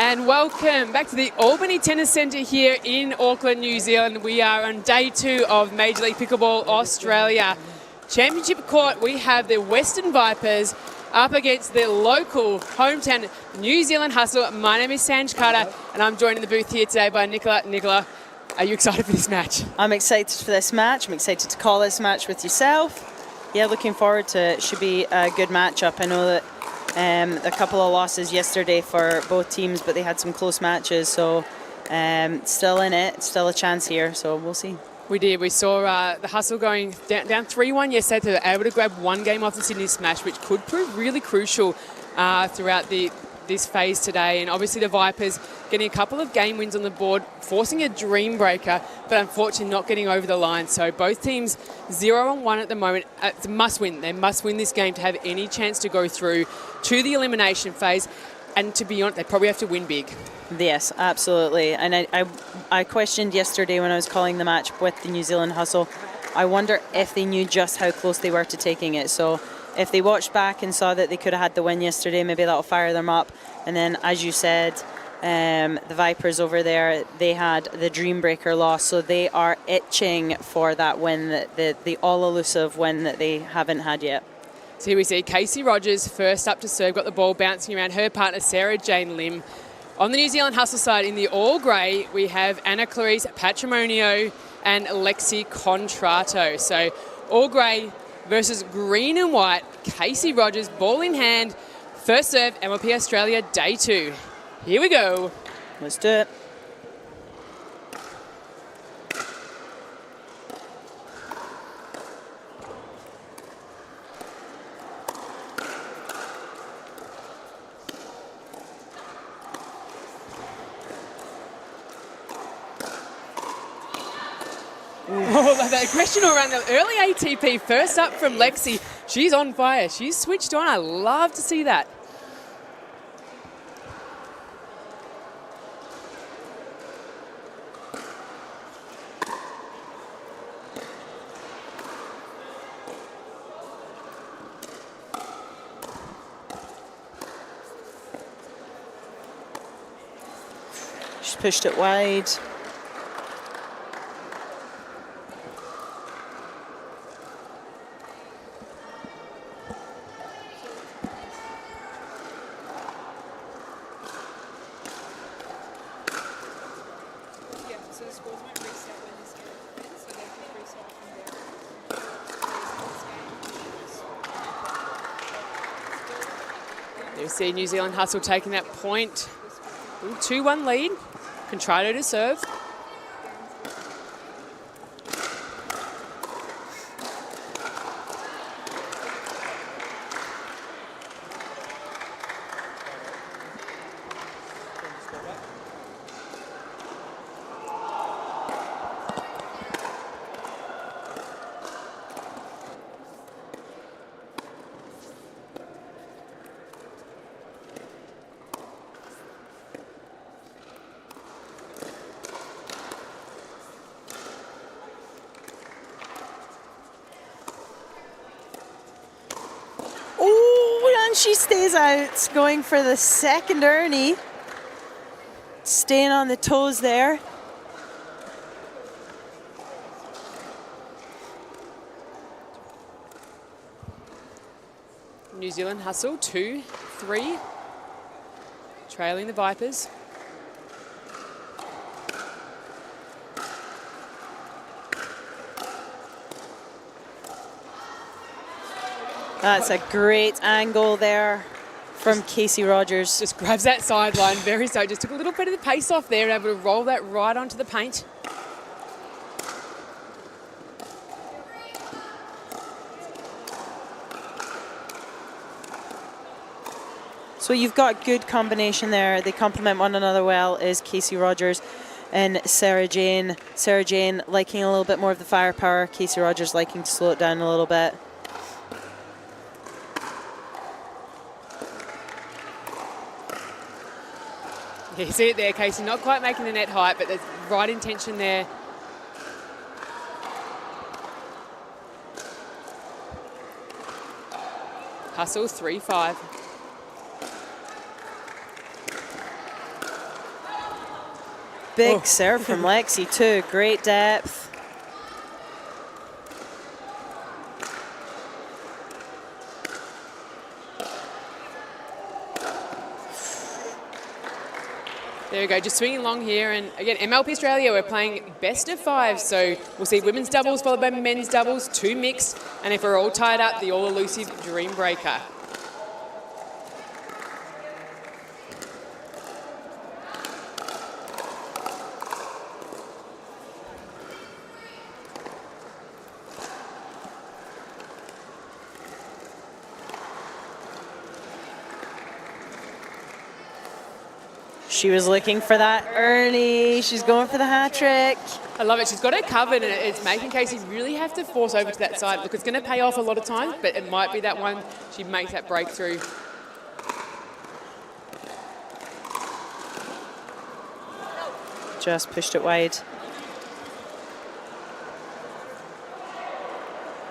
And welcome back to the Albany Tennis Centre here in Auckland, New Zealand. We are on day 2 of Major League Pickleball Australia. Championship court, we have the Western Vipers up against the local hometown New Zealand Hustle. My name is Sanj Carter and I'm joined in the booth here today by Nicola. Nicola, are you excited for this match? I'm excited for this match. I'm excited to call this match with yourself. Yeah, looking forward to it. Should be a good matchup. I know that a couple of losses yesterday for both teams, but they had some close matches, so still in it, still a chance here, so we'll see. We did. We saw the Hustle going down 3-1 yesterday. They were able to grab one game off the Sydney Smash, which could prove really crucial throughout this phase today. And obviously the Vipers getting a couple of game wins on the board, forcing a dream breaker, but unfortunately not getting over the line. So both teams 0-1 at the moment. It's a must win. They must win this game to have any chance to go through to the elimination phase. And to be honest, they probably have to win big. Yes, absolutely. And I questioned yesterday when I was calling the match with the New Zealand Hustle, I wonder if they knew just how close they were to taking it. So if they watched back and saw that they could have had the win yesterday, maybe that'll fire them up. And then, as you said, the Vipers over there, they had the dream breaker loss, so they are itching for that win, the all-elusive win that they haven't had yet. So here we see Casey Rogers first up to serve, got the ball bouncing around her partner Sarah Jane Lim. On the New Zealand Hustle side, in the all grey, we have Anna Clarice Patrimonio and Lexi Contrato. So all grey versus green and white. Casey Rogers, ball in hand. First serve, MLP Australia, day 2. Here we go. Let's do it. Oh, that question around the early ATP. First up from Lexi. She's on fire. She's switched on. I love to see that. She's pushed it wide. You see New Zealand Hustle taking that point. 2-1 lead. Contrato to serve. And she stays out, going for the second Ernie. Staying on the toes there. New Zealand Hustle, 2-3. Trailing the Vipers. That's a great angle there from Casey Rogers. Just grabs that sideline very so. Just took a little bit of the pace off there and able to roll that right onto the paint. So you've got good combination there. They complement one another well, is Casey Rogers and Sarah Jane. Sarah Jane liking a little bit more of the firepower. Casey Rogers liking to slow it down a little bit. Yeah, you see it there, Casey, not quite making the net height, but there's right intention there. Hustle, 3-5. big serve from Lexi too. Great depth. There we go, just swinging along here. And again, MLP Australia, we're playing best of 5. So we'll see women's doubles followed by men's doubles, 2 mixed. And if we're all tied up, the all-elusive Dream Breaker. She was looking for that Ernie. She's going for the hat trick. I love it. She's got it covered, and it's making Casey really have to force over to that side. Look, it's going to pay off a lot of times, but it might be that one she makes that breakthrough. Just pushed it wide.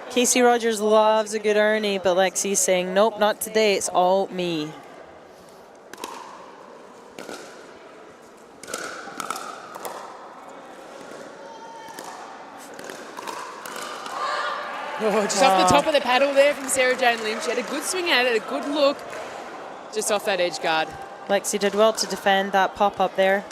Casey Rogers loves a good Ernie, but Lexi's saying, nope, not today. It's all me. Oh, just off the top of the paddle there from Sarah Jane Lim. She had a good swing at it, a good look, just off that edge guard. Lexi did well to defend that pop-up there.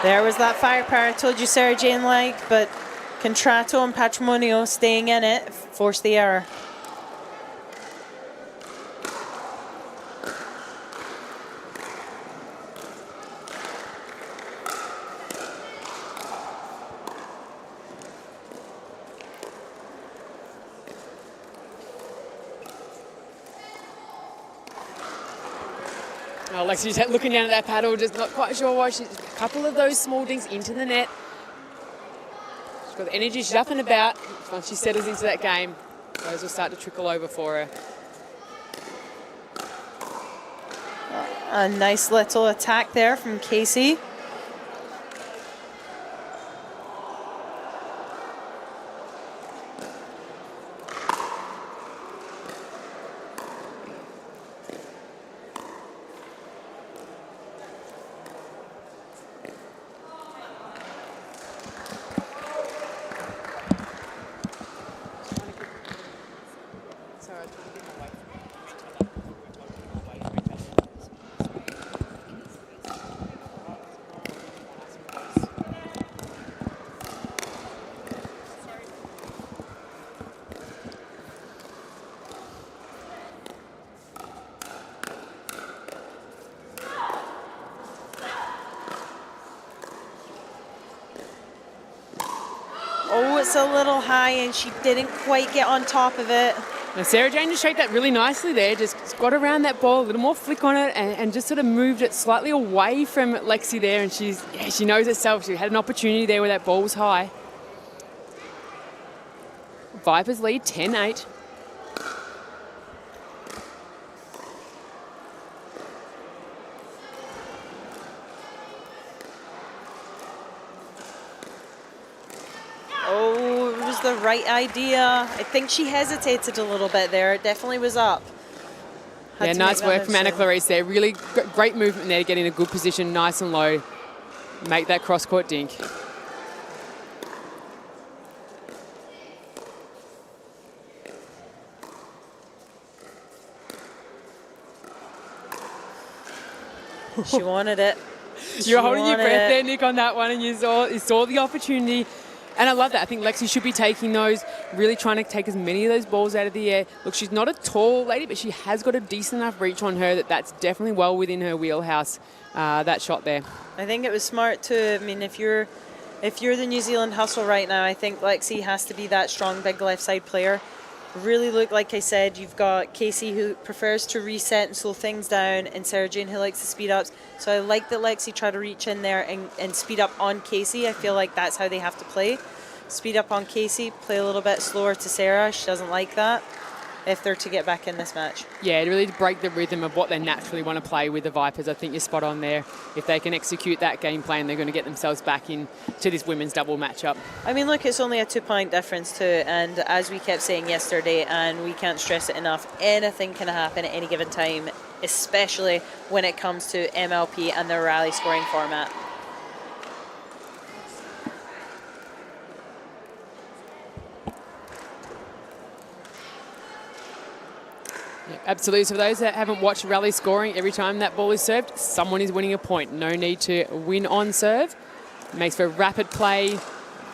There was that firepower I told you Sarah Jane liked, but Contrato and Patrimonio staying in it forced the error. Oh, Lexi's looking down at that paddle, just not quite sure why. She's a couple of those small dinks into the net. She's got the energy, she's up and about. Once she settles into that game, those will start to trickle over for her. A nice little attack there from Casey. Oh, it's a little high and she didn't quite get on top of it. Now Sarah Jane just shaped that really nicely there, just got around that ball, a little more flick on it, and just sort of moved it slightly away from Lexi there, and she knows herself. She had an opportunity there where that ball was high. Vipers lead 10-8. The right idea. I think she hesitated a little bit there. It definitely was up. Yeah, nice work from Anna Clarice there. Really great movement there to get in a good position, nice and low. Make that cross-court dink. She wanted it. You're holding your breath there, Nick, on that one, and you saw the opportunity. And I love that. I think Lexi should be taking those, really trying to take as many of those balls out of the air. Look, she's not a tall lady, but she has got a decent enough reach on her that's definitely well within her wheelhouse, that shot there. I think it was smart too. I mean, if you're the New Zealand Hustle right now, I think Lexi has to be that strong big left side player. Really look, like I said, you've got Casey who prefers to reset and slow things down, and Sarah Jane who likes the speed ups. So I like that Lexi tried to reach in there and speed up on Casey. I feel like that's how they have to play. Speed up on Casey, play a little bit slower to Sarah. She doesn't like that. if they're to get back in this match. Yeah, to really break the rhythm of what they naturally want to play with the Vipers. I think you're spot on there. If they can execute that game plan, they're going to get themselves back into this women's double matchup. I mean, look, it's only a 2-point difference too, and as we kept saying yesterday, and we can't stress it enough, anything can happen at any given time, especially when it comes to MLP and the rally scoring format. Yeah, absolutely. So for those that haven't watched rally scoring, every time that ball is served, someone is winning a point. No need to win on serve. It makes for rapid play.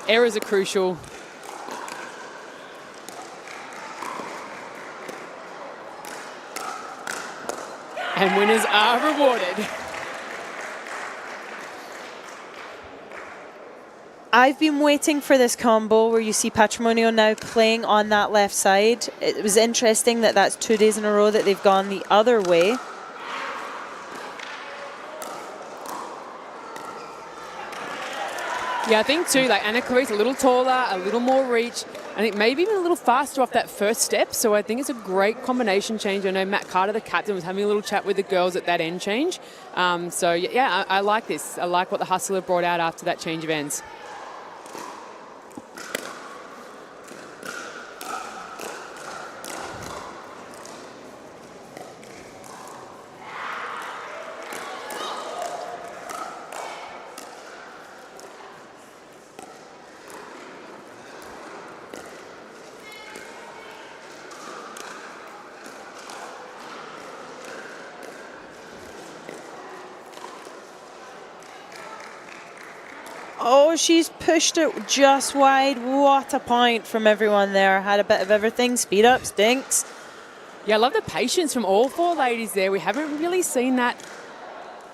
Errors are crucial. And winners are rewarded. I've been waiting for this combo where you see Patrimonio now playing on that left side. It was interesting that that's 2 days in a row that they've gone the other way. Yeah, I think too, like Anna Clarice, a little taller, a little more reach. I think maybe even a little faster off that first step. So I think it's a great combination change. I know Matt Carter, the captain, was having a little chat with the girls at that end change. So yeah, I like this. I like what the Hustler brought out after that change of ends. Oh, she's pushed it just wide. What a point from everyone there. Had a bit of everything. Speed up, stinks. Yeah, I love the patience from all four ladies there. We haven't really seen that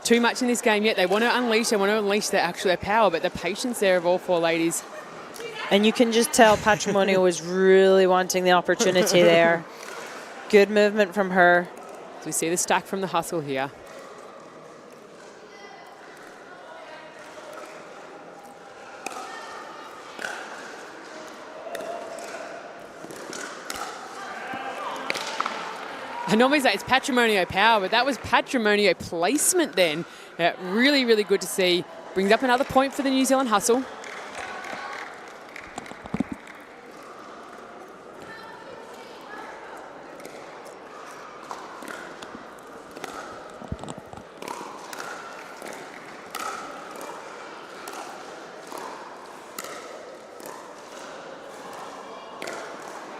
too much in this game yet. They want to unleash their power, but the patience there of all four ladies. And you can just tell Patrimonio was really wanting the opportunity there. Good movement from her. So we see the stack from the Hustle here. I normally say it's Patrimonio power, but that was Patrimonio placement then. Really, really good to see. Brings up another point for the New Zealand Hustle.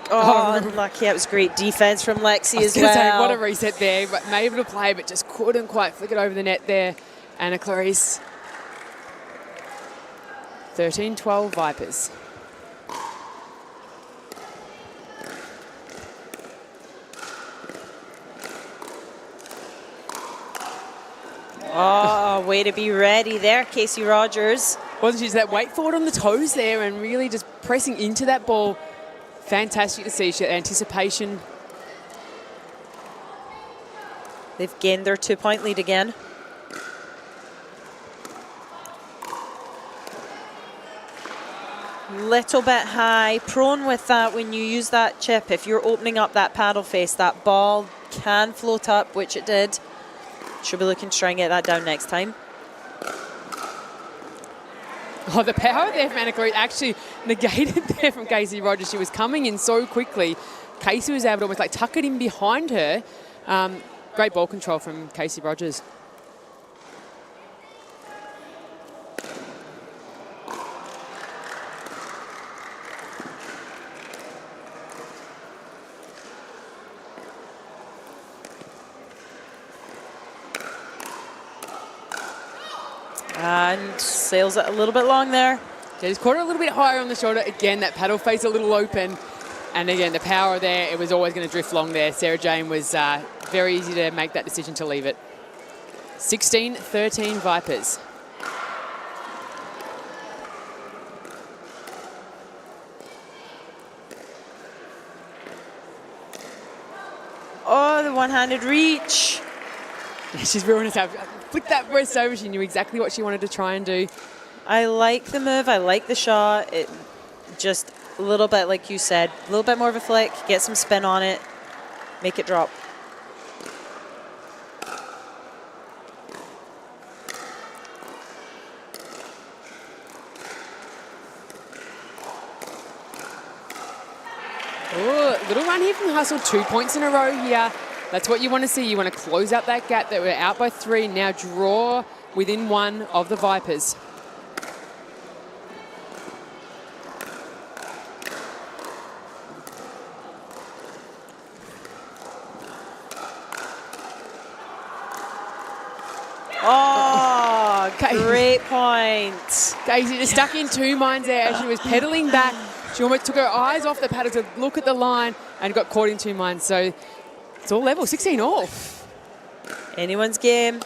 Oh, unlucky. That was great defense from Lexi as well. Say, what a reset there. But able to play, but just couldn't quite flick it over the net there. Anna Clarice. 13-12 Vipers. Oh, way to be ready there, Casey Rogers. Wasn't she just that weight forward on the toes there and really just pressing into that ball. Fantastic to see. She had anticipation. They've gained their 2-point lead again. Little bit high, prone with that when you use that chip. If you're opening up that paddle face, that ball can float up, which it did. Should be looking to try and get that down next time. Oh, the power there from Anna Clarice actually negated there from Casey Rogers. She was coming in so quickly. Casey was able to almost like tuck it in behind her. Great ball control from Casey Rogers. And sails it a little bit long there. Yeah, just caught her a little bit higher on the shoulder. Again, that paddle face a little open. And again, the power there, it was always going to drift long there. Sarah Jane was very easy to make that decision to leave it. 16-13 Vipers. Oh, the one-handed reach. Yeah, she's ruined herself. Flicked that wrist over. She knew exactly what she wanted to try and do. I like the move. I like the shot. It just a little bit, like you said, a little bit more of a flick, get some spin on it. Make it drop. Oh, little run here from Hustle. 2 points in a row here. That's what you want to see. You want to close out that gap that we're out by 3. Now draw within 1 of the Vipers. Oh, great point. Casey just stuck in 2 minds there as she was pedaling back. She almost took her eyes off the paddle to look at the line and got caught in 2 minds. So it's all level, 16 all. Anyone's game.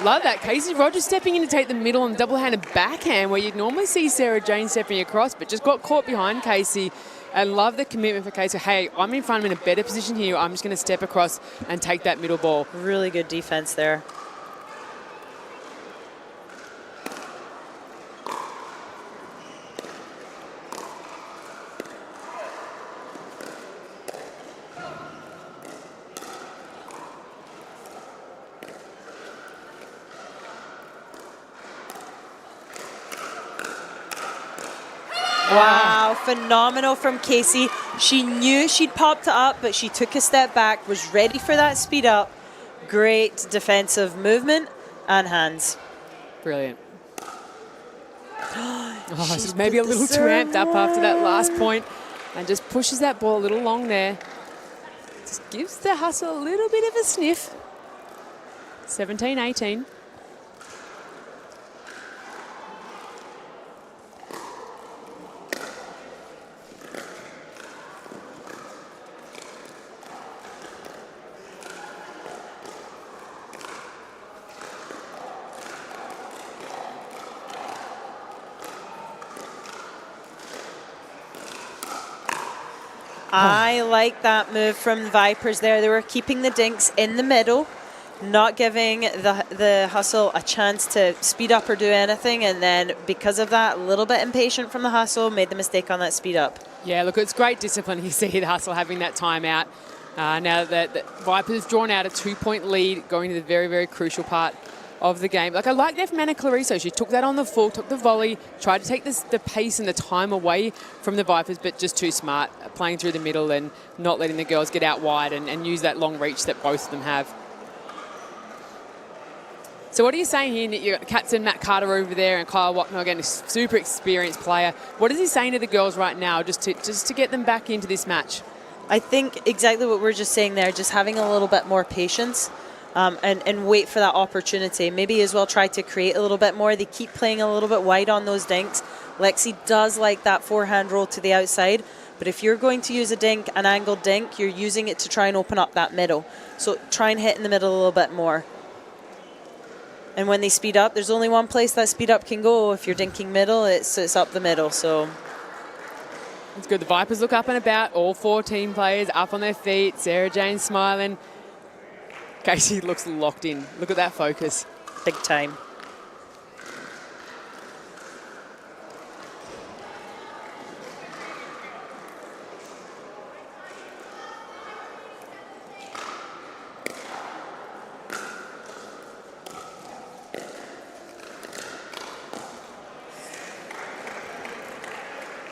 Love that. Casey Rogers stepping in to take the middle and double-handed backhand where you'd normally see Sarah Jane stepping across, but just got caught behind Casey. And love the commitment for Casey. Hey, I'm in front, I'm in a better position here. I'm just going to step across and take that middle ball. Really good defense there. Wow, phenomenal from Casey. She knew she'd popped it up, but she took a step back, was ready for that speed up. Great defensive movement and hands. Brilliant. She's maybe a little too amped up after that last point and just pushes that ball a little long there. Just gives the Hustle a little bit of a sniff. 17-18. I like that move from the Vipers there. They were keeping the dinks in the middle, not giving the Hustle a chance to speed up or do anything. And then because of that, a little bit impatient from the Hustle, made the mistake on that speed up. Yeah, look, it's great discipline. You see the Hustle having that timeout. Now that the Vipers drawn out a 2-point lead going to the very, very crucial part of the game. Like, I like that from Anna Clariso. She took that on the full, took the volley, tried to take the pace and the time away from the Vipers, but just too smart, playing through the middle and not letting the girls get out wide and use that long reach that both of them have. So what are you saying here? You've got Katz and Matt Carter over there and Kyle Watnell, again, a super experienced player. What is he saying to the girls right now just to get them back into this match? I think exactly what we're just saying there, just having a little bit more patience. And wait for that opportunity. Maybe as well try to create a little bit more. They keep playing a little bit wide on those dinks. Lexi does like that forehand roll to the outside, but if you're going to use a dink, an angled dink, you're using it to try and open up that middle. So try and hit in the middle a little bit more. And when they speed up, there's only one place that speed up can go. If you're dinking middle, it's up the middle. So it's good. The Vipers look up and about. All 4 team players up on their feet. Sarah Jane smiling. Casey looks locked in. Look at that focus. Big time.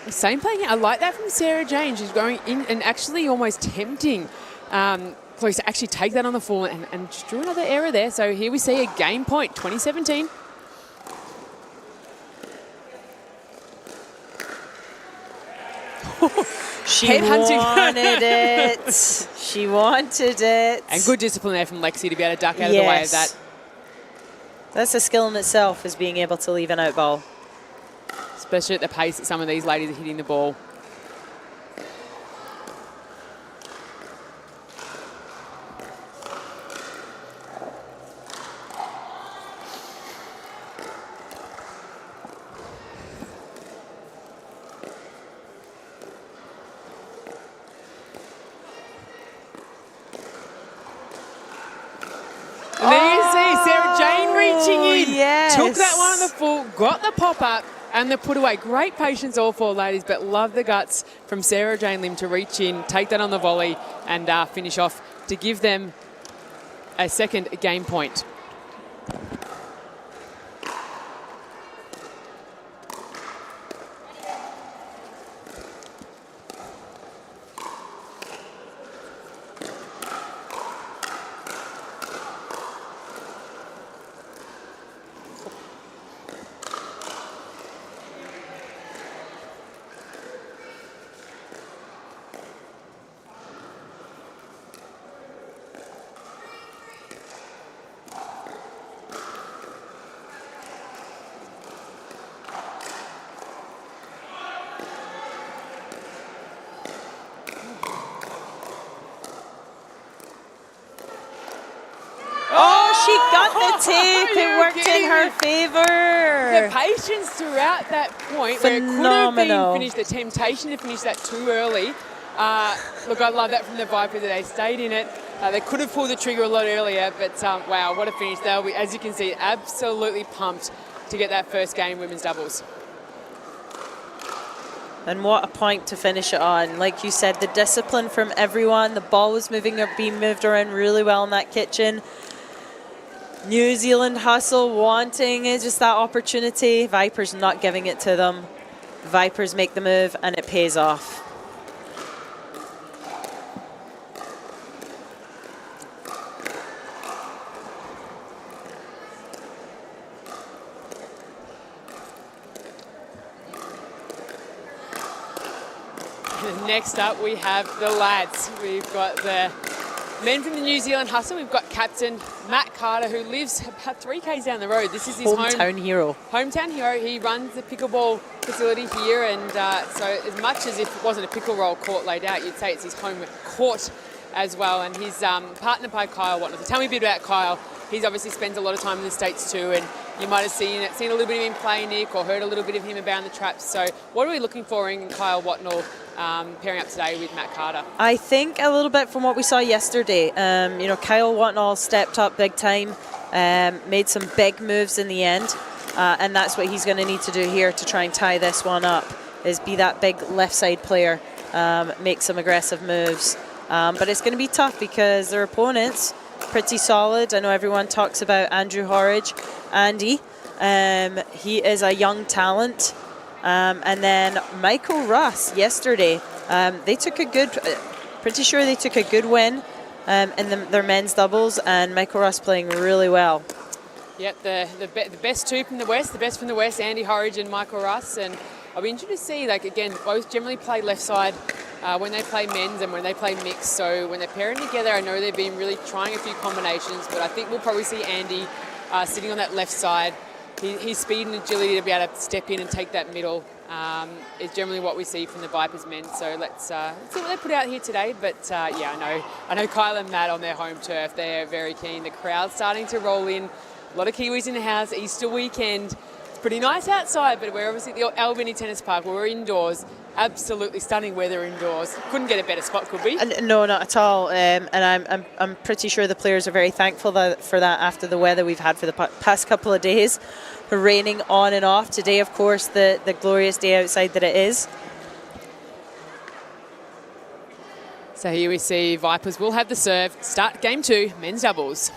Same playing. I like that from Sarah Jane. She's going in and actually almost tempting Chloe to actually take that on the full and just drew another error there. So here we see a game point, 2017. She wanted it. She wanted it. And good discipline there from Lexi to be able to duck out of the way of that. That's a skill in itself, is being able to leave an out ball. Especially at the pace that some of these ladies are hitting the ball. in. yes. Took that one on the full, got the pop-up, and the put away. Great patience, all four ladies, but love the guts from Sarah Jane Lim to reach in, take that on the volley, and finish off to give them a second game point. She got the tape. It worked in her The favour. patience throughout that point, where it could have Phenomenal. been finished, the temptation to finish that too early. Look, I love that from the Vipers. They stayed in it. They could have pulled the trigger a lot earlier, but wow, what a finish. They'll be, as you can see, absolutely pumped to get that first game women's doubles. And what a point to finish it on. Like you said, the discipline from everyone. The ball was being moved around really well in that kitchen. New Zealand hustle, wanting just that opportunity. Vipers not giving it to them. Vipers make the move, and it pays off. Next up, we have the lads. We've got the men from the New Zealand hustle. We've got captain Matt Carter, who lives about 3 k's down the road. This is his Hometown hero. Hometown hero. He runs the pickleball facility here, and so as much as if it wasn't a pickle roll court laid out, you'd say it's his home court as well. And he's partnered by Kyle Watnell. So tell me a bit about Kyle. He's obviously spends a lot of time in the States too, and you might have seen a little bit of him play, Nick, or heard a little bit of him about the traps. So what are we looking for in Kyle Watnell pairing up today with Matt Carter? I think a little bit from what we saw yesterday. Kyle Watnell stepped up big time, made some big moves in the end, and that's what he's going to need to do here to try and tie this one up, is be that big left side player, make some aggressive moves. But it's going to be tough because their opponents, pretty solid. I know everyone talks about Andrew Horridge. Andy, he is a young talent. And then Michael Russ yesterday, they took a good, pretty sure they took a good win in their men's doubles, and Michael Russ playing really well. Yep, the best two from the West, the best from the West, Andy Horridge and Michael Russ. And I'll be interested to see, again, both generally play left side when they play men's and when they play mixed. So when they're pairing together, I know they've been really trying a few combinations, but I think we'll probably see Andy sitting on that left side. His speed and agility to be able to step in and take that middle is generally what we see from the Vipers men. So let's see what they put out here today. But yeah, I know Kyle and Matt on their home turf, they're very keen. The crowd's starting to roll in. A lot of Kiwis in the house, Easter weekend. It's pretty nice outside, but we're obviously at the Albany Tennis Park where we're indoors. Absolutely stunning weather indoors. Couldn't get a better spot, could we? No, not at all. And I'm pretty sure the players are very thankful for that after the weather we've had for the past couple of days. Raining on and off. Today, of course, the glorious day outside that it is. So here we see Vipers will have the serve. Start game 2, men's doubles.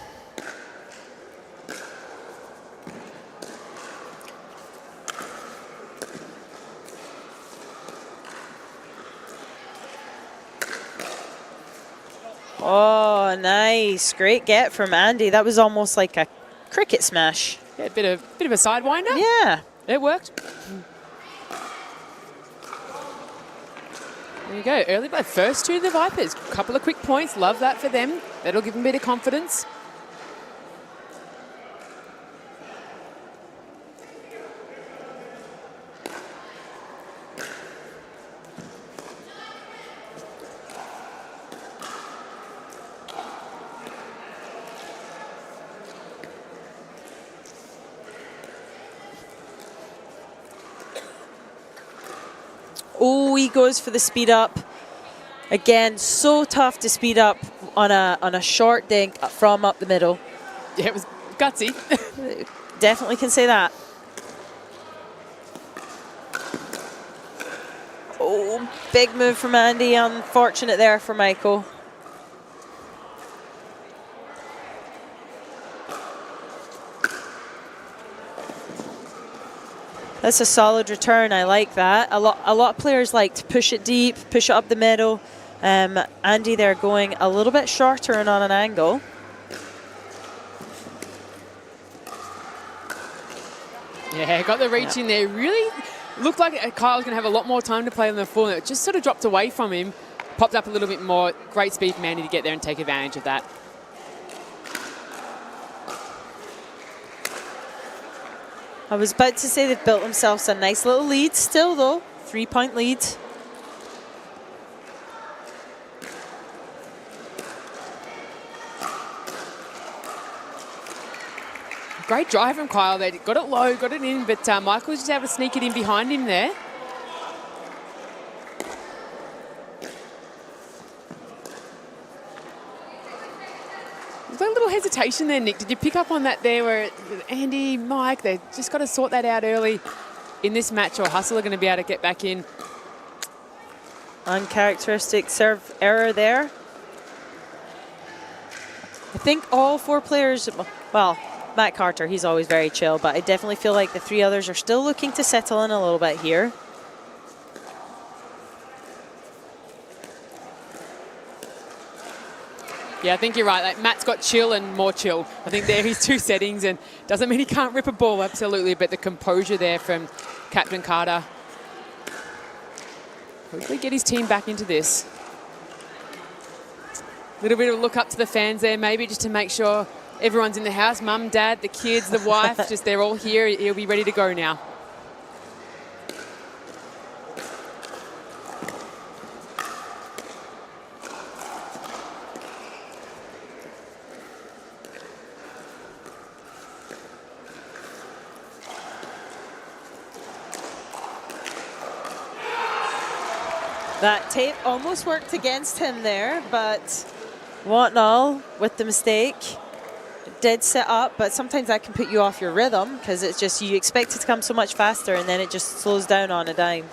Oh, nice. Great get from Andy. That was almost like a cricket smash. Yeah, a bit of a sidewinder. Yeah. It worked. There you go. Early by first two of the Vipers. Couple of quick points. Love that for them. That'll give them a bit of confidence. Oh, he goes for the speed up. Again, so tough to speed up on a short dink from up the middle. Yeah, it was gutsy. definitely can say that. Oh, big move from Andy. Unfortunate there for Michael. That's a solid return. I like that. A lot of players like to push it deep, push it up the middle. Andy there going a little bit shorter and on an angle. Yeah, got the reach in there. Really looked like Kyle was going to have a lot more time to play on the full. And it just sort of dropped away from him. Popped up a little bit more. Great speed from Andy to get there and take advantage of that. I was about to say they've built themselves a nice little lead still, though. 3-point lead. Great drive from Kyle. They got it low, got it in, but Michael was just able to sneak it in behind him there. There's a little hesitation there, Nick. Did you pick up on that there where Andy, Mike, they just got to sort that out early in this match or Hustle are going to be able to get back in. Uncharacteristic serve error there. I think all 4 players, well, Matt Carter, he's always very chill, but I definitely feel like the 3 others are still looking to settle in a little bit here. Yeah, I think you're right. Like, Matt's got chill and more chill. I think they're his 2 settings, and doesn't mean he can't rip a ball, absolutely, but the composure there from Captain Carter. Hopefully get his team back into this. A little bit of a look up to the fans there, maybe just to make sure everyone's in the house. Mum, Dad, the kids, the wife, just they're all here. He'll be ready to go now. That tape almost worked against him there, but Watnall with the mistake. Did set up, but sometimes that can put you off your rhythm because it's just you expect it to come so much faster and then it just slows down on a dime.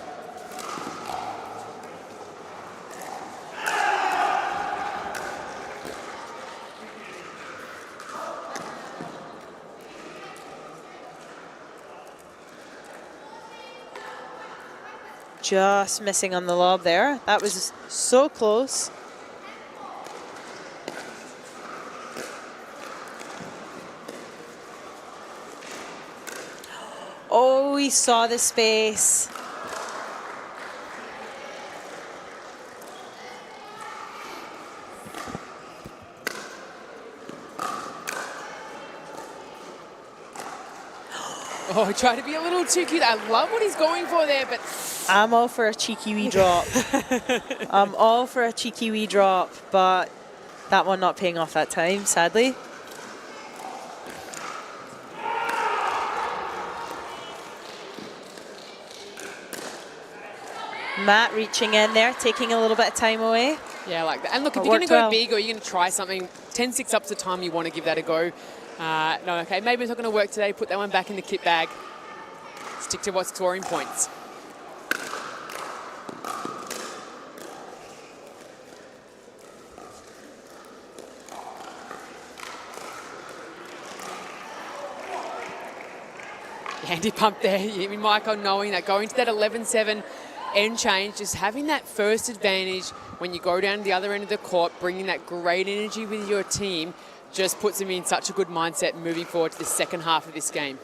Just missing on the lob there. That was so close. Oh, he saw the space. Oh, he tried to be a little too cute. I love what he's going for there, but I'm all for a cheeky wee drop. I'm all for a cheeky wee drop, but that one not paying off that time, sadly. Matt reaching in there, taking a little bit of time away. yeah, I like that. And look, if you're going to go big or you're going to try something, 10-6 up's the time you want to give that a go. No, okay, maybe it's not going to work today. Put that one back in the kit bag. Stick to what's scoring points. Andy pumped there. I mean, Michael knowing that going to that 11-7 end change, just having that first advantage when you go down to the other end of the court, bringing that great energy with your team, just puts him in such a good mindset moving forward to the second half of this game.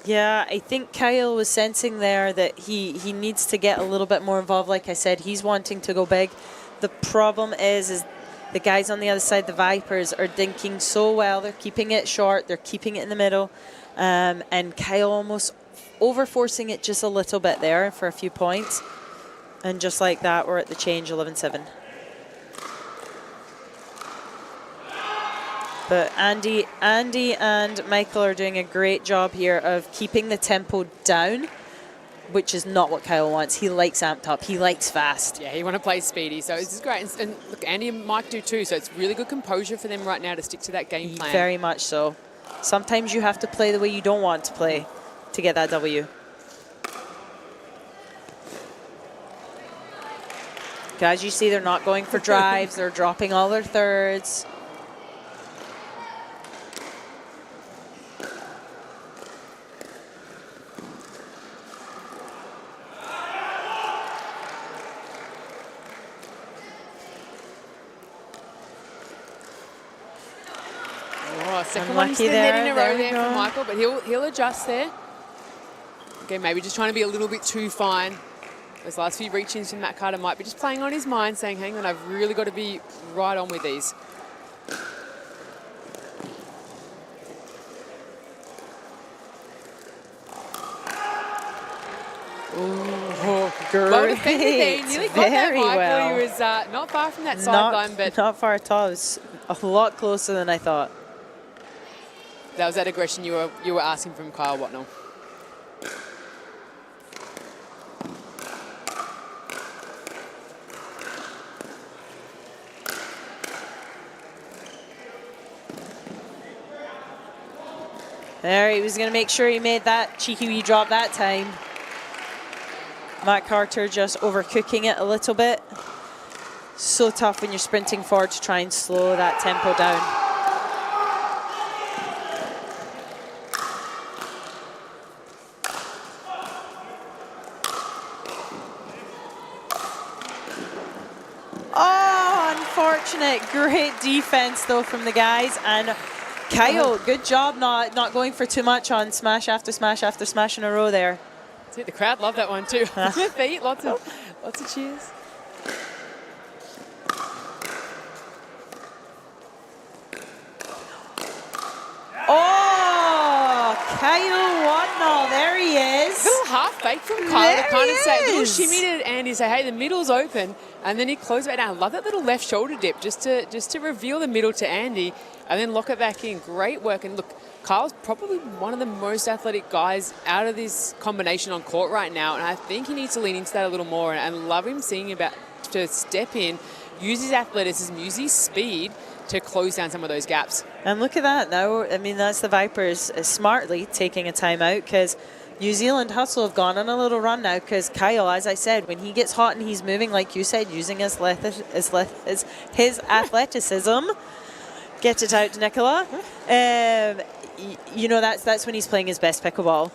Yeah, I think Kyle was sensing there that he needs to get a little bit more involved. Like I said, he's wanting to go big. The problem is the guys on the other side, the Vipers, are dinking so well. They're keeping it short. They're keeping it in the middle. And Kyle almost over-forcing it just a little bit there for a few points. And just like that, we're at the change, 11-7. But Andy and Michael are doing a great job here of keeping the tempo down, which is not what Kyle wants. He likes amped up. He likes fast. Yeah, he want to play speedy. So this is great. And look, Andy and Mike do too. So it's really good composure for them right now to stick to that game plan. Very much so. Sometimes you have to play the way you don't want to play to get that W. As you see, they're not going for drives. They're dropping all their thirds. Second one into the net in a row there for Michael, but he'll adjust there. Again, maybe just trying to be a little bit too fine. Those last few reach-ins from Matt Carter might be just playing on his mind, saying, hang on, I've really got to be right on with these. Well defended there. He nearly got that, Michael. Well. He was not far from that sideline, but not far at all. It was a lot closer than I thought. That was that aggression you were asking from Kyle Watnell. There, he was going to make sure he made that cheeky wee drop that time. Matt Carter just overcooking it a little bit. So tough when you're sprinting forward to try and slow that tempo down. Oh, unfortunate. Great defense, though, from the guys. And Kyle, good job not going for too much on smash after smash after smash in a row there. See, the crowd loved that one too. Feet, lots of cheers. Oh, Kyle Watnell, there he is. A little half fake from Kyle to kind of say, a little shimmy to Andy, say, hey, the middle's open, and then he closes it down. I love that little left shoulder dip just to reveal the middle to Andy, and then lock it back in. Great work. And look, Kyle's probably one of the most athletic guys out of this combination on court right now, and I think he needs to lean into that a little more, and love him seeing about to step in, use his athleticism, use his speed to close down some of those gaps. And look at that now. I mean, that's the Vipers smartly taking a timeout, because New Zealand Hustle have gone on a little run now, because Kyle, as I said, when he gets hot and he's moving, like you said, using his athleticism, get it out, Nicola. You know, that's when he's playing his best pickleball.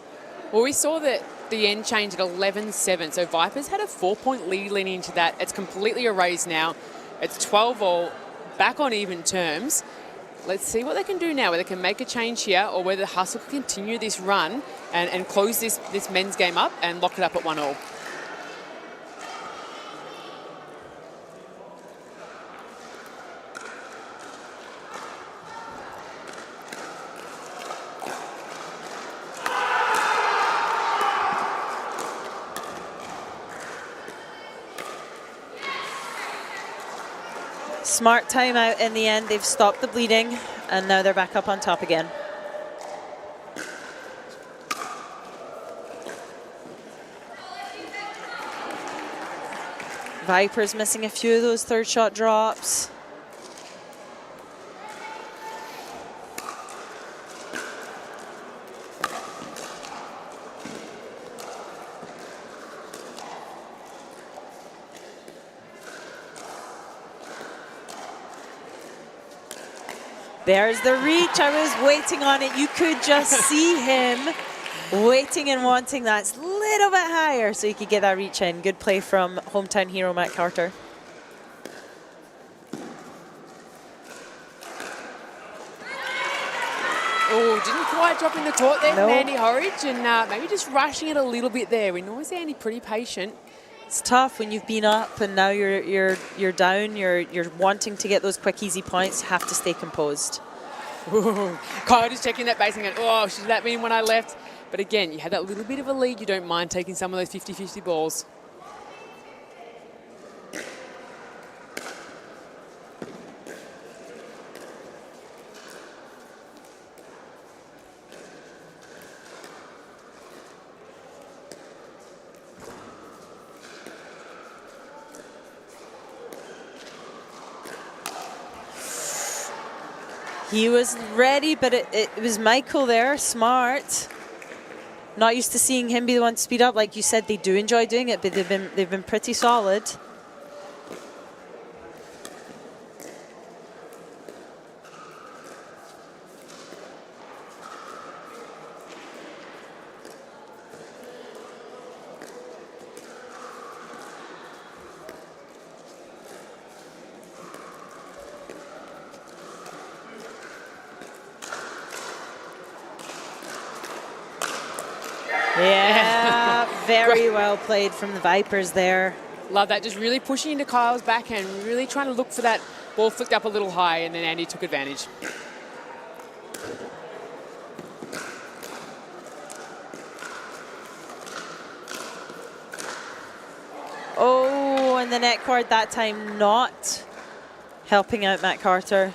Well, we saw that the end change at 11-7, so Vipers had a 4-point lead leading into that. It's completely erased now. It's 12-all, back on even terms. Let's see what they can do now, whether they can make a change here or whether Hustle can continue this run and close this men's game up and lock it up at 1-all. Smart timeout in the end. They've stopped the bleeding, and now they're back up on top again. Vipers missing a few of those third shot drops. There's the reach. I was waiting on it. You could just see him waiting and wanting that a little bit higher so he could get that reach in. Good play from hometown hero Matt Carter. Oh, didn't quite drop in the court there from Andy Horridge, and maybe just rushing it a little bit there. We know Andy pretty patient. It's tough when you've been up and now you're down. You're wanting to get those quick, easy points. Have to stay composed. Ooh, Kyle just checking that base and going, oh, should that mean when I left? But again, you had that little bit of a lead. You don't mind taking some of those 50-50 balls. He was ready, but it was Michael there, smart. Not used to seeing him be the one to speed up. Like you said, they do enjoy doing it, but they've been pretty solid. Yeah, very well played from the Vipers there. Love that, just really pushing into Kyle's backhand, really trying to look for that ball flicked up a little high, and then Andy took advantage. Oh, and the net cord that time not helping out Matt Carter.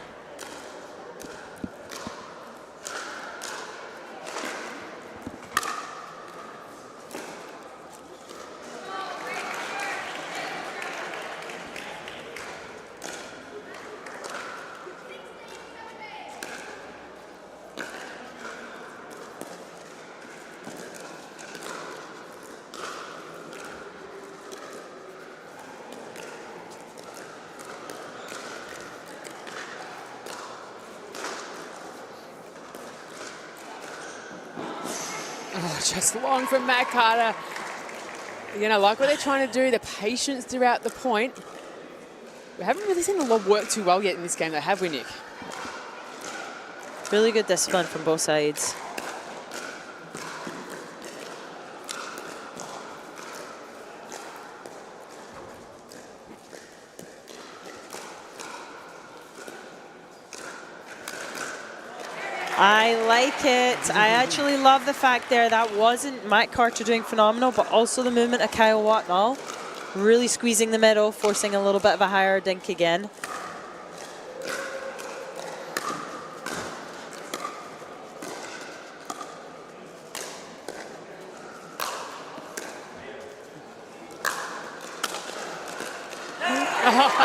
Oh, just long from Matt Carter. Again, I like what they're trying to do, the patience throughout the point. We haven't really seen the lob work too well yet in this game, though, have we, Nick? Really good discipline from both sides. I like it. I actually love the fact there that wasn't Matt Carter doing phenomenal, but also the movement of Kyle Watnall. Really squeezing the middle, forcing a little bit of a higher dink again.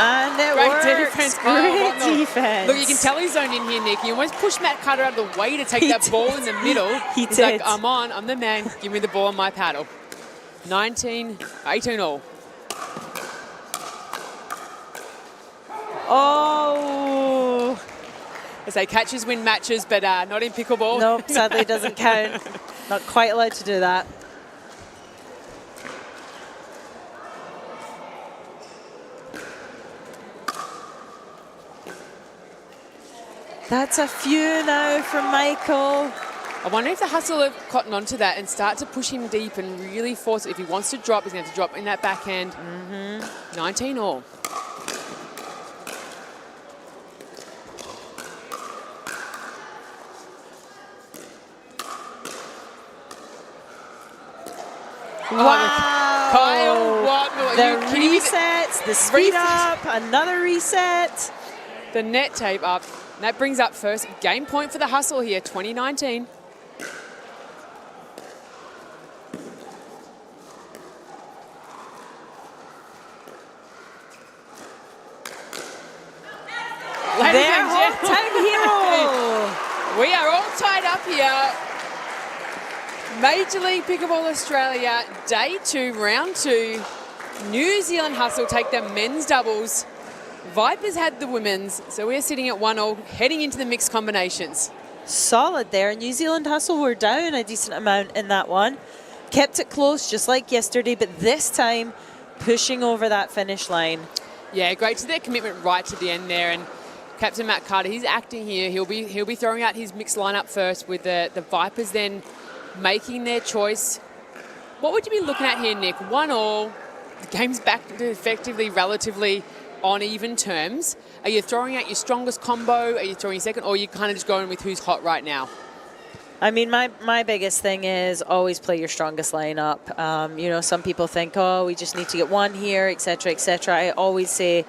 And it Great works. defense. Great Oh, defense. Look, you can tell he's zoned in here, Nick. He almost pushed Matt Carter out of the way to take that ball in the middle. He's did. Like, I'm on, I'm the man. Give me the ball on my paddle. 18 all. Oh. I say catches win matches, but not in pickleball. Nope, sadly doesn't count. Not quite allowed to do that. That's a few now from Michael. I wonder if the hustle have cotton onto that and start to push him deep and really force it. If he wants to drop, he's going to have to drop in that backhand. 19 all. Wow. Kyle Watnall. The resets, the speed up, another reset. The net tape up. And that brings up first game point for the hustle here, 2019. Their hometown hero. We are all tied up here. Major League Pickleball Australia, day 2, round 2. New Zealand Hustle take the men's doubles. Vipers had the women's, so we're sitting at 1-all, heading into the mixed combinations. Solid there. New Zealand Hustle were down a decent amount in that one. Kept it close just like yesterday, but this time pushing over that finish line. Yeah, great to their commitment right to the end there. And Captain Matt Carter, he's acting here. He'll be throwing out his mixed lineup first with the Vipers then making their choice. What would you be looking at here, Nick? 1-all. The game's back to effectively relatively on even terms. Are you throwing out your strongest combo? Are you throwing your second? Or are you kind of just going with who's hot right now? I mean, my biggest thing is always play your strongest lineup. You know, some people think, oh, we just need to get one here, etc., etc. I always say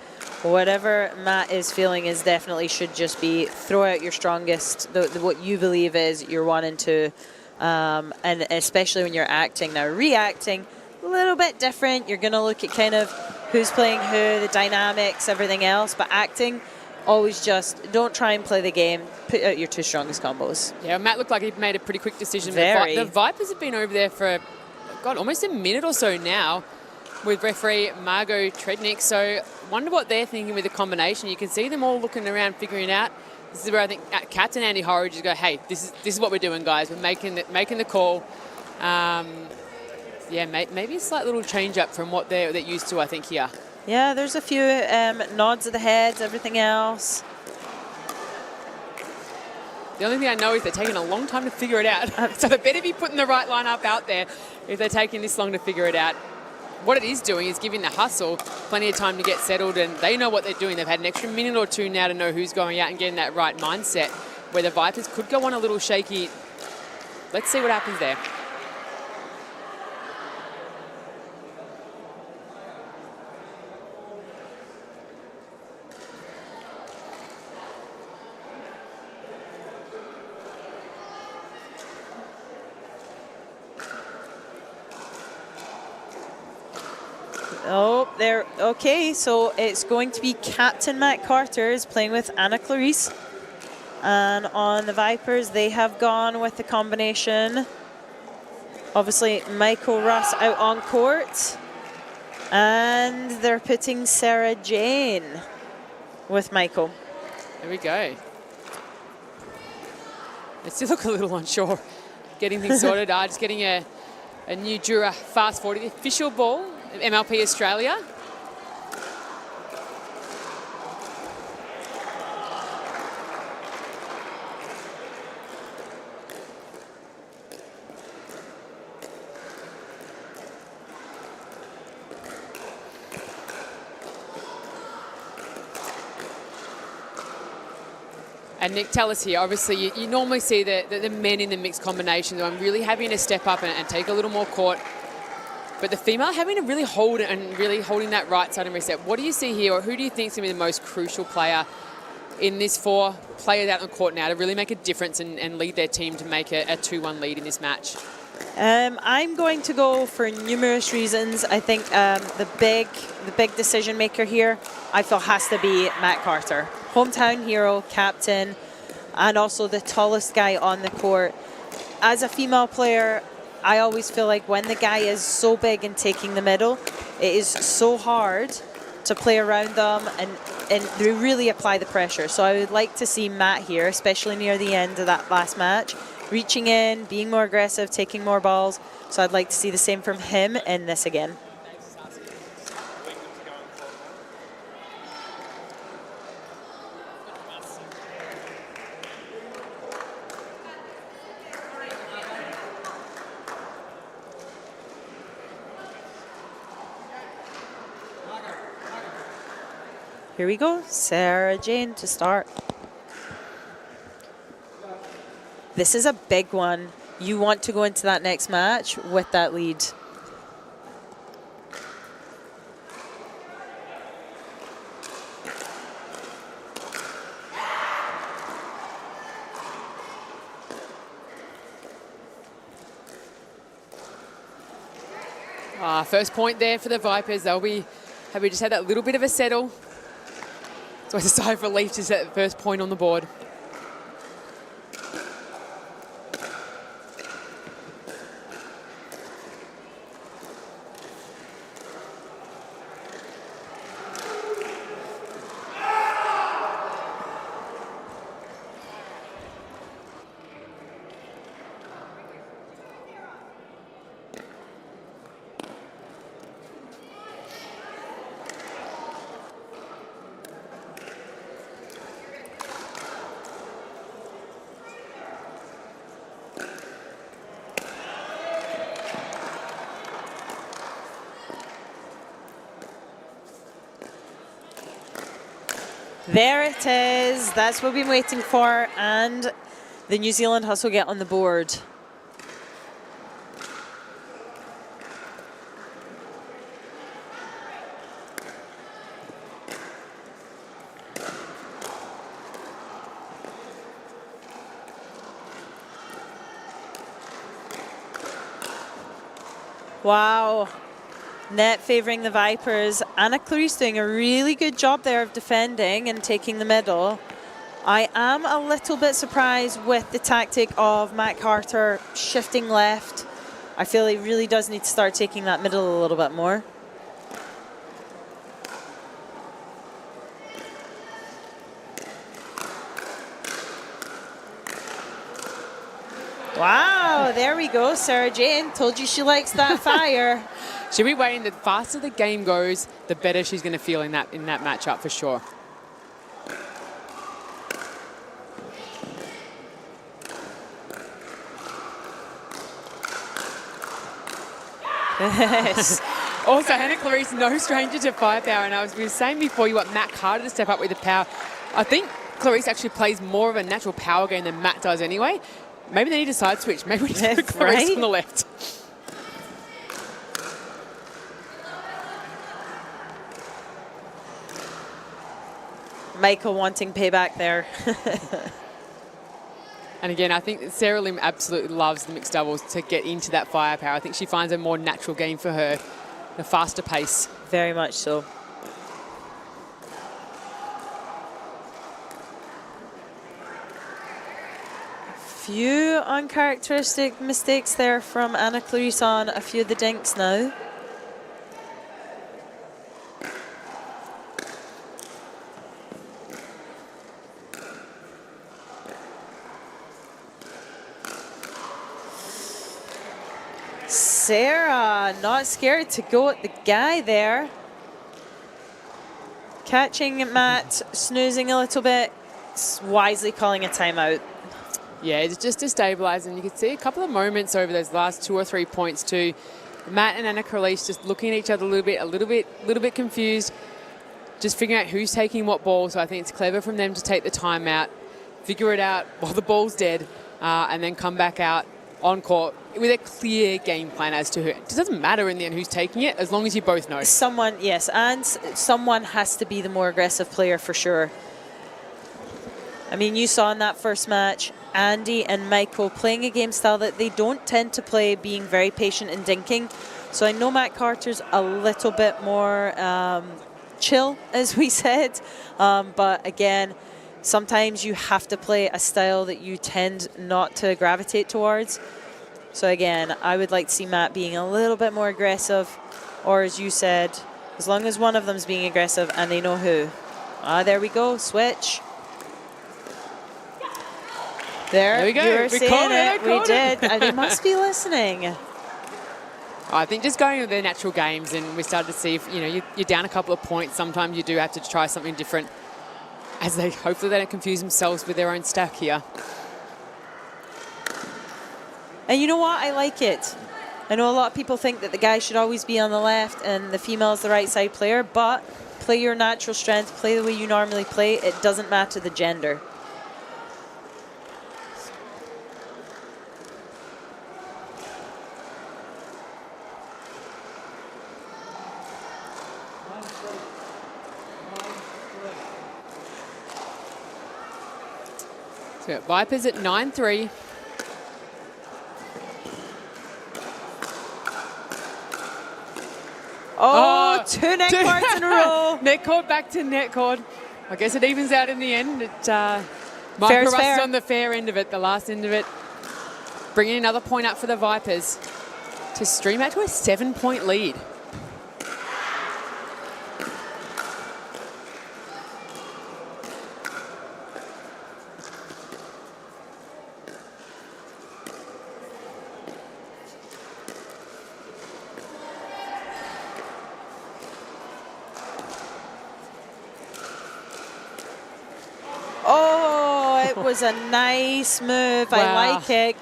whatever Matt is feeling is definitely should just be throw out your strongest, what you believe is your 1 and 2. And especially when you're acting. Now, reacting, a little bit different. You're going to look at kind of who's playing who, the dynamics, everything else. But acting, always just don't try and play the game. Put out your 2 strongest combos. Yeah, Matt looked like he made a pretty quick decision. Very. The Vipers have been over there for, God, almost a minute or so now with referee Margot Trednick. So wonder what they're thinking with the combination. You can see them all looking around, figuring out. This is where I think Captain Andy Horridge just go, hey, this is what we're doing, guys. We're making the call. Yeah, maybe a slight little change up from what they're used to, I think, here. Yeah, there's a few nods of the heads, everything else. The only thing I know is they're taking a long time to figure it out. So they better be putting the right lineup out there if they're taking this long to figure it out. What it is doing is giving the hustle plenty of time to get settled, and they know what they're doing. They've had an extra minute or two now to know who's going out and getting that right mindset, where the Vipers could go on a little shaky. Let's see what happens there. Oh, there. Okay, so it's going to be Captain Matt Carter is playing with Anna Clarice. And on the Vipers, they have gone with the combination. Obviously, Michael Russ out on court. And they're putting Sarah Jane with Michael. There we go. They still look a little unsure getting things sorted. Just getting a new Joola fast forward. The official ball, MLP Australia. And Nick, tell us here, obviously you normally see the men in the mixed combination who are really having to step up and take a little more court. But the female having to really hold it and really holding that right side and reset. What do you see here, or who do you think is going to be the most crucial player in this 4 players out on the court now to really make a difference and lead their team to make a 2-1 lead in this match? I'm going to go for numerous reasons. I think the big decision maker here, I feel, has to be Matt Carter. Hometown hero, captain, and also the tallest guy on the court. As a female player, I always feel like when the guy is so big and taking the middle, it is so hard to play around them and they really apply the pressure. So I would like to see Matt here, especially near the end of that last match, reaching in, being more aggressive, taking more balls. So I'd like to see the same from him in this again. Here we go, Sarah Jane to start. This is a big one. You want to go into that next match with that lead. First point there for the Vipers. They'll be happy just had that little bit of a settle. So it's a sigh of relief to set the first point on the board. There it is. That's what we've been waiting for. And the New Zealand hustle get on the board. Wow. Net favouring the Vipers. Anna Clarice doing a really good job there of defending and taking the middle. I am a little bit surprised with the tactic of Matt Carter shifting left. I feel he really does need to start taking that middle a little bit more. Wow, there we go. Sarah Jane told you she likes that fire. She'll be waiting. The faster the game goes, the better she's going to feel in that matchup for sure. Yes. Also, Hannah Clarice, no stranger to firepower, and we were saying before you want Matt Carter to step up with the power. I think Clarice actually plays more of a natural power game than Matt does anyway. Maybe they need a side switch. Maybe we need to put Clarice right? on the left. Michael wanting payback there. And again, I think that Sarah Lim absolutely loves the mixed doubles to get into that firepower. I think she finds a more natural game for her, a faster pace. Very much so. Few uncharacteristic mistakes there from Anna Clarice on a few of the dinks now. Sarah not scared to go at the guy there. Catching Matt snoozing a little bit, wisely calling a timeout. Yeah, it's just destabilising. You can see a couple of moments over those last 2 or 3 points too. Matt and Anna Clarice just looking at each other a little bit confused, just figuring out who's taking what ball. So I think it's clever from them to take the timeout, figure it out while the ball's dead, and then come back out on court with a clear game plan as to who. It doesn't matter in the end who's taking it, as long as you both know. Someone, yes, and someone has to be the more aggressive player for sure. I mean, you saw in that first match, Andy and Michael playing a game style that they don't tend to play, being very patient and dinking. So I know Matt Carter's a little bit more chill, as we said. But again, sometimes you have to play a style that you tend not to gravitate towards. So again, I would like to see Matt being a little bit more aggressive, or as you said, as long as one of them's being aggressive and they know who. There we go, switch. There we go. You were saying it. We did. They must be listening. I think just going with their natural games, and we started to see if you're down a couple of points. Sometimes you do have to try something different, as they hopefully they don't confuse themselves with their own stack here. And you know what? I like it. I know a lot of people think that the guy should always be on the left and the female is the right side player, but play your natural strength, play the way you normally play. It doesn't matter the gender. So Vipers at 9-3. Oh, two net cords in a row. Net cord back to net cord. I guess it evens out in the end. Michael Russ is on the fair end of it, the last end of it. Bringing another point up for the Vipers to stream out to a 7-point lead. Was a nice move. Wow. I like it.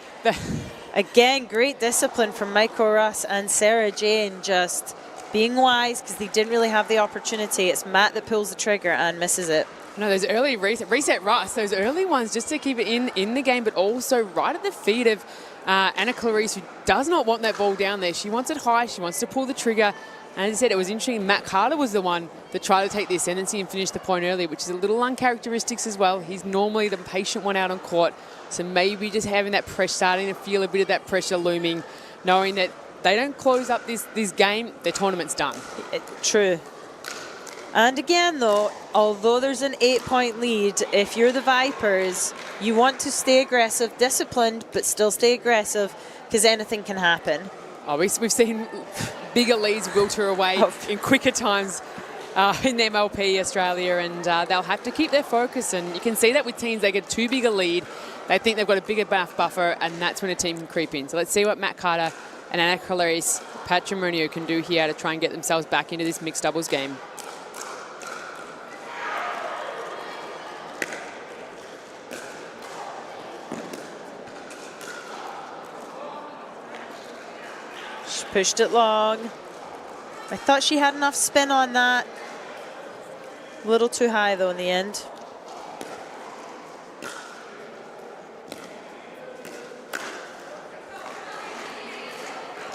Again, great discipline from Michael Russ and Sarah Jane, just being wise because they didn't really have the opportunity. It's Matt that pulls the trigger and misses it. No, those early reset Russ, those early ones just to keep it in the game, but also right at the feet of Anna Clarice, who does not want that ball down there. She wants it high. She wants to pull the trigger. And as I said, it was interesting. Matt Carter was the one that tried to take the ascendancy and finish the point early, which is a little uncharacteristic as well. He's normally the patient one out on court. So maybe just having that pressure, starting to feel a bit of that pressure looming, knowing that they don't close up this game, their tournament's done. True. And again, though, although there's an 8-point lead, if you're the Vipers, you want to stay aggressive, disciplined, but still stay aggressive, because anything can happen. Oh, we've seen bigger leads wilter away in quicker times in the MLP Australia, and they'll have to keep their focus. And you can see that with teams, they get too big a lead, they think they've got a bigger buffer, and that's when a team can creep in. So let's see what Matt Carter and Anna Clarice Patrimonio can do here to try and get themselves back into this mixed doubles game. She pushed it long. I thought she had enough spin on that. A little too high, though, in the end.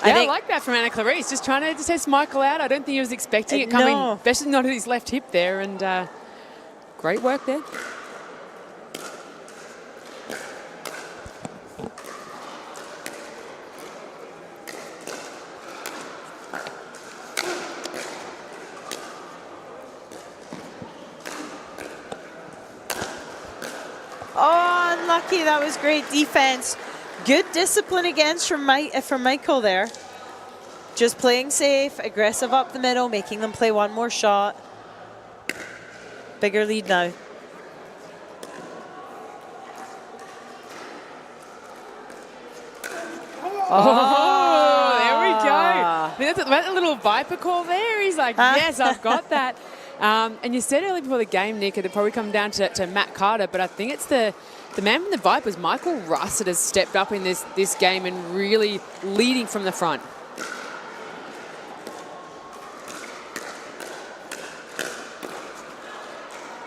Yeah, I like that from Anna Clarice. Just trying to test Michael out. I don't think he was expecting it coming, especially not at his left hip there. And great work there. Oh, unlucky. That was great defense. Good discipline against from Michael there. Just playing safe, aggressive up the middle, making them play one more shot. Bigger lead now. Oh, there we go. I mean, that's a little Viper call there. He's like, yes, I've got that. And you said earlier before the game, Nick, it'd probably come down to Matt Carter, but I think it's the man from the Vipers, Michael Russ, that has stepped up in this game and really leading from the front.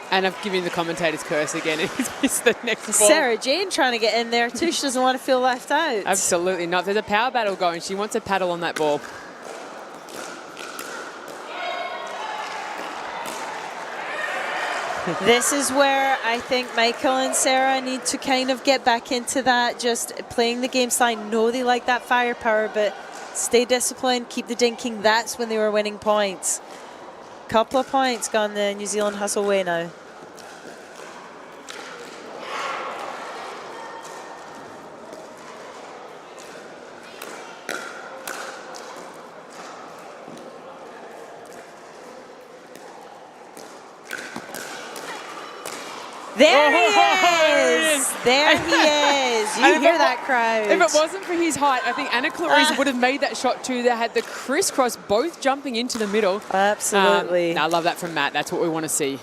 And I've given the commentator's curse again. He's missed the next ball. Sarah Jane trying to get in there too. She doesn't want to feel left out. Absolutely not. There's a power battle going. She wants a paddle on that ball. This is where I think Michael and Sarah need to kind of get back into that, just playing the game style. I know they like that firepower, but stay disciplined, keep the dinking. That's when they were winning points. Couple of points gone the New Zealand hustle way now. There he is! There he is! You hear that crowd. If it wasn't for his height, I think Anna Clarice would have made that shot too. They had the crisscross, both jumping into the middle. Absolutely. I love that from Matt. That's what we want to see.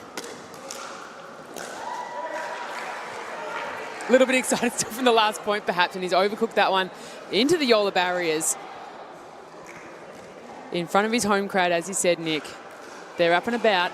A little bit excited still from the last point, perhaps, and he's overcooked that one into the Joola barriers. In front of his home crowd, as he said, Nick. They're up and about.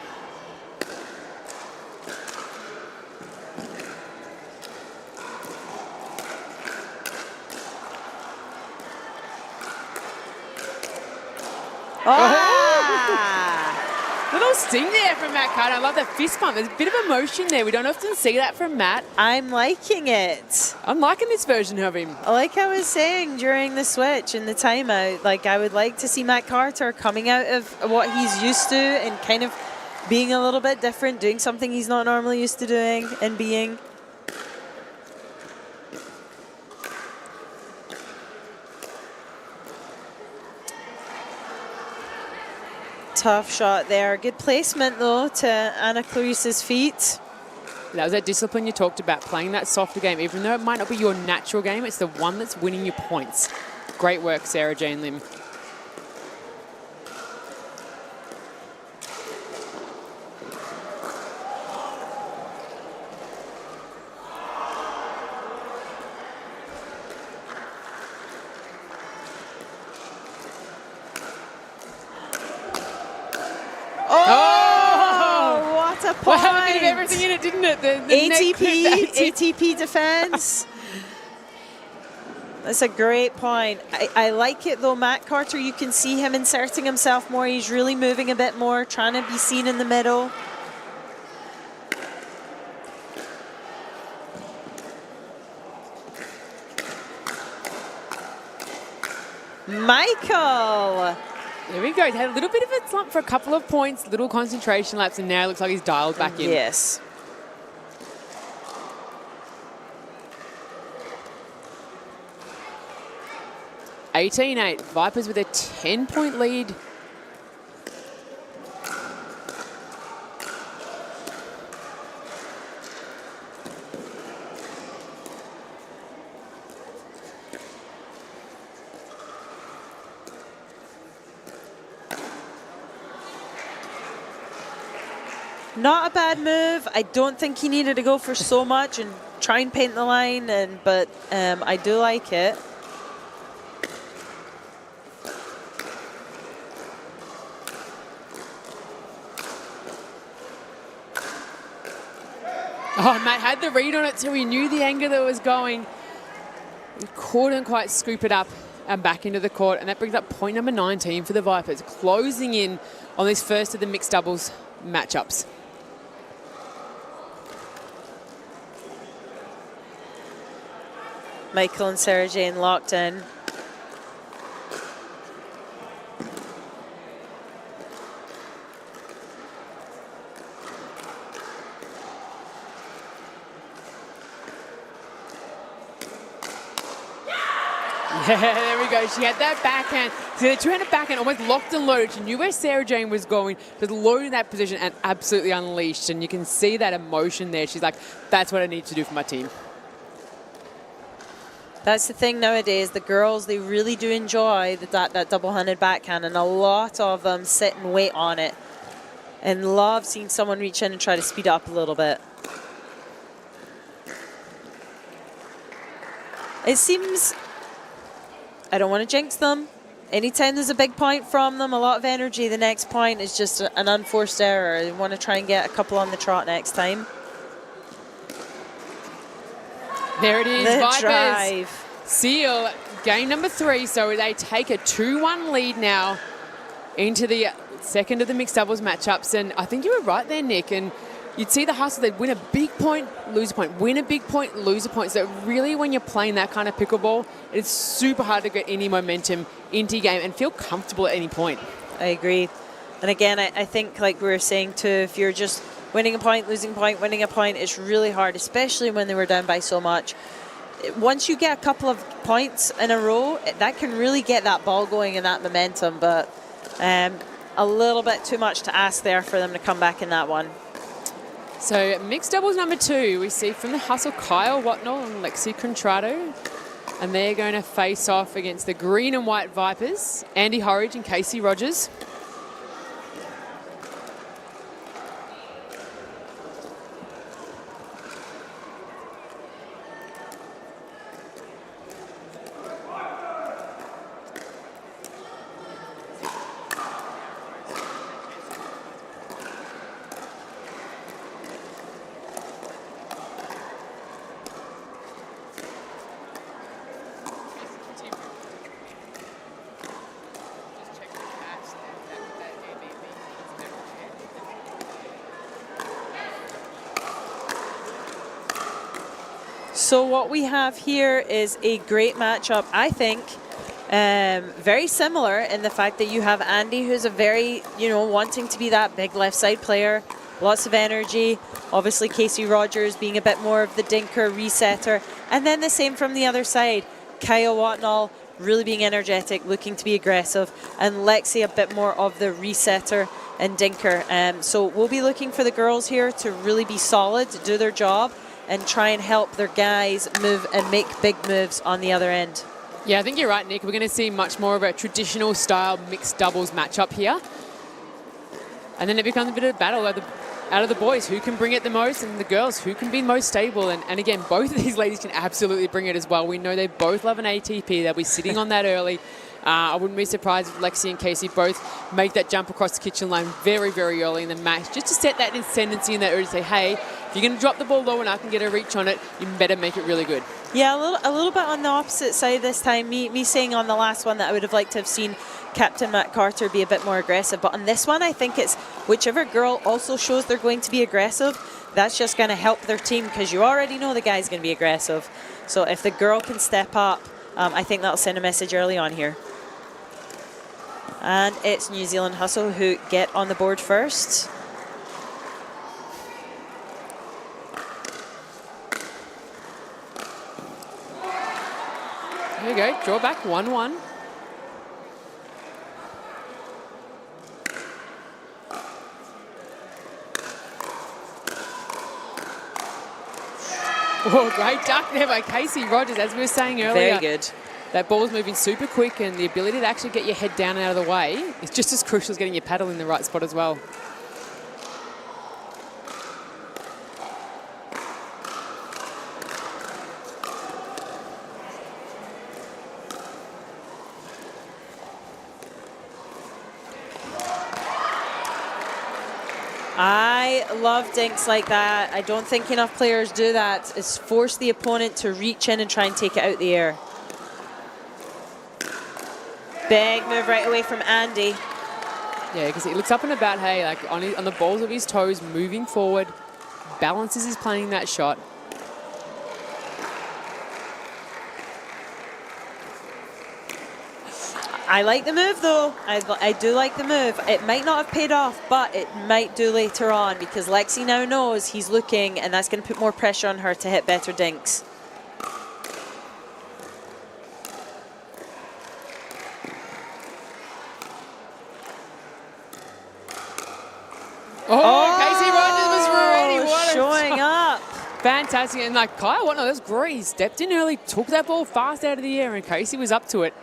Little sting there from Matt Carter. I love that fist pump. There's a bit of emotion there. We don't often see that from Matt. I'm liking it. I'm liking this version of him. Like I was saying during the switch and the timeout, like I would like to see Matt Carter coming out of what he's used to and kind of being a little bit different, doing something he's not normally used to doing and being. Tough shot there. Good placement, though, to Anna Clarice's feet. That was that discipline you talked about, playing that softer game. Even though it might not be your natural game, it's the one that's winning you points. Great work, Sarah Jane Lim. Well, had a bit of everything in it, didn't it? The ATP defense. That's a great point. I like it, though. Matt Carter, you can see him inserting himself more. He's really moving a bit more, trying to be seen in the middle. Michael. There we go. He had a little bit of a slump for a couple of points, little concentration lapse, and now it looks like he's dialed back in. Yes. (18-8). Vipers with a 10-point lead. Not a bad move. I don't think he needed to go for so much and try and paint the line, but I do like it. Oh, Matt had the read on it, so he knew the angle that was going. He couldn't quite scoop it up and back into the court, and that brings up point number 19 for the Vipers, closing in on this first of the mixed doubles matchups. Michael and Sarah Jane locked in. Yeah, there we go. She had that backhand. So the two-handed backhand almost locked and loaded. She knew where Sarah Jane was going, just loaded in that position and absolutely unleashed. And you can see that emotion there. She's like, that's what I need to do for my team. That's the thing nowadays. The girls, they really do enjoy that double-handed backhand, and a lot of them sit and wait on it and love seeing someone reach in and try to speed up a little bit. It seems, I don't want to jinx them. Anytime there's a big point from them, a lot of energy, the next point is just an unforced error. You want to try and get a couple on the trot next time. There it is, The Vipers drive. seal game number 3. So they take a 2-1 lead now into the second of the mixed doubles matchups. And I think you were right there, Nick. And you'd see the hustle. They'd win a big point, lose a point, win a big point, lose a point. So really, when you're playing that kind of pickleball, it's super hard to get any momentum into your game and feel comfortable at any point. I agree. And again, I think, like we were saying too, if you're just winning a point, losing a point, winning a point, it's really hard, especially when they were down by so much. Once you get a couple of points in a row, that can really get that ball going and that momentum. But a little bit too much to ask there for them to come back in that one. So mixed doubles number 2, we see from the hustle Kyle Watnell and Lexi Contrado. And they're going to face off against the green and white Vipers, Andy Horridge and Casey Rogers. So what we have here is a great matchup, I think. Very similar in the fact that you have Andy, who's a very, wanting to be that big left side player, lots of energy. Obviously, Casey Rogers being a bit more of the dinker, resetter. And then the same from the other side. Kyle Watnall really being energetic, looking to be aggressive. And Lexi a bit more of the resetter and dinker. So we'll be looking for the girls here to really be solid, to do their job, and try and help their guys move and make big moves on the other end. Yeah, I think you're right, Nick. We're going to see much more of a traditional style mixed doubles matchup here. And then it becomes a bit of a battle out of the boys, who can bring it the most, and the girls, who can be most stable. And again, both of these ladies can absolutely bring it as well. We know they both love an ATP. They'll be sitting on that early. I wouldn't be surprised if Lexi and Casey both make that jump across the kitchen line very, very early in the match, just to set that ascendancy in that early to say, hey, if you're going to drop the ball low and I can get a reach on it, you better make it really good. Yeah, a little bit on the opposite side this time. Me saying on the last one that I would have liked to have seen Captain Matt Carter be a bit more aggressive. But on this one, I think it's whichever girl also shows they're going to be aggressive, that's just going to help their team, because you already know the guy's going to be aggressive. So if the girl can step up, I think that'll send a message early on here. And it's New Zealand Hustle who get on the board first. There you go, draw back 1-1. Oh, great duck there by Casey Rogers, as we were saying earlier. Very good. That ball's moving super quick, and the ability to actually get your head down and out of the way is just as crucial as getting your paddle in the right spot as well. I love dinks like that. I don't think enough players do that, is force the opponent to reach in and try and take it out the air. Big move right away from Andy. Yeah, because he looks up and about, hey, like on the balls of his toes, moving forward, balances his playing that shot. I like the move though. I do like the move. It might not have paid off, but it might do later on because Lexi now knows he's looking, and that's going to put more pressure on her to hit better dinks. Casey Rogers was ready. What showing up. Fantastic. And like Kyle, what? No, that's great. He stepped in early, took that ball fast out of the air, and Casey was up to it.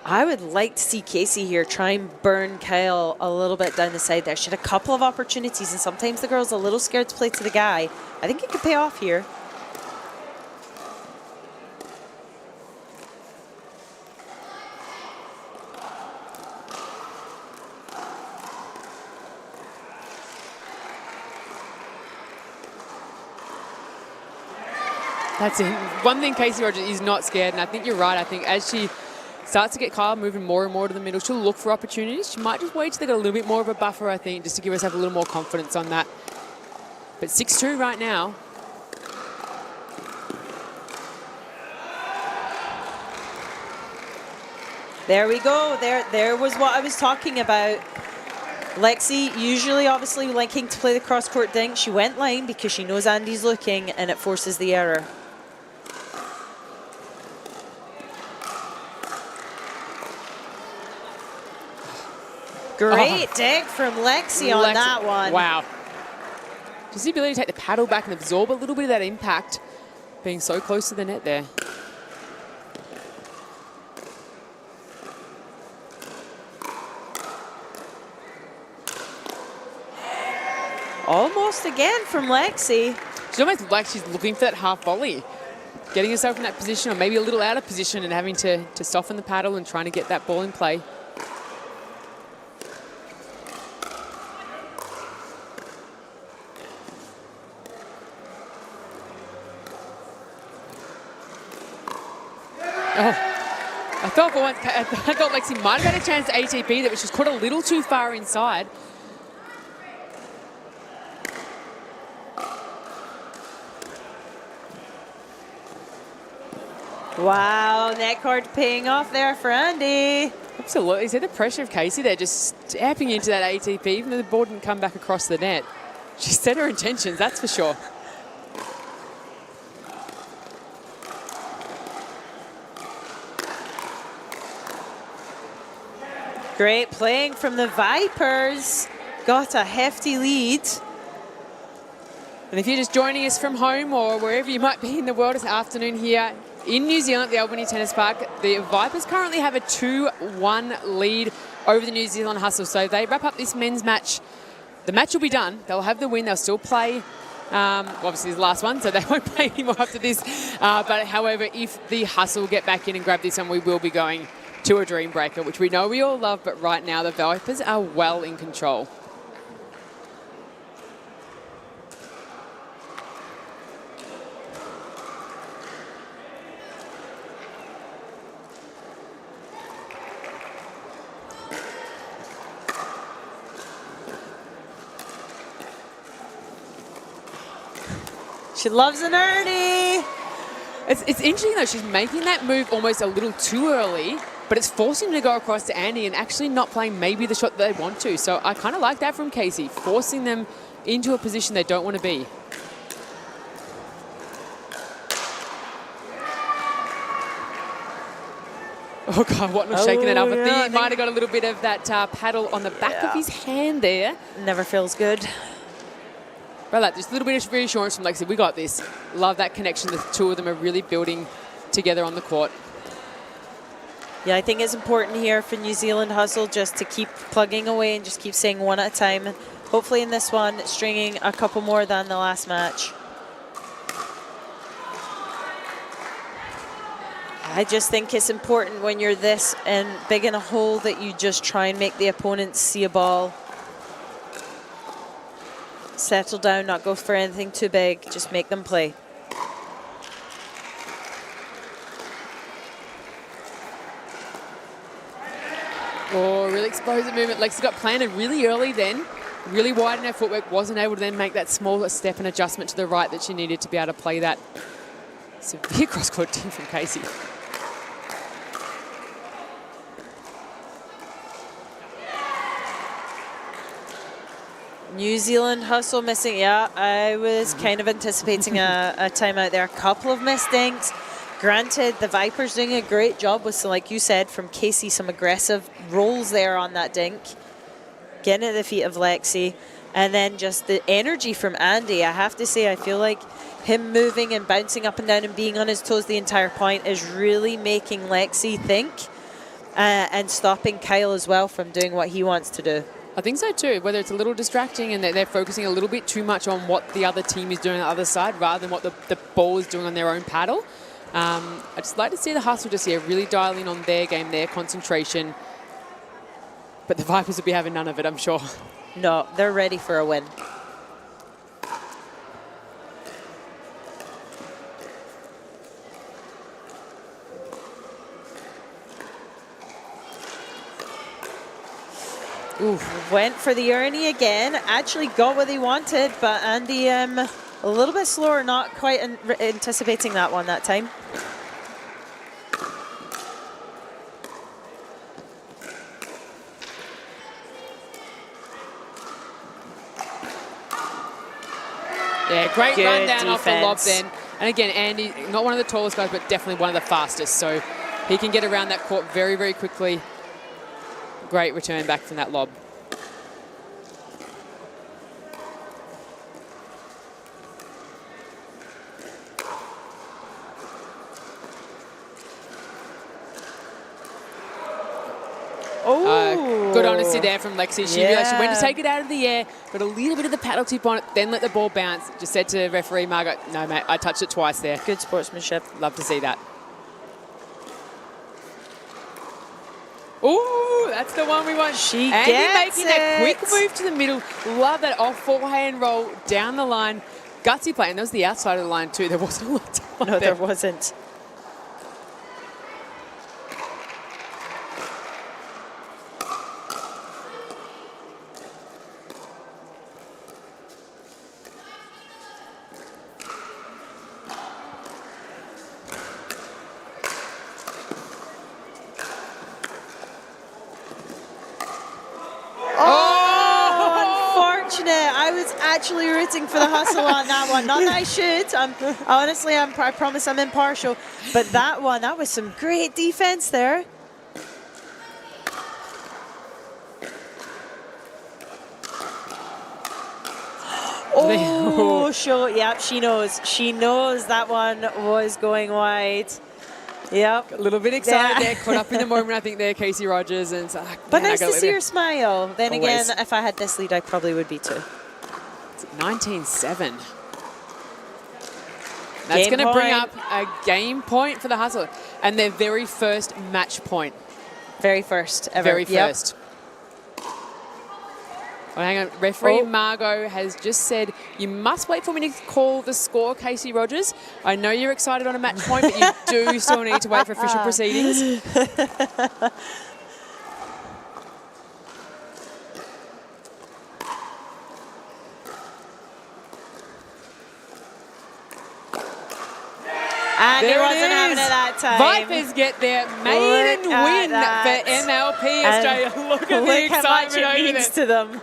I would like to see Casey here try and burn Kyle a little bit down the side there. She had a couple of opportunities, and sometimes the girl's a little scared to play to the guy. I think it could pay off here. That's it. One thing Casey Rogers is not scared, and I think you're right. I think as she starts to get Kyle moving more and more to the middle, she'll look for opportunities. She might just wait till they got a little bit more of a buffer, I think, just to give herself a little more confidence on that. But 6-2 right now. There we go. There was what I was talking about. Lexi usually obviously liking to play the cross-court dink. She went line because she knows Andy's looking, and it forces the error. Great dig from Lexi on that one. Wow. Just the ability to take the paddle back and absorb a little bit of that impact, being so close to the net there. Almost again from Lexi. She's almost like she's looking for that half volley, getting herself in that position, or maybe a little out of position, and having to soften the paddle and trying to get that ball in play. Oh, I thought for once, I thought Lexi might have had a chance to ATP that, but she's caught a little too far inside. Wow, net cord paying off there for Andy. Absolutely. See the pressure of Casey there, just stepping into that ATP, even though the ball didn't come back across the net. She set her intentions, that's for sure. Great playing from the Vipers. Got a hefty lead. And if you're just joining us from home or wherever you might be in the world this afternoon here in New Zealand at the Albany Tennis Park, the Vipers currently have a 2-1 lead over the New Zealand Hustle. So if they wrap up this men's match, the match will be done. They'll have the win. They'll still play. Obviously, it's the last one, so they won't play anymore after this. But however, if the Hustle get back in and grab this one, we will be going to a dream breaker, which we know we all love. But right now, the Vipers are well in control. She loves an Ernie. It's interesting, though. She's making that move almost a little too early. but it's forcing them to go across to Andy and actually not playing maybe the shot that they want to. So I kind of like that from Casey, forcing them into a position they don't want to be. Oh, God, what not shaking it up. I think he might have got a little bit of that paddle on the back of his hand there. Never feels good. But like, just a little bit of reassurance from Lexi. We got this. Love that connection. The two of them are really building together on the court. Yeah, I think it's important here for New Zealand Hustle just to keep plugging away and just keep saying one at a time. And hopefully in this one, stringing a couple more than the last match. I just think it's important when you're this and big in a hole that you just try and make the opponent see a ball. Settle down, not go for anything too big, just make them play. Oh, really exposed the movement. Lexi got planted really early then, really wide in her footwork, wasn't able to then make that small step and adjustment to the right that she needed to be able to play that severe cross-court team from Casey. New Zealand Hustle missing. Yeah, I was kind of anticipating a timeout there. A couple of missed dinks. Granted, the Vipers doing a great job with, so like you said, from Casey, some aggressive rolls there on that dink. Getting at the feet of Lexi. And then just the energy from Andy. I have to say, I feel like him moving and bouncing up and down and being on his toes the entire point is really making Lexi think and stopping Kyle as well from doing what he wants to do. I think so too, whether it's a little distracting and they're focusing a little bit too much on what the other team is doing on the other side rather than what the ball is doing on their own paddle. I just like to see the Hustle just here really dial in on their game, their concentration. But the Vipers will be having none of it, I'm sure. No, they're ready for a win. Oof. Went for the Ernie again. Actually got what he wanted, but Andy a little bit slower, not quite anticipating that one that time. Yeah, great Good run down defense. off the lob then. And again, Andy, not one of the tallest guys, but definitely one of the fastest. So he can get around that court very, very quickly. Great return back from that lob. Good honesty there from Lexi. She went to take it out of the air, got a little bit of the paddle tip on it, then let the ball bounce. Just said to referee Margaret, no, mate, I touched it twice there. Good sportsmanship. Love to see that. Ooh, that's the one we want. She Andy gets making that it. quick move to the middle. Love that off forehand roll down the line. Gutsy play, and that was the outside of the line too. There wasn't a lot of time No, there there wasn't. Actually rooting for the Hustle on that one. Not that I should. I promise I'm impartial. But that one, that was some great defense there. Oh, sure. Yep, she knows. She knows that one was going wide. Yep. A little bit excited there, caught up in the moment, I think, there, Casey Rogers. And so, but nice to see her smile. Then Always. Again, if I had this lead, I probably would be too. 19-7. That's going to bring up a game point for the Hustle and their very first match point. Very first ever. Very first. Well, hang on. Referee Margot has just said, you must wait for me to call the score, Casey Rogers. I know you're excited on a match point, but you do still need to wait for official proceedings. Andy There wasn't it having is. it that time. Vipers get their maiden Look at win that. for MLP And Australia. Look at the look how much excitement it over means there. to them.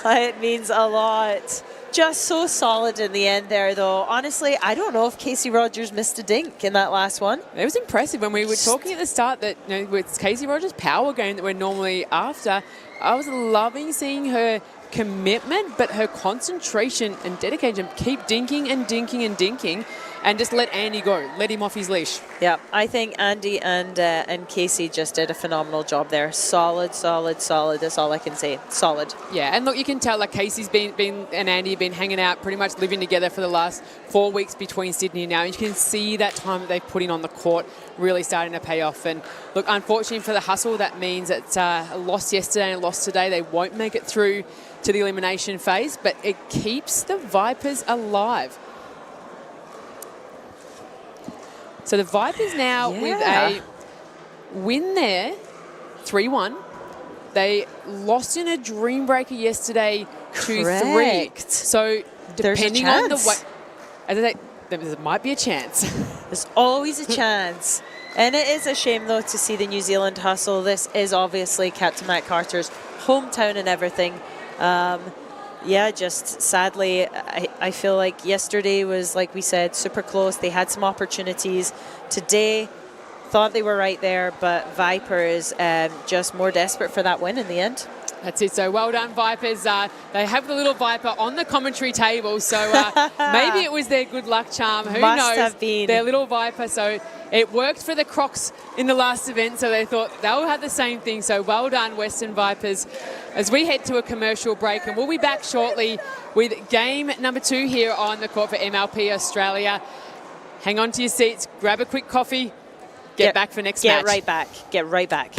It means a lot. Just so solid in the end there, though. Honestly, I don't know if Casey Rogers missed a dink in that last one. It was impressive when we were talking at the start that with Casey Rogers' power game that we're normally after. I was loving seeing her commitment, but her concentration and dedication. Keep dinking and dinking and dinking, and just let Andy go. Let him off his leash. Yeah, I think Andy and Casey just did a phenomenal job there. Solid, solid, solid. That's all I can say. Solid. Yeah, and look, you can tell like Casey's been and Andy have been hanging out, pretty much living together for the last 4 weeks between Sydney and now. And you can see that time that they've put in on the court really starting to pay off. And look, unfortunately for the Hustle, that means that a loss yesterday and a loss today, they won't make it through to the elimination phase, but it keeps the Vipers alive. So the Vipers now with a win there, 3-1. They lost in a dream breaker yesterday, 2-3. So depending on the way, as I say, there might be a chance. There's always a chance. And it is a shame, though, to see the New Zealand Hustle. This is obviously Captain Matt Carter's hometown and everything. Yeah, just sadly, I feel like yesterday was, like we said, super close. They had some opportunities. Today, thought they were right there, but Vipers just more desperate for that win in the end. That's it. So well done, Vipers. They have the little Viper on the commentary table, so maybe it was their good luck charm. Who Must knows? have been. Their little Viper. So it worked for the Crocs in the last event, so they thought they'll have the same thing. So well done, Western Vipers. As we head to a commercial break, and we'll be back shortly with game number 2 here on the court for MLP Australia. Hang on to your seats, grab a quick coffee, get back for next match. Get right back. Get right back.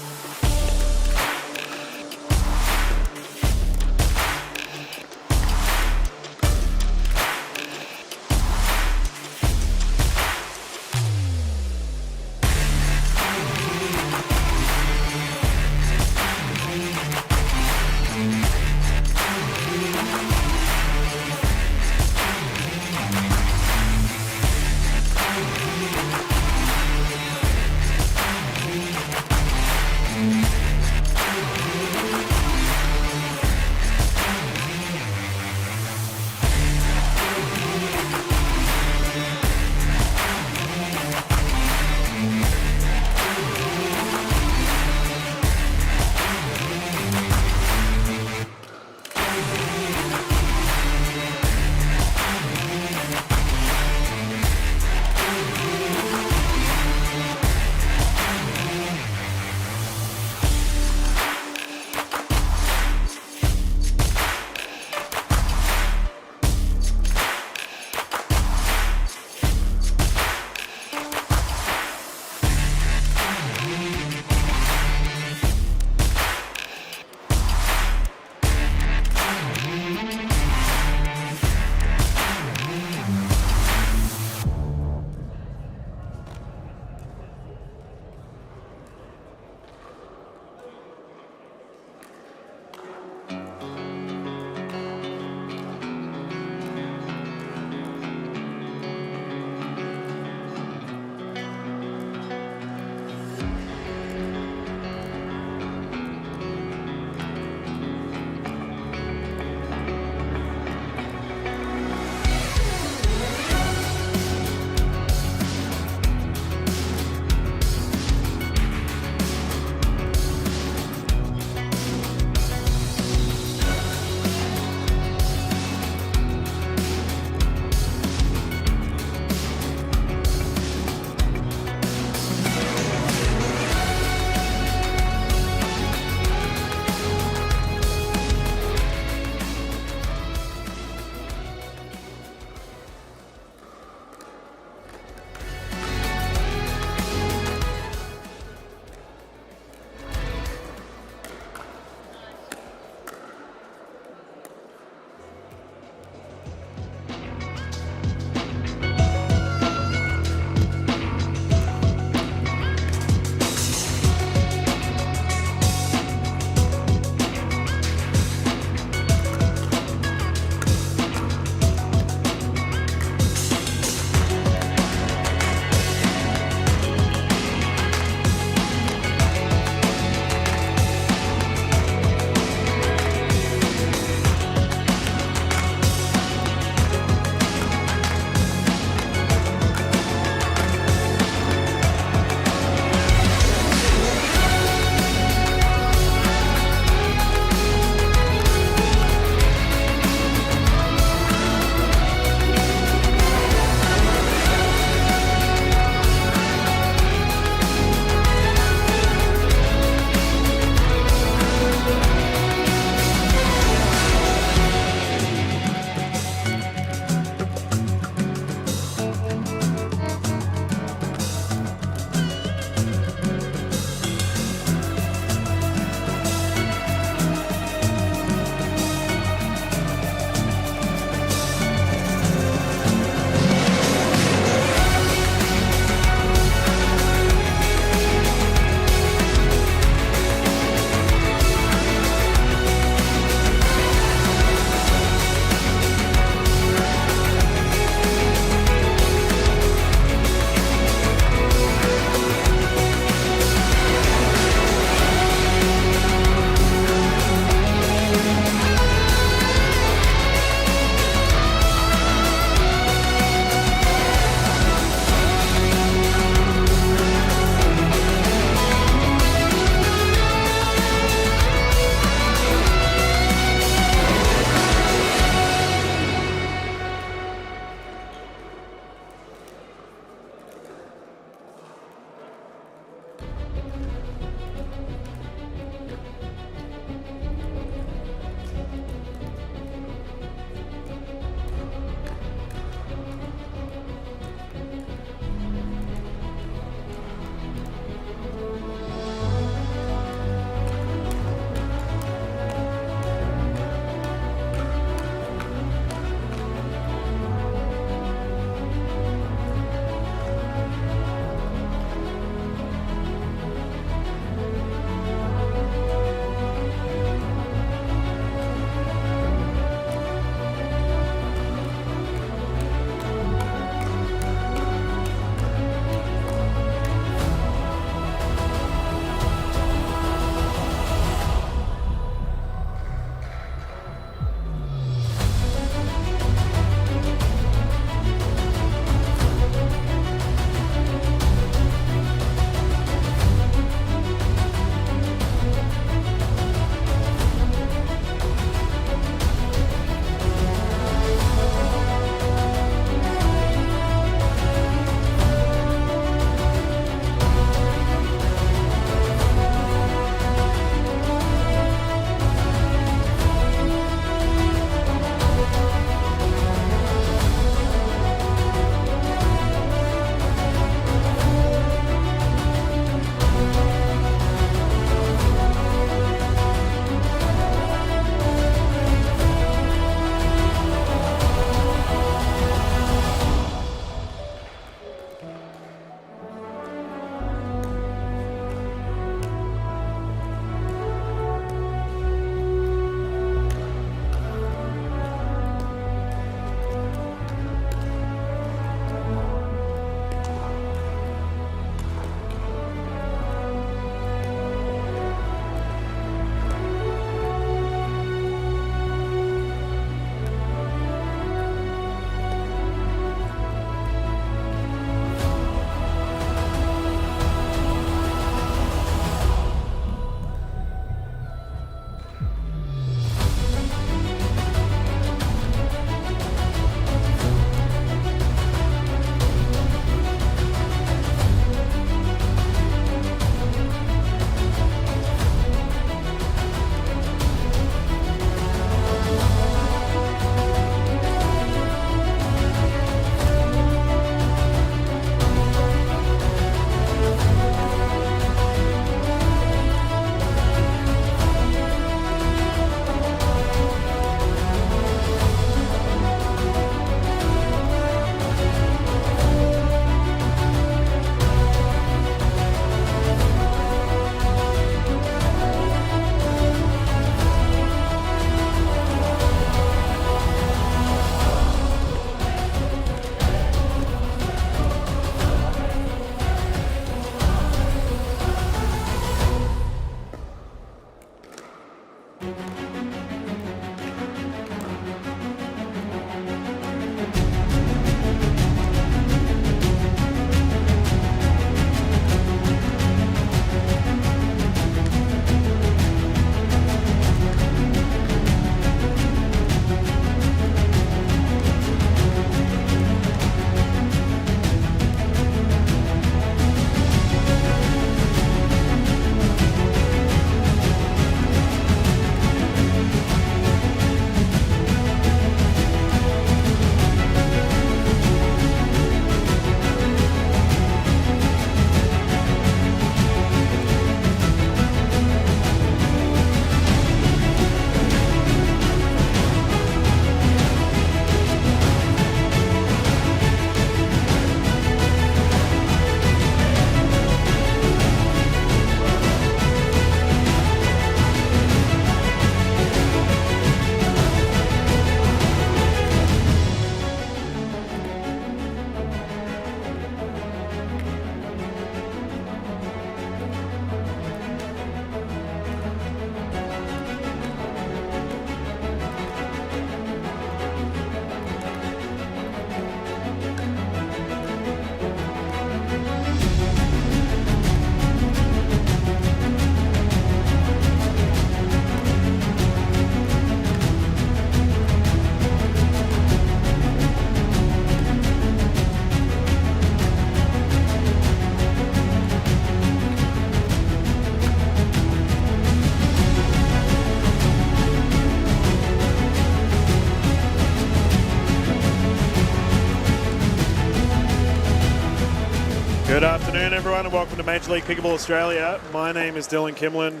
Good afternoon, everyone, and welcome to Major League Pickleball Australia. My name is Dylan Kimlin.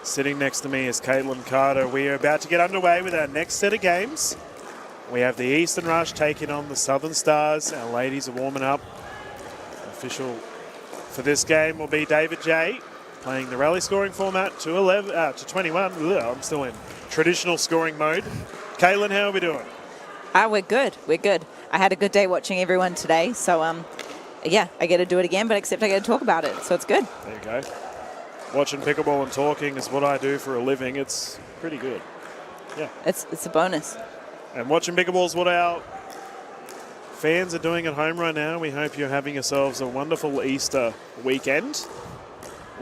Sitting next to me is Caitlin Carter. We are about to get underway with our next set of games. We have the Eastern Rush taking on the Southern Stars. Our ladies are warming up. Official for this game will be David J, playing the rally scoring format to 21. Ugh, I'm still in traditional scoring mode. Caitlin, how are we doing? We're good. We're good. I had a good day watching everyone today, so yeah, I get to do it again, but except I get to talk about it, so it's good. There you go. Watching pickleball and talking is what I do for a living. It's pretty good. Yeah. It's a bonus. And watching pickleball is what our fans are doing at home right now. We hope you're having yourselves a wonderful Easter weekend.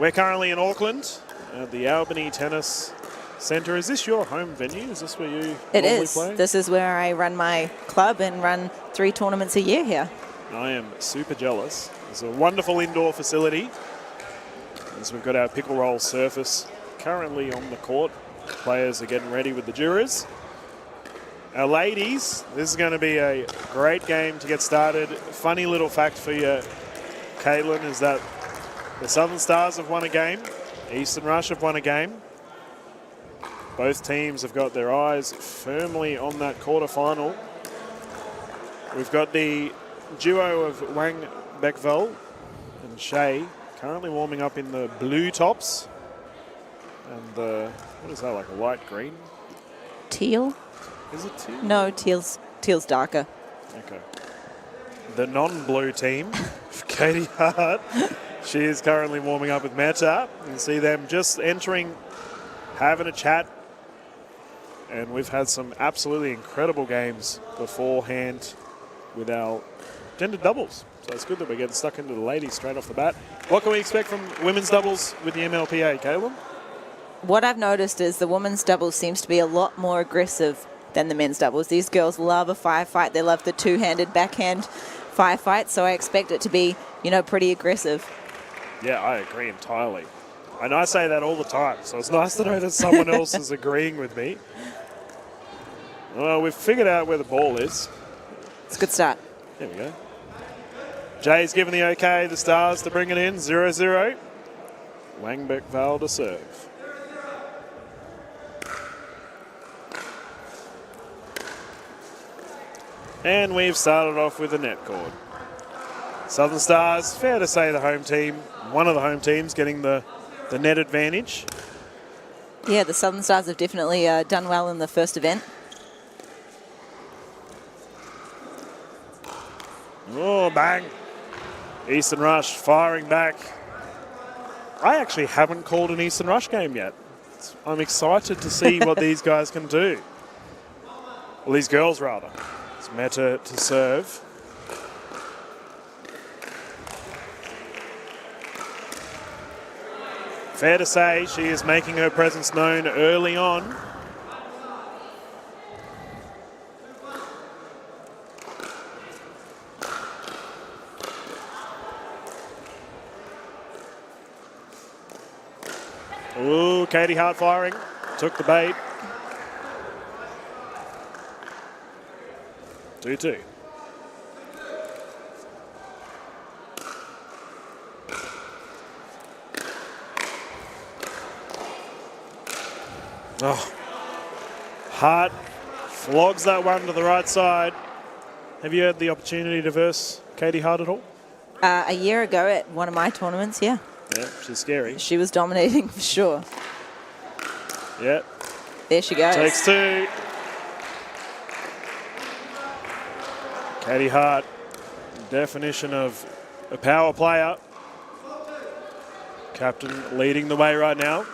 We're currently in Auckland at the Albany Tennis Centre. Is this your home venue? Is this where you It normally is. play? This is where I run my club and run 3 tournaments a year here. I am super jealous. It's a wonderful indoor facility. As we've got our pickle roll surface currently on the court. Players are getting ready with the jurors. Our ladies, this is going to be a great game to get started. Funny little fact for you, Caitlin, is that the Southern Stars have won a game. Eastern Rush have won a game. Both teams have got their eyes firmly on that quarterfinal. We've got the duo of Wang Beckville and Shea currently warming up in the blue tops. And the, what is that, like a light green? Teal? Is it teal? No, teal's darker. Okay. The non-blue team, Katie Hart, she is currently warming up with Meta. You can see them just entering, having a chat. And we've had some absolutely incredible games beforehand with our gender doubles. So it's good that we're getting stuck into the ladies straight off the bat. What can we expect from women's doubles with the MLPA, Caleb? What I've noticed is the women's doubles seems to be a lot more aggressive than the men's doubles. These girls love a firefight. They love the two-handed backhand firefight, so I expect it to be, pretty aggressive. Yeah, I agree entirely. And I say that all the time, so it's nice to know that someone else is agreeing with me. Well, we've figured out where the ball is. It's a good start. There we go. Jay's given the okay, the Stars to bring it in, 0-0. Wangbeck Val to serve. And we've started off with the net cord. Southern Stars, fair to say the home team, one of the home teams getting the net advantage. Yeah, the Southern Stars have definitely done well in the first event. Oh, bang. Eastern Rush firing back. I actually haven't called an Eastern Rush game yet. I'm excited to see what these guys can do. Well, these girls, rather. It's Meta to serve. Fair to say she is making her presence known early on. Ooh, Katie Hart firing. Took the bait. 2-2. Oh. Hart flogs that one to the right side. Have you had the opportunity to verse Katie Hart at all? A year ago at one of my tournaments, yeah. Yeah, she's scary. She was dominating for sure. Yeah. There she goes. Takes 2. Katie Hart, definition of a power player. Captain leading the way right now.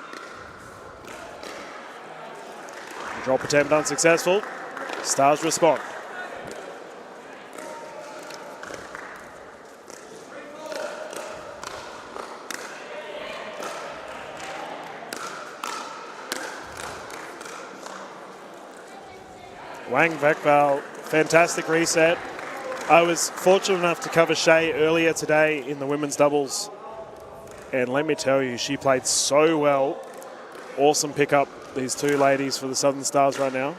Drop attempt unsuccessful. Stars respond. Wang Vekval, fantastic reset. I was fortunate enough to cover Shea earlier today in the women's doubles. And let me tell you, she played so well. Awesome pickup, these two ladies for the Southern Stars right now.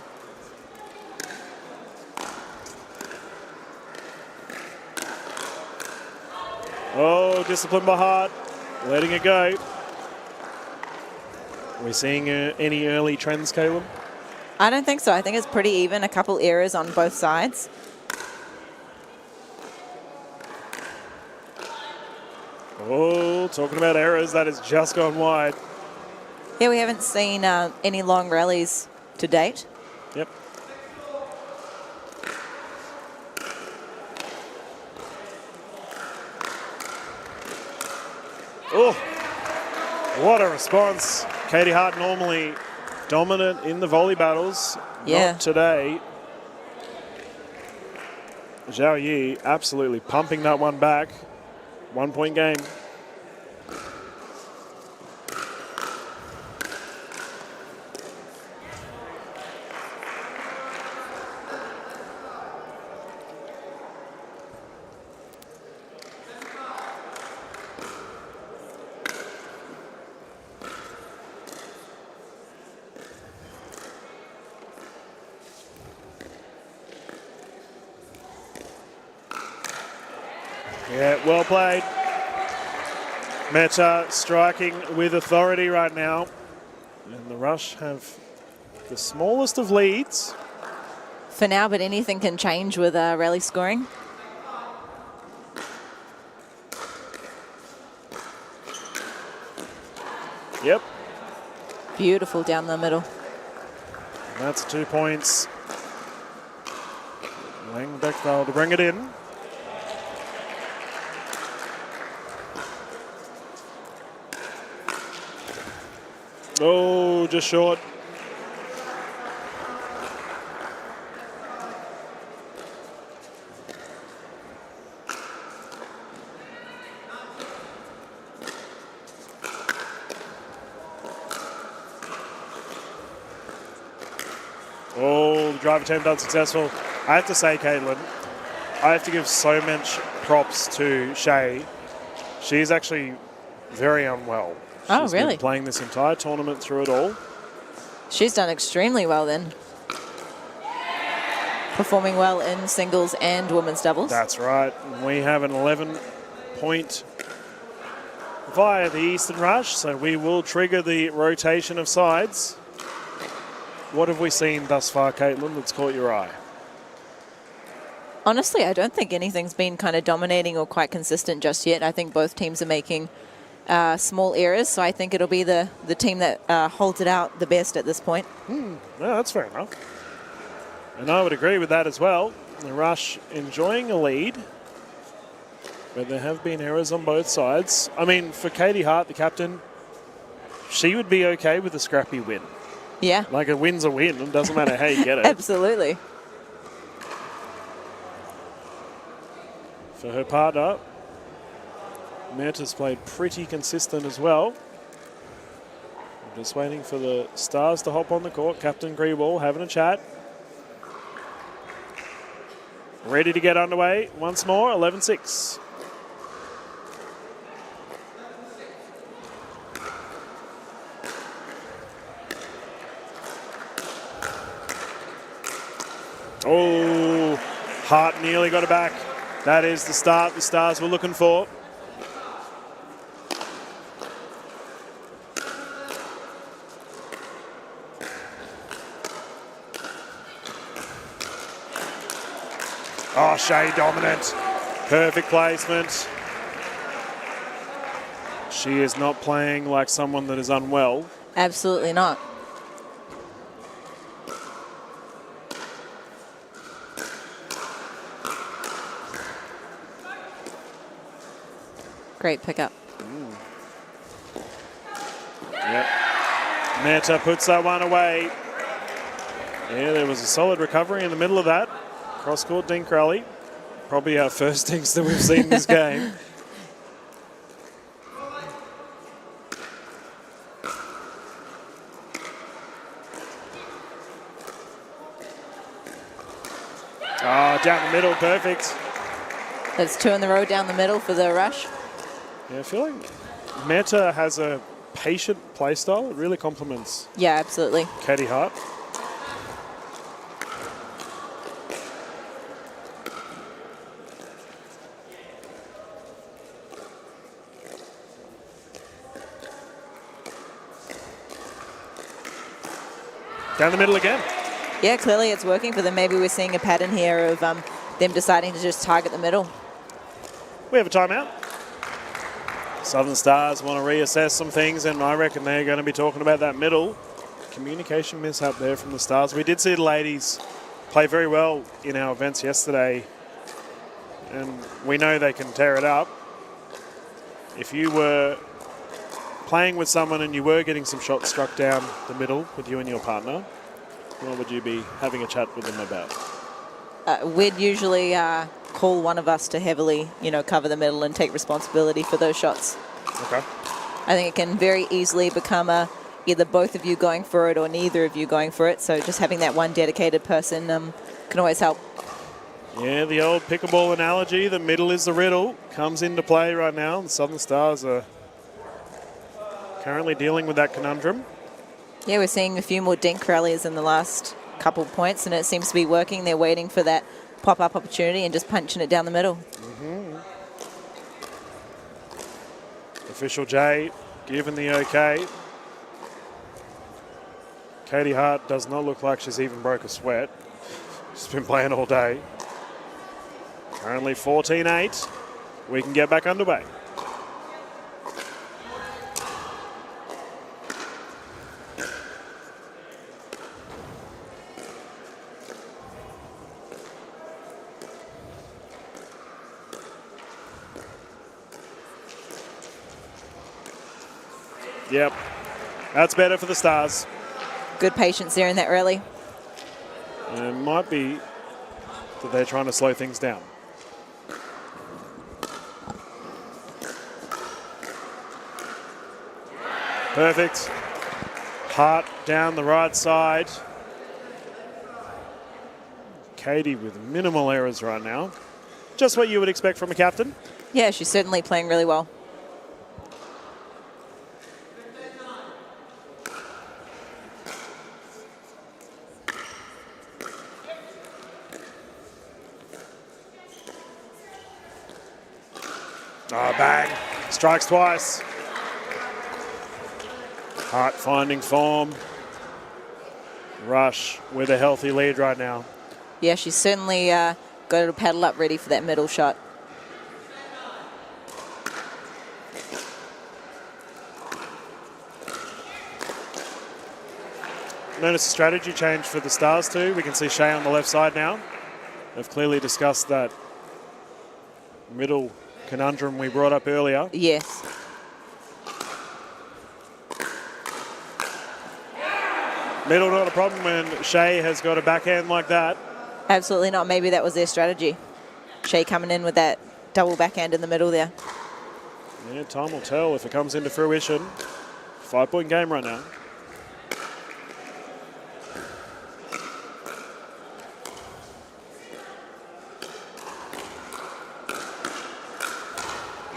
Oh, discipline by Hart. Letting it go. Are we seeing any early trends, Caleb? I don't think so. I think it's pretty even. A couple errors on both sides. Oh, talking about errors, that has just gone wide. Yeah, we haven't seen any long rallies to date. Yep. Oh, what a response. Katie Hart normally dominant in the volley battles. Yeah. Not today. Zhao Yi absolutely pumping that one back. 1 point game. Yeah, well played. Meta striking with authority right now. And the Rush have the smallest of leads. For now, but anything can change with rally scoring. Yep. Beautiful down the middle. And that's 2 points. Lang Beckvale to bring it in. Oh, just short. Oh, the drive attempt unsuccessful. I have to say, Caitlin, I have to give so much props to Shay. She's actually very unwell. Oh, She's really? been playing this entire tournament through it all. She's done extremely well then. Performing well in singles and women's doubles. That's right. We have an 11-point via the Eastern Rush, so we will trigger the rotation of sides. What have we seen thus far, Caitlin, that's caught your eye? Honestly, I don't think anything's been kind of dominating or quite consistent just yet. I think both teams are making small errors, so I think it'll be the team that holds it out the best at this point. No, that's fair enough. And I would agree with that as well. The Rush enjoying a lead, but there have been errors on both sides. I mean, for Katie Hart, the captain, she would be okay with a scrappy win. Yeah. Like a win's a win. It doesn't matter how you get it. Absolutely. For her partner, Meta's played pretty consistent as well. I'm just waiting for the Stars to hop on the court. Captain Greeball having a chat. Ready to get underway once more, 11-6. Oh, Hart nearly got it back. That is the start the Stars were looking for. Oh, Shea dominant. Perfect placement. She is not playing like someone that is unwell. Absolutely not. Great pickup. Yep. Meta puts that one away. Yeah, there was a solid recovery in the middle of that. Cross-court dink rally. Probably our first dinks that we've seen in this game. Oh, down the middle, perfect. That's 2 in the row down the middle for the Rush. Yeah, I feel like Meta has a patient play style. It really complements Yeah, absolutely. Katie Hart. Down the middle again. Yeah, clearly it's working for them. Maybe we're seeing a pattern here of them deciding to just target the middle. We have a timeout. Southern Stars want to reassess some things, and I reckon they're going to be talking about that middle. Communication mishap there from the Stars. We did see the ladies play very well in our events yesterday, and we know they can tear it up. If you were playing with someone and you were getting some shots struck down the middle with you and your partner, what would you be having a chat with them about? We'd usually call one of us to heavily, cover the middle and take responsibility for those shots. Okay. I think it can very easily become either both of you going for it or neither of you going for it. So just having that one dedicated person can always help. Yeah, the old pickleball analogy, the middle is the riddle, comes into play right now. The Southern Stars are currently dealing with that conundrum. Yeah, we're seeing a few more dink rallies in the last couple of points, and it seems to be working. They're waiting for that pop-up opportunity and just punching it down the middle. Official J given the okay. Katie Hart does not look like she's even broke a sweat. She's been playing all day. Currently 14-8. We can get back underway. Yep, that's better for the Stars. Good patience there in that rally. And it might be that they're trying to slow things down. Perfect. Hart down the right side. Katie with minimal errors right now. Just what you would expect from a captain. Yeah, she's certainly playing really well. Oh, bang. Strikes twice. Hart finding form. Rush with a healthy lead right now. Yeah, she's certainly got her paddle up ready for that middle shot. Notice a strategy change for the Stars too. We can see Shea on the left side now. They've clearly discussed that middle conundrum we brought up earlier. Yes. Middle not a problem when Shea has got a backhand like that. Absolutely not. Maybe that was their strategy. Shea coming in with that double backhand in the middle there. Yeah, time will tell if it comes into fruition. 5-point game right now.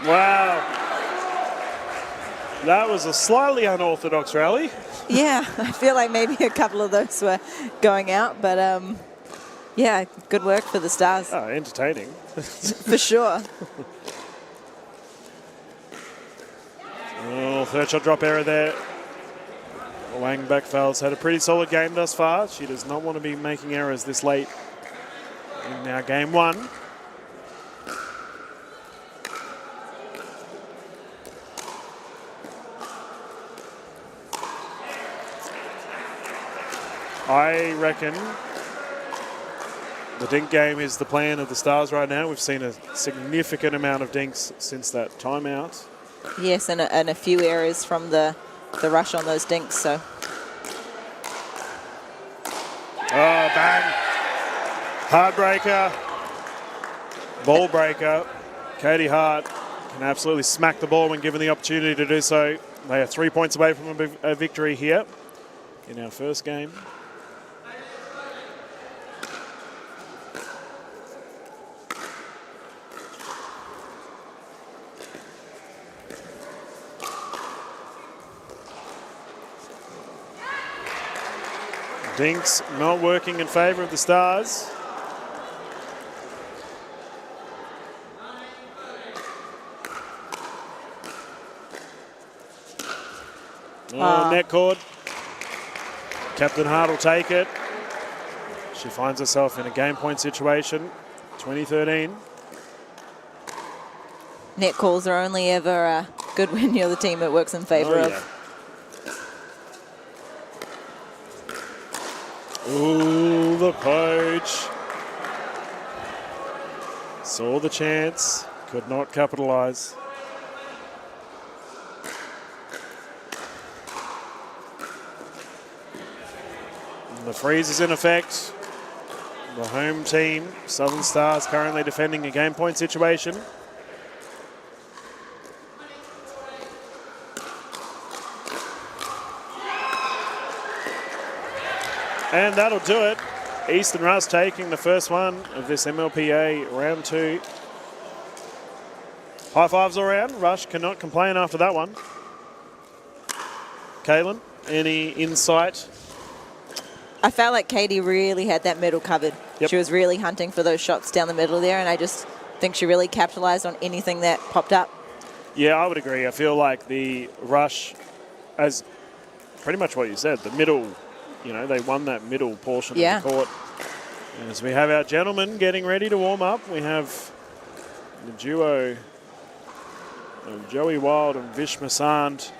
Wow. That was a slightly unorthodox rally. Yeah, I feel like maybe a couple of those were going out, but yeah, good work for the Stars. Oh, entertaining. For sure. Oh, third shot drop error there. Wang Beckfeld's had a pretty solid game thus far. She does not want to be making errors this late in our game one. I reckon the dink game is the plan of the Stars right now. We've seen a significant amount of dinks since that timeout. Yes, and a few errors from the rush on those dinks. So. Oh, bang. Heartbreaker. Ball breaker. Katie Hart can absolutely smack the ball when given the opportunity to do so. They are 3 points away from a victory here in our first game. Dinks not working in favour of the Stars. Net cord. Captain Hart will take it. She finds herself in a game point situation. 2013. Net calls are only ever good when you're the team it works in favour of. Ooh, the poach. Saw the chance, could not capitalise. And the freeze is in effect. The home team, Southern Stars, currently defending a game point situation. And that'll do it. Eastern Rush taking the first one of this MLPA round 2. High fives all around. Rush cannot complain after that one. Caitlin, any insight? I felt like Katie really had that middle covered. Yep. She was really hunting for those shots down the middle there, and I just think she really capitalised on anything that popped up. Yeah, I would agree. I feel like the Rush, as pretty much what you said, the middle, they won that middle portion of the court. And as we have our gentlemen getting ready to warm up, we have the duo of Joey Wild and Vish Masand.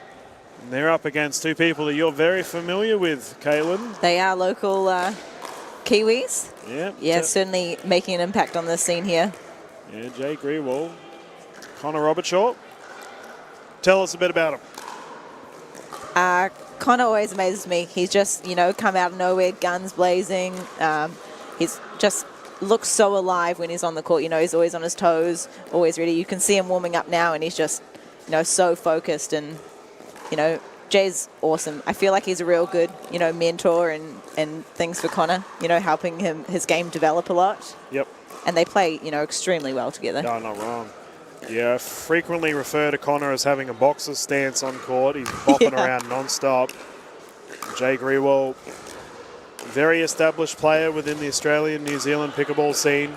And they're up against two people that you're very familiar with, Caitlin. They are local Kiwis. Yeah. Yeah, certainly making an impact on this scene here. Yeah, Jay Grewal, Connor Robertshaw. Tell us a bit about him. Connor always amazes me. He's just, come out of nowhere, guns blazing. He's just looks so alive when he's on the court. He's always on his toes, always ready. You can see him warming up now, and he's just, so focused. And, Jay's awesome. I feel like he's a real good, mentor and things for Connor, helping his game develop a lot. Yep. And they play, extremely well together. No, not wrong. Yeah, I frequently refer to Connor as having a boxer stance on court. He's bopping around non-stop. Jay Grewal, very established player within the Australian, New Zealand pickleball scene.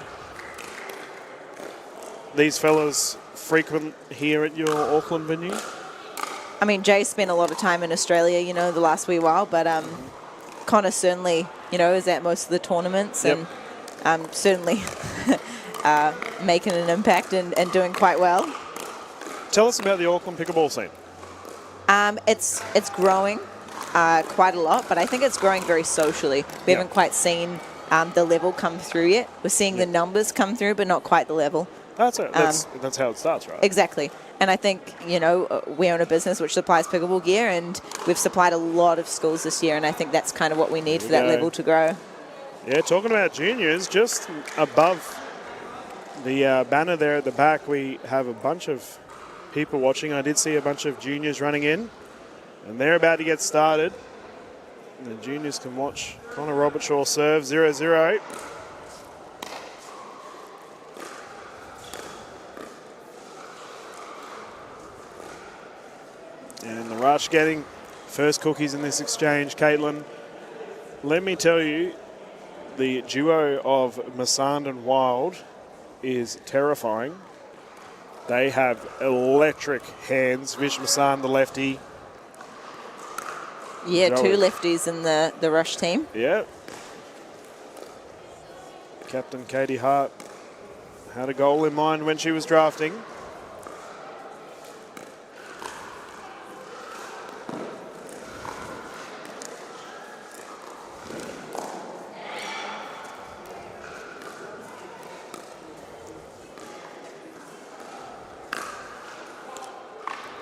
These fellas frequent here at your Auckland venue? I mean, Jay spent a lot of time in Australia, the last wee while, but Connor certainly, is at most of the tournaments and certainly making an impact and doing quite well. Tell us about the Auckland pickleball scene. It's growing quite a lot, but I think it's growing very socially. We haven't quite seen the level come through yet. We're seeing the numbers come through, but not quite the level. That's how it starts, right? Exactly. And I think, we own a business which supplies pickleball gear, and we've supplied a lot of schools this year, and I think that's kind of what we need for that level to grow. Yeah, talking about juniors, just above the banner there at the back, we have a bunch of people watching. I did see a bunch of juniors running in, and they're about to get started. And the juniors can watch Connor Robertshaw serve 0-0. And the Rush getting first cookies in this exchange. Caitlin, let me tell you, the duo of Masand and Wild is terrifying. They have electric hands. Vish Masand, the lefty. Yeah, Joey. 2 lefties in the Rush team. Yeah. Captain Katie Hart had a goal in mind when she was drafting.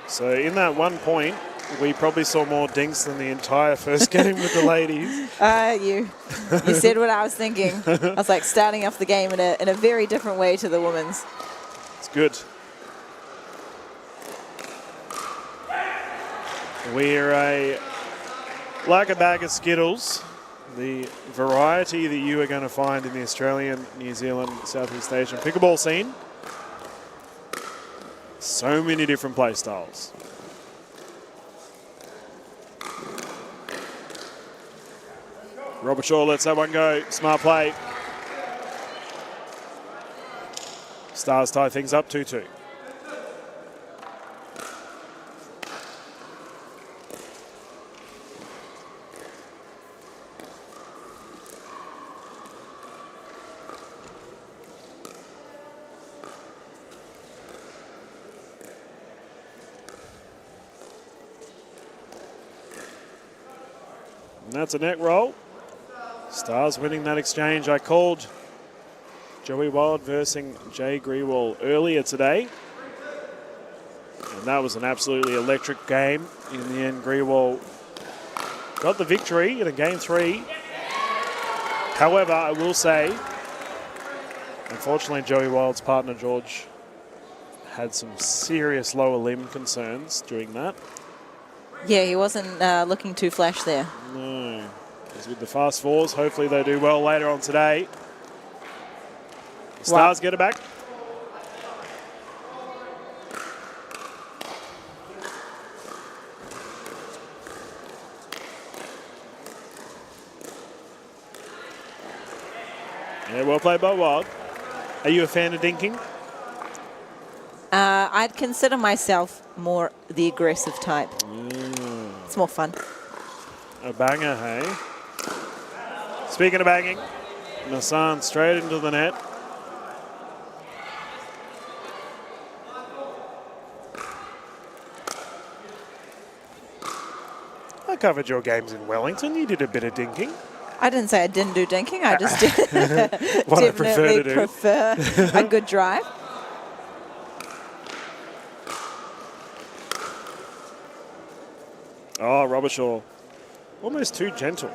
So in that 1 point, we probably saw more dinks than the entire first game with the ladies. You said what I was thinking. I was like starting off the game in a very different way to the women's. It's good. We're like a bag of Skittles. The variety that you are going to find in the Australian, New Zealand, Southeast Asian pickleball scene. So many different play styles. Robertshaw lets that one go. Smart play. Stars tie things up 2-2. that's a net roll. Stars winning that exchange. I called Joey Wild versus Jay Grewal earlier today. And that was an absolutely electric game. In the end, Grewal got the victory in a game 3. However, I will say, unfortunately, Joey Wild's partner, George, had some serious lower limb concerns during that. Yeah, he wasn't looking too flash there. No. As with the fast fours, hopefully they do well later on today. Stars get it back. Yeah, well played by Wild. Are you a fan of dinking? I'd consider myself more the aggressive type. It's more fun. A banger, hey? Speaking of banging, Nassan straight into the net. I covered your games in Wellington. You did a bit of dinking. I didn't say I didn't do dinking. I just did What I prefer to do. prefer a good drive. Oh, Robershaw. Almost too gentle.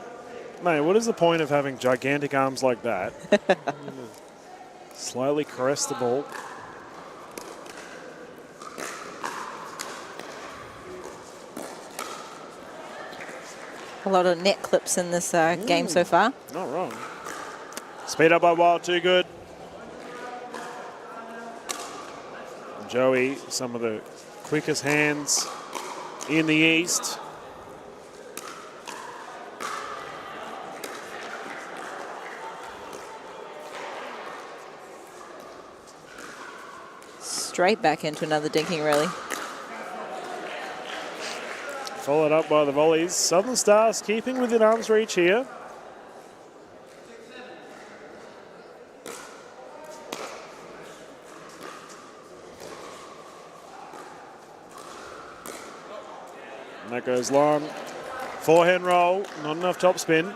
Mate, what is the point of having gigantic arms like that? Slightly caress the ball. A lot of net clips in this game so far. Not wrong. Speed up by Wild, too good. Joey, some of the quickest hands in the East. Straight back into another dinking rally. Followed up by the volleys. Southern Stars keeping within arm's reach here. And that goes long. Forehand roll, not enough top spin.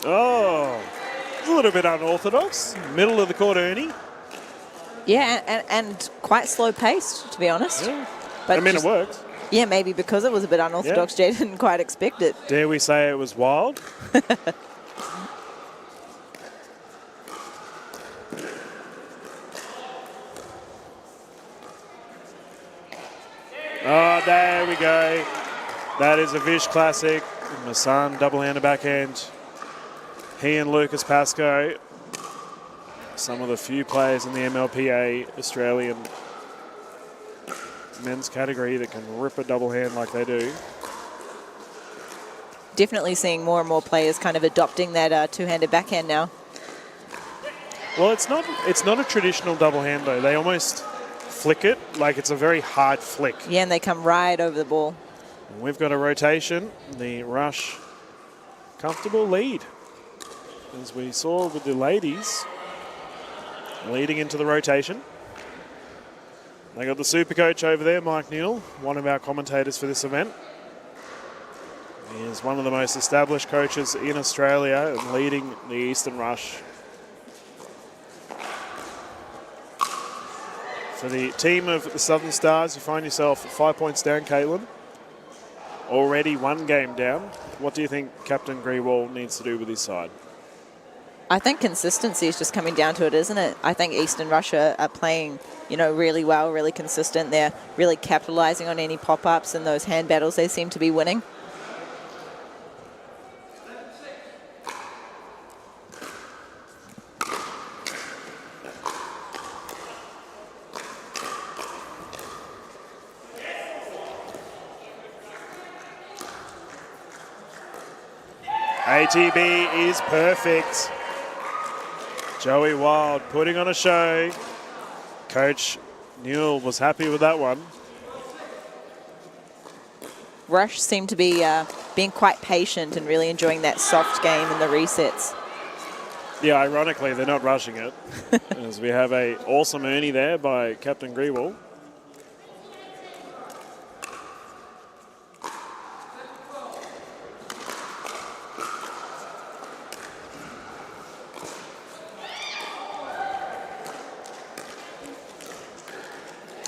Oh, it's a little bit unorthodox. Middle of the court, Ernie. Yeah, and quite slow paced, to be honest. Yeah. But I mean, it worked. Yeah, maybe because it was a bit unorthodox, Jay didn't quite expect it. Dare we say it was wild? Oh, there we go. That is a Vish classic. Massan double-hander backhand. He and Lucas Pascoe, some of the few players in the MLPA Australian men's category that can rip a double hand like they do. Definitely seeing more and more players kind of adopting that two-handed backhand now. Well, it's not a traditional double hand though. They almost flick it like it's a very hard flick. Yeah, and they come right over the ball. And we've got a rotation. The Rush comfortable lead, as we saw with the ladies leading into the rotation. They got the super coach over there, Mike Neal, one of our commentators for this event. He is one of the most established coaches in Australia and leading the Eastern Rush. For the team of the Southern Stars, you find yourself 5 points down, Caitlin. Already one game down. What do you think Captain Grewal needs to do with his side? I think consistency is just coming down to it, isn't it? I think Eastern Russia are playing, really well, really consistent. They're really capitalising on any pop-ups and those hand battles they seem to be winning. ATB is perfect. Joey Wild putting on a show. Coach Newell was happy with that one. Rush seemed to be being quite patient and really enjoying that soft game in the resets. Yeah, ironically, they're not rushing it. As we have a awesome Ernie there by Captain Grewal.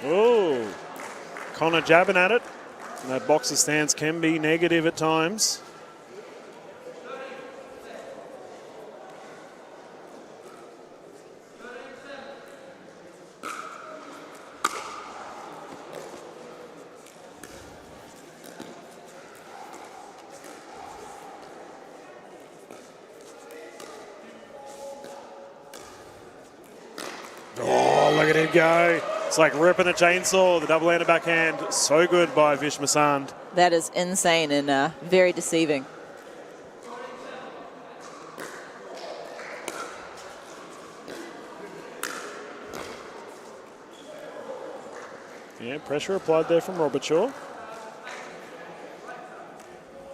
Oh, Connor jabbing at it. And that boxer stance can be negative at times. Oh, look at him go. It's like ripping a chainsaw, the double-handed backhand. So good by Vish Masand. That is insane and very deceiving. Yeah, pressure applied there from Robert Shaw.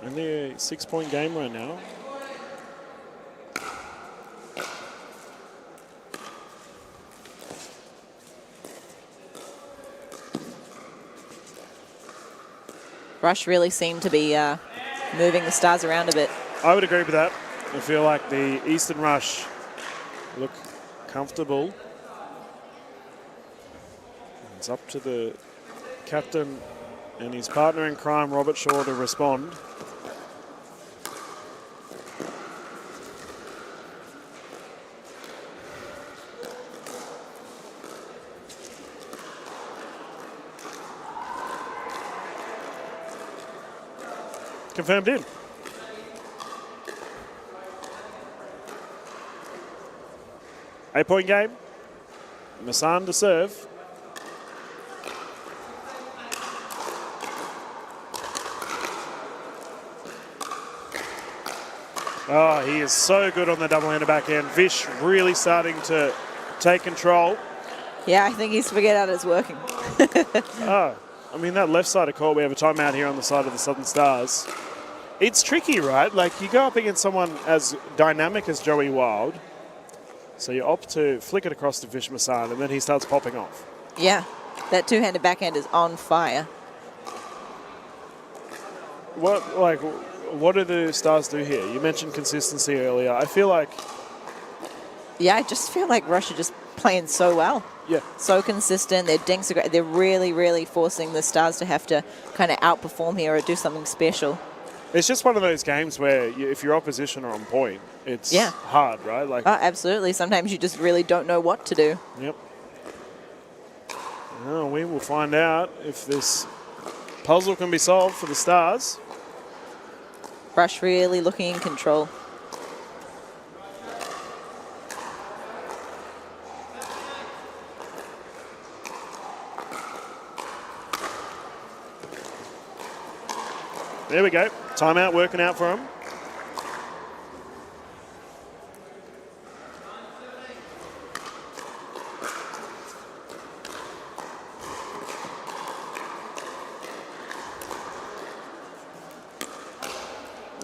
Only a 6-point game right now. Rush really seemed to be moving the Stars around a bit. I would agree with that. I feel like the Eastern Rush look comfortable. It's up to the captain and his partner in crime, Robert Shaw, to respond. Confirmed in. Eight-point game. Massan to serve. Oh, he is so good on the double-handed backhand. Vish really starting to take control. Yeah, I think he's figured out it's working. Oh, I mean, that left side of court, we have a timeout here on the side of the Southern Stars. It's tricky, right? Like, you go up against someone as dynamic as Joey Wild, so you opt to flick it across to Vish Massan, and then he starts popping off. Yeah, that two-handed backhand is on fire. What do the Stars do here? You mentioned consistency earlier. I feel like... Yeah, I just feel like Rush are just playing so well. Yeah. So consistent. Their dinks are great. They're really, really forcing the Stars to have to kind of outperform here or do something special. It's just one of those games where if your opposition are on point, it's hard, right? Like, Oh, absolutely. Sometimes you just really don't know what to do. Yep. Well, we will find out if this puzzle can be solved for the Stars. Rush really looking in control. There we go. Timeout working out for him.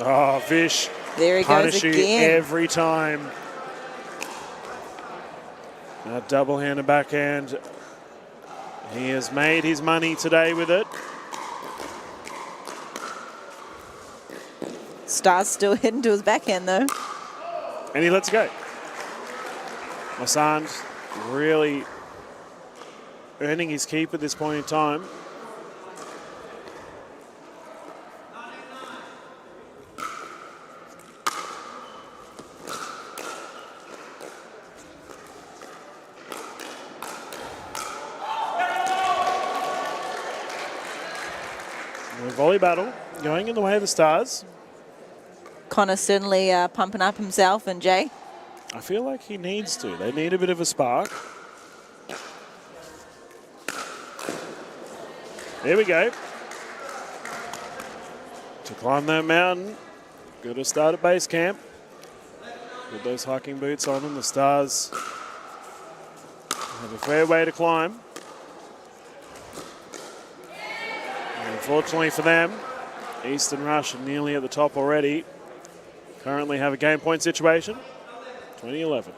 Oh, Vish. There he Punish goes you again. every time. That double-handed backhand. He has made his money today with it. Stars still heading to his backhand, though. And he lets it go. Massan really earning his keep at this point in time. A volley battle going in the way of the Stars. Connor certainly pumping up himself, and Jay. I feel like he needs to. They need a bit of a spark. There we go. To climb that mountain, got to start at base camp. With those hiking boots on and the Stars have a fair way to climb. And unfortunately for them, Eastern Rush are nearly at the top already. Currently have a game point situation, 20-11.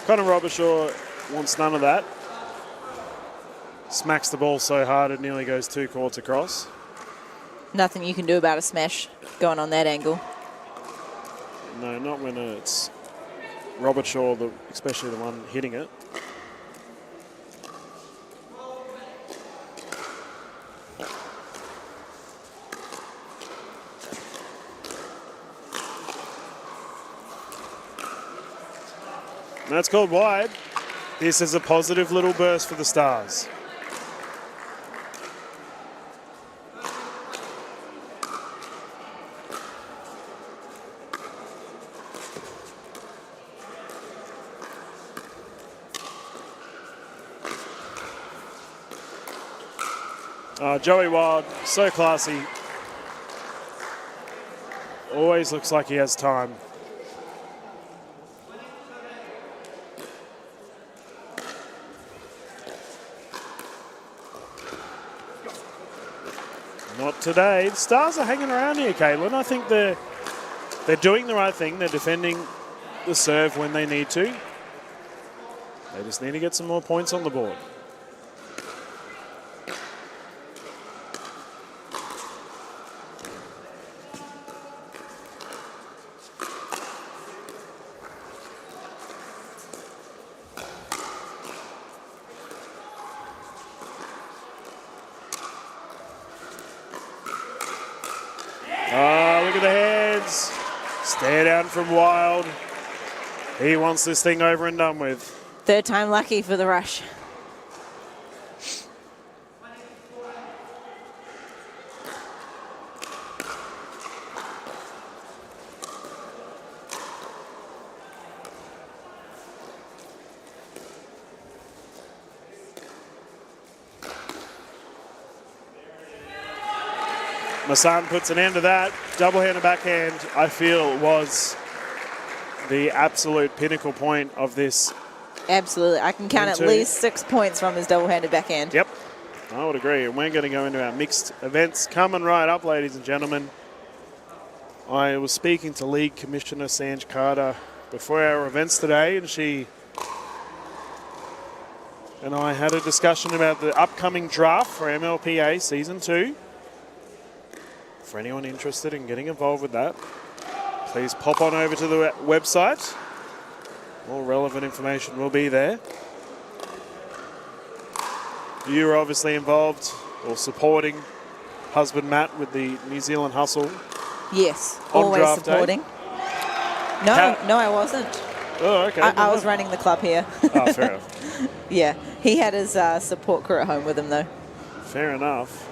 Connor Robershaw wants none of that. Smacks the ball so hard it nearly goes 2 courts across. Nothing you can do about a smash going on that angle. No, not when it's Robertshaw, especially the one hitting it. And that's called wide. This is a positive little burst for the Stars. Joey Wild, so classy. Always looks like he has time. Not today. The Stars are hanging around here, Caitlin. I think they're doing the right thing. They're defending the serve when they need to. They just need to get some more points on the board. Look at the heads. Stare down from Wild. He wants this thing over and done with. Third time lucky for the Rush. Masan puts an end to that. Double-handed backhand, I feel, was the absolute pinnacle point of this. Absolutely. I can count at least 6 points from his double-handed backhand. Yep, I would agree. And we're going to go into our mixed events. Coming right up, ladies and gentlemen. I was speaking to League Commissioner Sanj Carter before our events today, and she and I had a discussion about the upcoming draft for MLPA Season 2. For anyone interested in getting involved with that, please pop on over to the website. All relevant information will be there. You're obviously involved or supporting husband Matt with the New Zealand Hustle. Yes, On always draft day? supporting. No, I wasn't. Oh, okay. I was running the club here. Oh, fair enough. Yeah, he had his support crew at home with him though. Fair enough.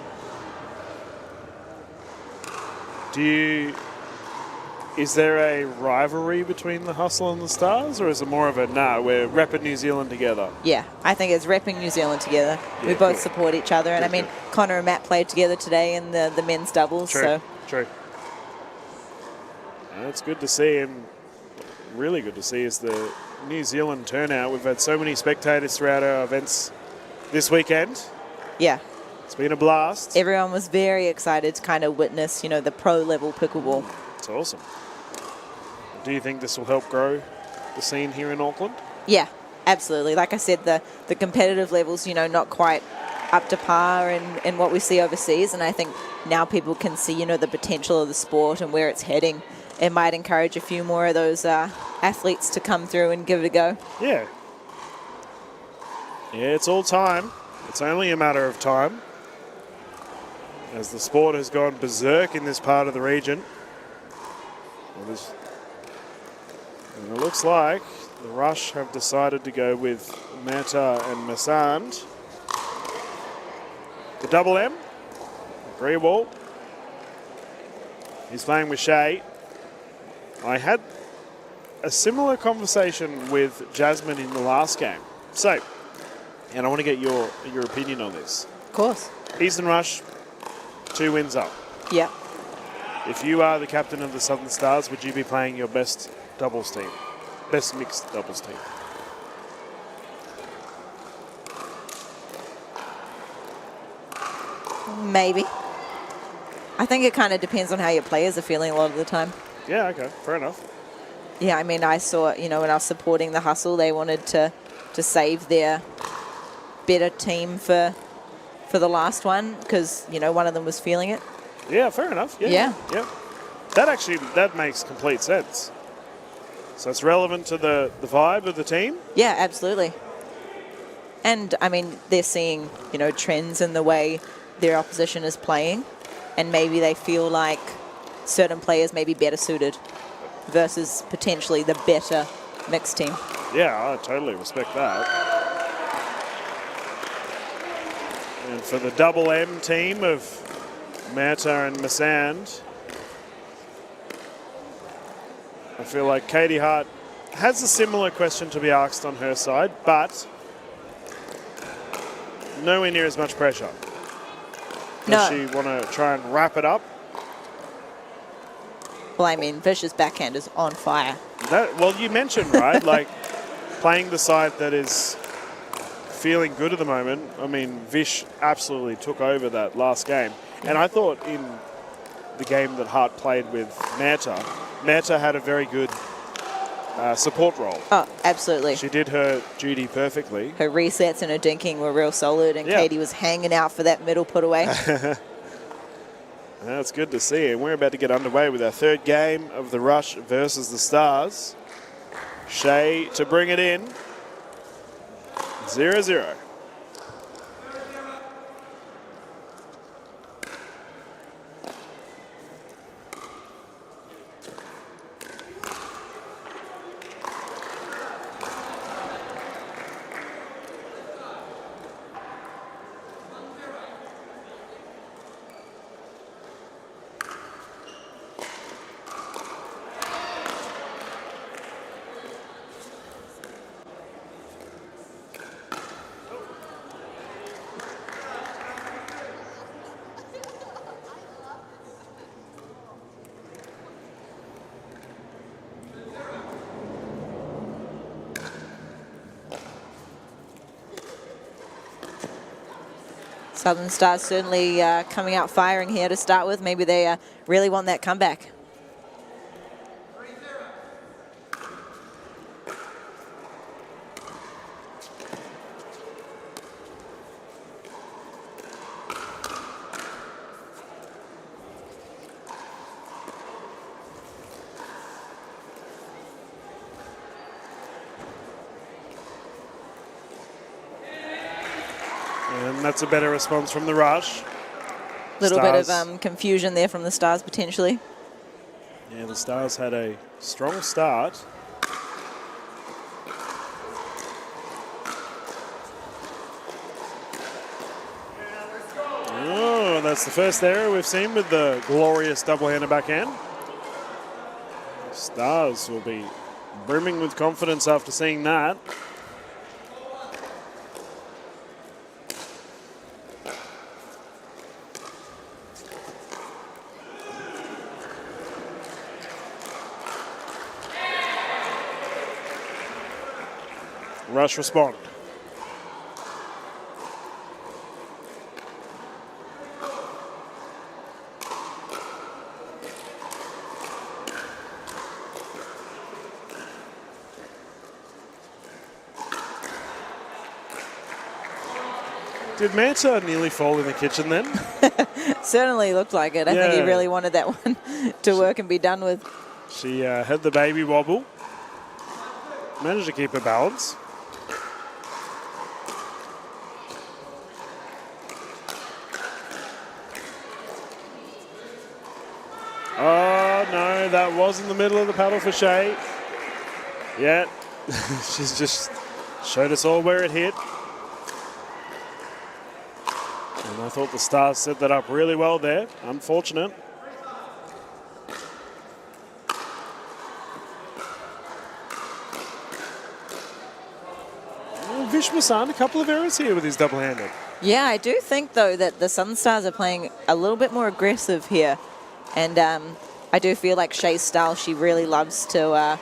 Is there a rivalry between the Hustle and the Stars, or is it more of a, we're repping New Zealand together? Yeah, I think it's repping New Zealand together. Yeah, we both cool. support each other. And I mean, Connor and Matt played together today in the men's doubles. True. It's good to see, and really good to see is the New Zealand turnout. We've had so many spectators throughout our events this weekend. Yeah. It's been a blast. Everyone was very excited to kind of witness, the pro-level pickleball. It's awesome. Do you think this will help grow the scene here in Auckland? Yeah, absolutely. Like I said, the competitive levels, not quite up to par in what we see overseas. And I think now people can see, the potential of the sport and where it's heading. It might encourage a few more of those athletes to come through and give it a go. Yeah. Yeah, it's all time. It's only a matter of time, as the sport has gone berserk in this part of the region. And it looks like the Rush have decided to go with Mata and Masand. The double M, Greenwald. He's playing with Shea. I had a similar conversation with Jasmine in the last game. So, and I want to get your opinion on this. Of course. Eastern Rush, 2 wins up. Yeah. If you are the captain of the Southern Stars, would you be playing your best doubles team? Best mixed doubles team? Maybe. I think it kind of depends on how your players are feeling a lot of the time. Yeah, okay, fair enough. Yeah, I mean, I saw, when I was supporting the Hustle, they wanted to save their better team for the last one because, one of them was feeling it. Yeah, fair enough. Yeah. That makes complete sense. So it's relevant to the vibe of the team? Yeah, absolutely. And, I mean, they're seeing, trends in the way their opposition is playing, and maybe they feel like certain players may be better suited versus potentially the better mixed team. Yeah, I totally respect that. And for the double M team of Mata and Masand, I feel like Katie Hart has a similar question to be asked on her side, but nowhere near as much pressure. Does she want to try and wrap it up? Well, I mean, Vish's backhand is on fire. Well, you mentioned, right, like playing the side that is feeling good at the moment. I mean, Vish absolutely took over that last game. And I thought in the game that Hart played with Mata had a very good support role. Oh, absolutely. She did her duty perfectly. Her resets and her dinking were real solid, and Katie was hanging out for that middle put away. That's good to see. And we're about to get underway with our third game of the Rush versus the Stars. Shea to bring it in. 0-0. Southern Stars certainly coming out firing here to start with. Maybe they really want that comeback. And that's a better response from the Rush. Little bit of confusion there from the Stars potentially. Yeah, the Stars had a strong start. Oh, that's the first error we've seen with the glorious double-hander backhand. Stars will be brimming with confidence after seeing that. Rush respond. Did Manta nearly fall in the kitchen then? Certainly looked like it. I think he really wanted that one to work and be done with. She had the baby wobble. Managed to keep her balance. Oh, no, that was in the middle of the paddle for Shea. Yeah, she's just showed us all where it hit. And I thought the Stars set that up really well there. Unfortunate. Vish Masand, a couple of errors here with his double-handed. Yeah, I do think, though, that the Southern Stars are playing a little bit more aggressive here. And I do feel like Shay's style, she really loves to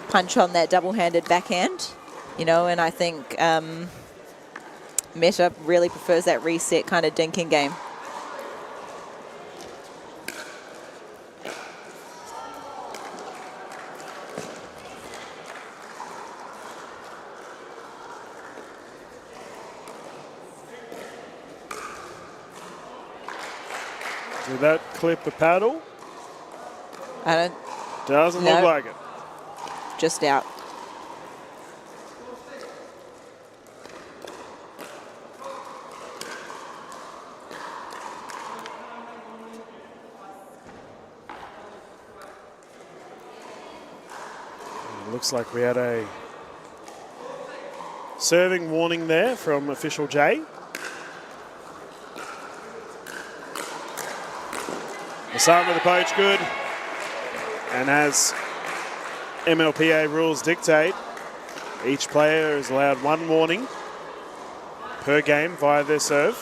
punch on that double-handed backhand, you know, and I think Meta really prefers that reset kind of dinking game. Did that clip a paddle? I don't, Doesn't No. look like it. just out. Looks like we had a serving warning there from official Jay. The start with the poach, good. And as MLPA rules dictate, each player is allowed one warning per game via their serve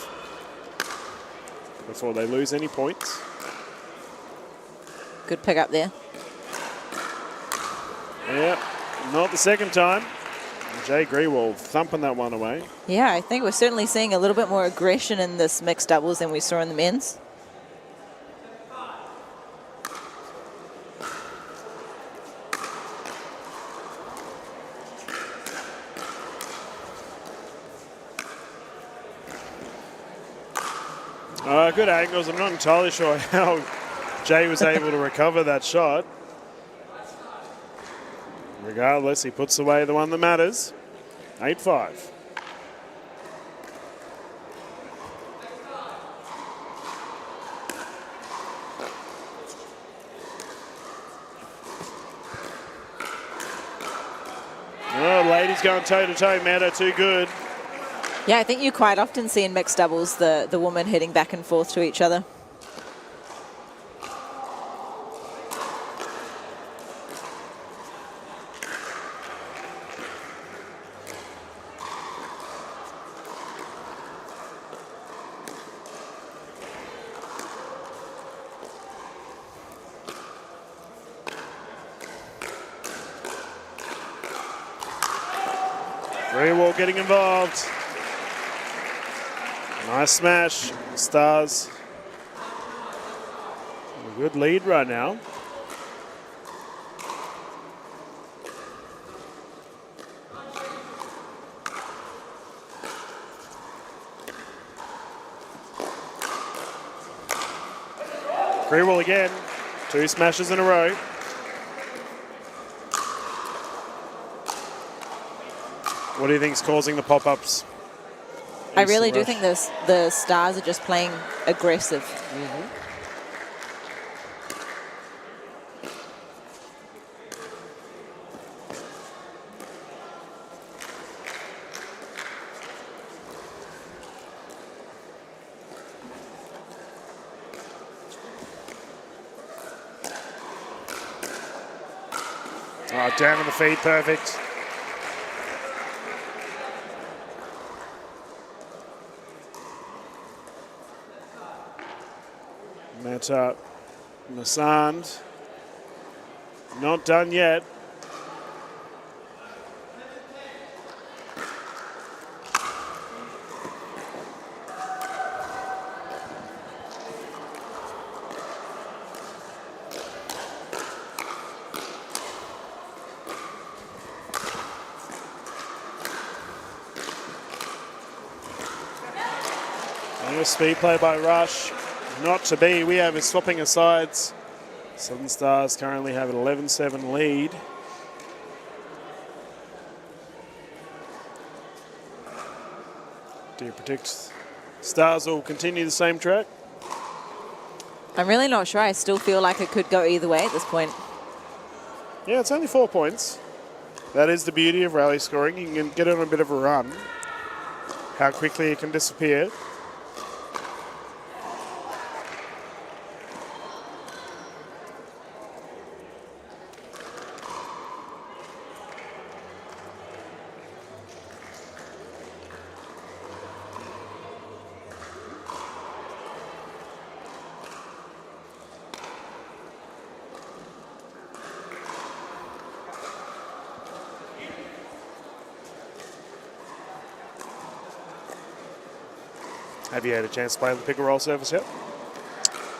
before they lose any points. Good pick up there. Yeah, not the second time. Jay Grewald thumping that one away. Yeah, I think we're certainly seeing a little bit more aggression in this mixed doubles than we saw in the men's. Good angles. I'm not entirely sure how Jay was able to recover that shot. Regardless, he puts away the one that matters. 8-5. Oh, ladies going toe-to-toe, Meta, too good. Yeah, I think you quite often see in mixed doubles the women hitting back and forth to each other. Greenwald getting involved. Nice smash. Stars. A good lead right now. Greenwald again. 2 smashes in a row. What do you think is causing the pop-ups? I really do think the Stars are just playing aggressive. Oh, down on the feet, perfect. Meta Masand. Not done yet. And a speed play by Rush. Not to be. We have a swapping of sides. Southern Stars currently have an 11-7 lead. Do you predict Stars will continue the same track? I'm really not sure. I still feel like it could go either way at this point. Yeah, it's only 4 points. That is the beauty of rally scoring. You can get on a bit of a run. How quickly it can disappear. Have you had a chance to play on the pick and roll surface yet?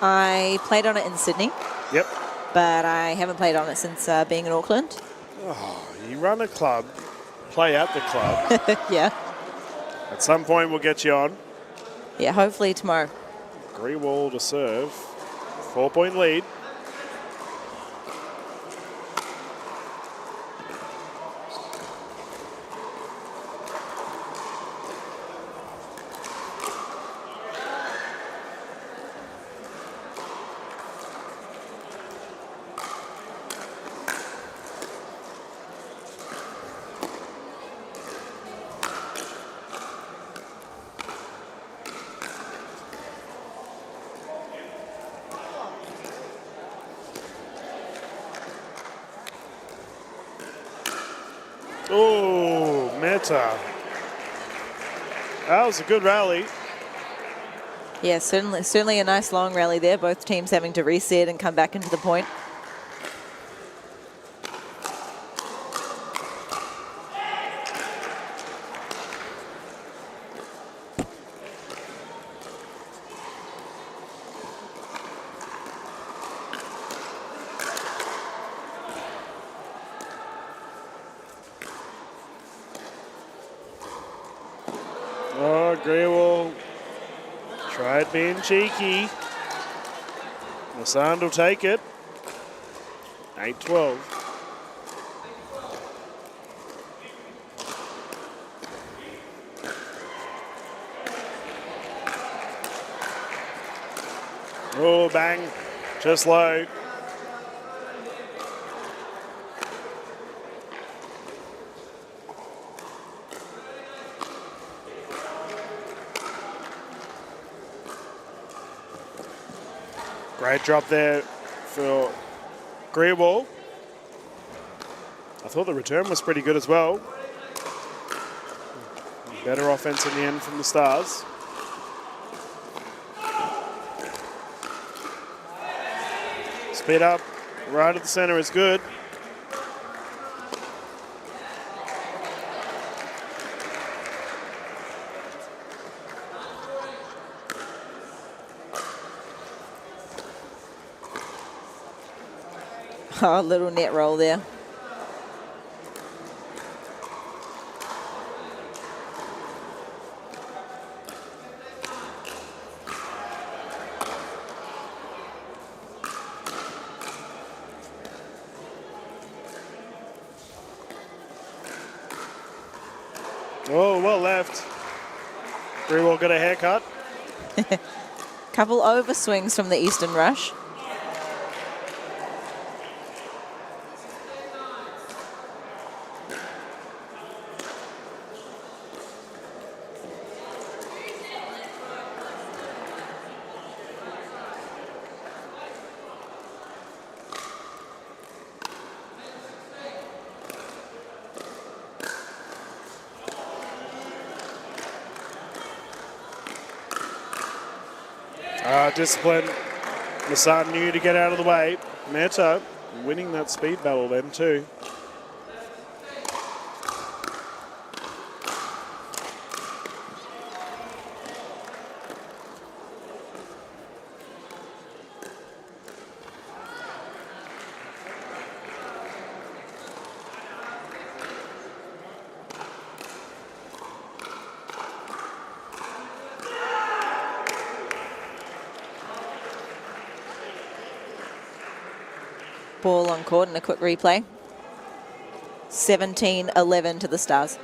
I played on it in Sydney, Yep. but I haven't played on it since being in Auckland. Oh, you run a club, play at the club. Yeah. At some point, we'll get you on. Yeah, hopefully tomorrow. Greenwall to serve. 4-point lead. Oh, Meta. That was a good rally. Yeah, certainly a nice long rally there. Both teams having to reset and come back into the point. Oh, Greenwall tried being cheeky. Masand will take it. 8-12. Oh, bang. Just low. Great drop there for Greenwall. I thought the return was pretty good as well. Better offense in the end from the Stars. Speed up, right at the center is good. Oh, little net roll there. Oh, well left. Greenwall got a haircut. Couple overswings from the Eastern Rush. Discipline. Masad knew to get out of the way. Meta winning that speed battle then too. Ball on court and a quick replay. 17-11 to the Stars.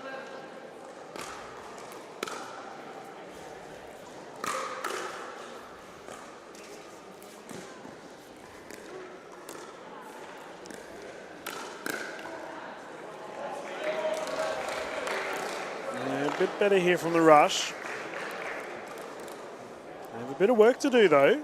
A bit better here from the rush. They have a bit of work to do though.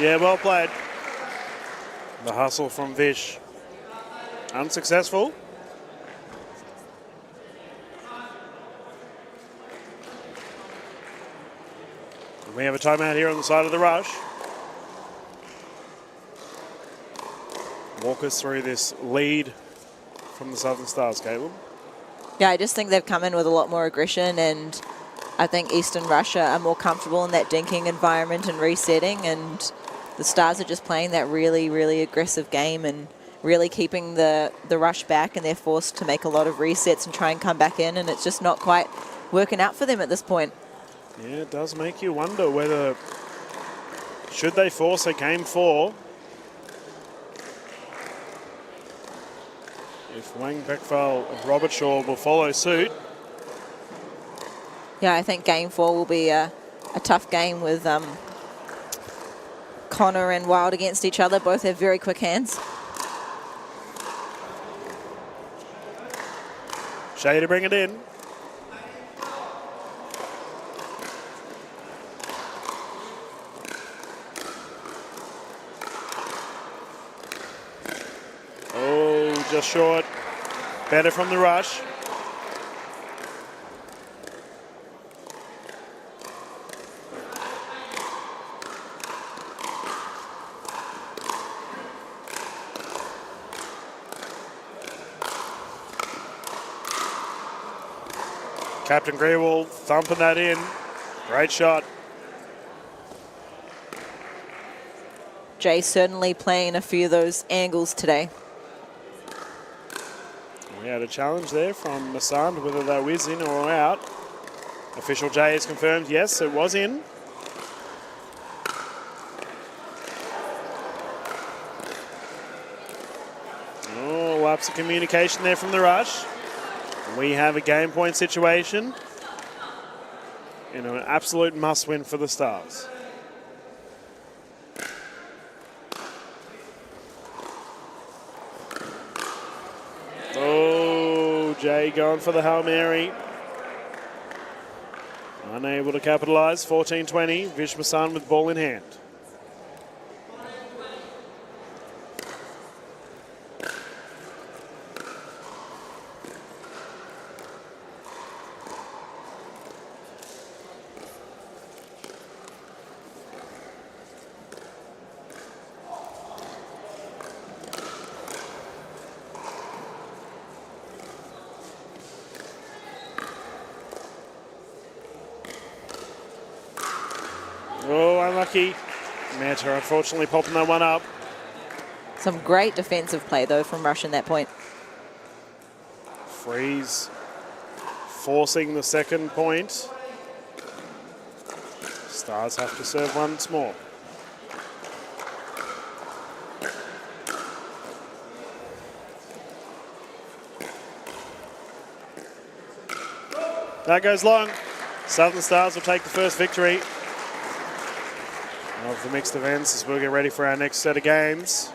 Yeah, well played. The hustle from Vish. Unsuccessful. We have a timeout here on the side of the rush. Walk us through this lead from the Southern Stars, Caitlin. Yeah, I just think they've come in with a lot more aggression, and I think Eastern Russia are more comfortable in that dinking environment and resetting, and the Stars are just playing that really, really aggressive game and really keeping the rush back, and they're forced to make a lot of resets and try and come back in, and it's just not quite working out for them at this point. Yeah, it does make you wonder whether, should they force a game 4, if Wang Beckfall and Robert Shaw will follow suit. Yeah, I think game 4 will be a tough game with Connor and Wild against each other. Both have very quick hands. Shea to bring it in. Oh, just short. Better from the rush. Captain Grewal thumping that in. Great shot. Jay certainly playing a few of those angles today. We had a challenge there from Masand, whether that was in or out. Official Jay has confirmed, yes, it was in. Oh, lapse of communication there from the rush. We have a game point situation and an absolute must-win for the Stars. Oh, Jay going for the Hail Mary. Unable to capitalise. 14-20. Vish Masand with ball in hand. Oh, unlucky. Manta unfortunately popping that one up. Some great defensive play, though, from Russia in that point. Freeze forcing the second point. Stars have to serve once more. That goes long. Southern Stars will take the first victory of the mixed events as we'll get ready for our next set of games.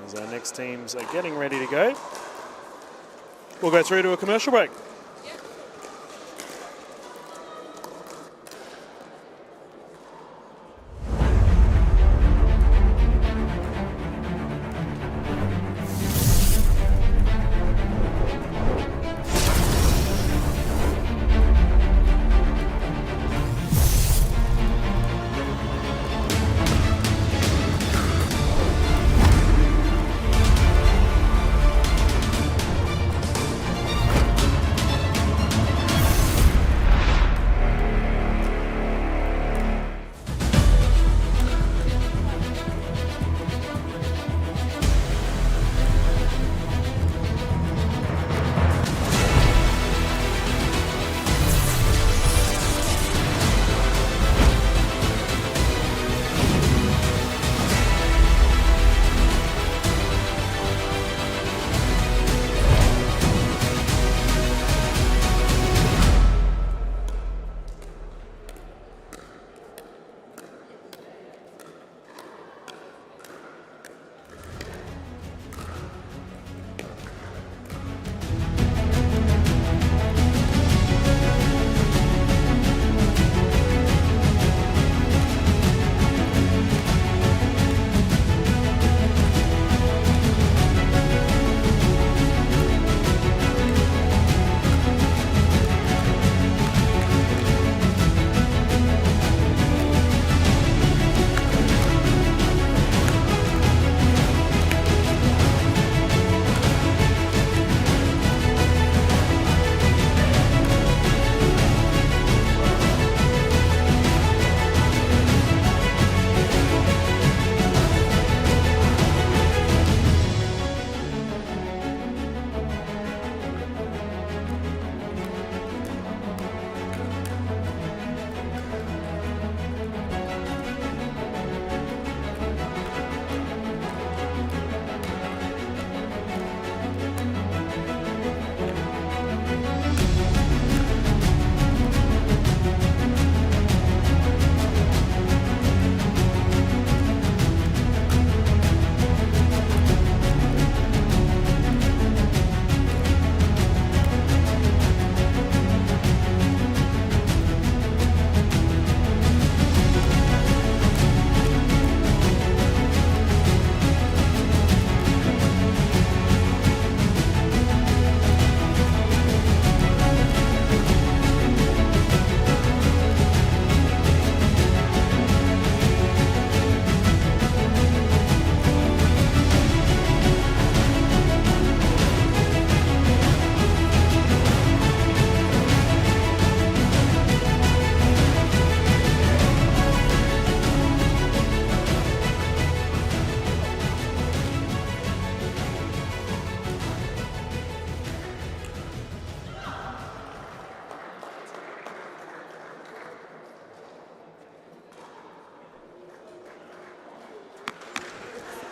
As our next teams are getting ready to go, we'll go through to a commercial break.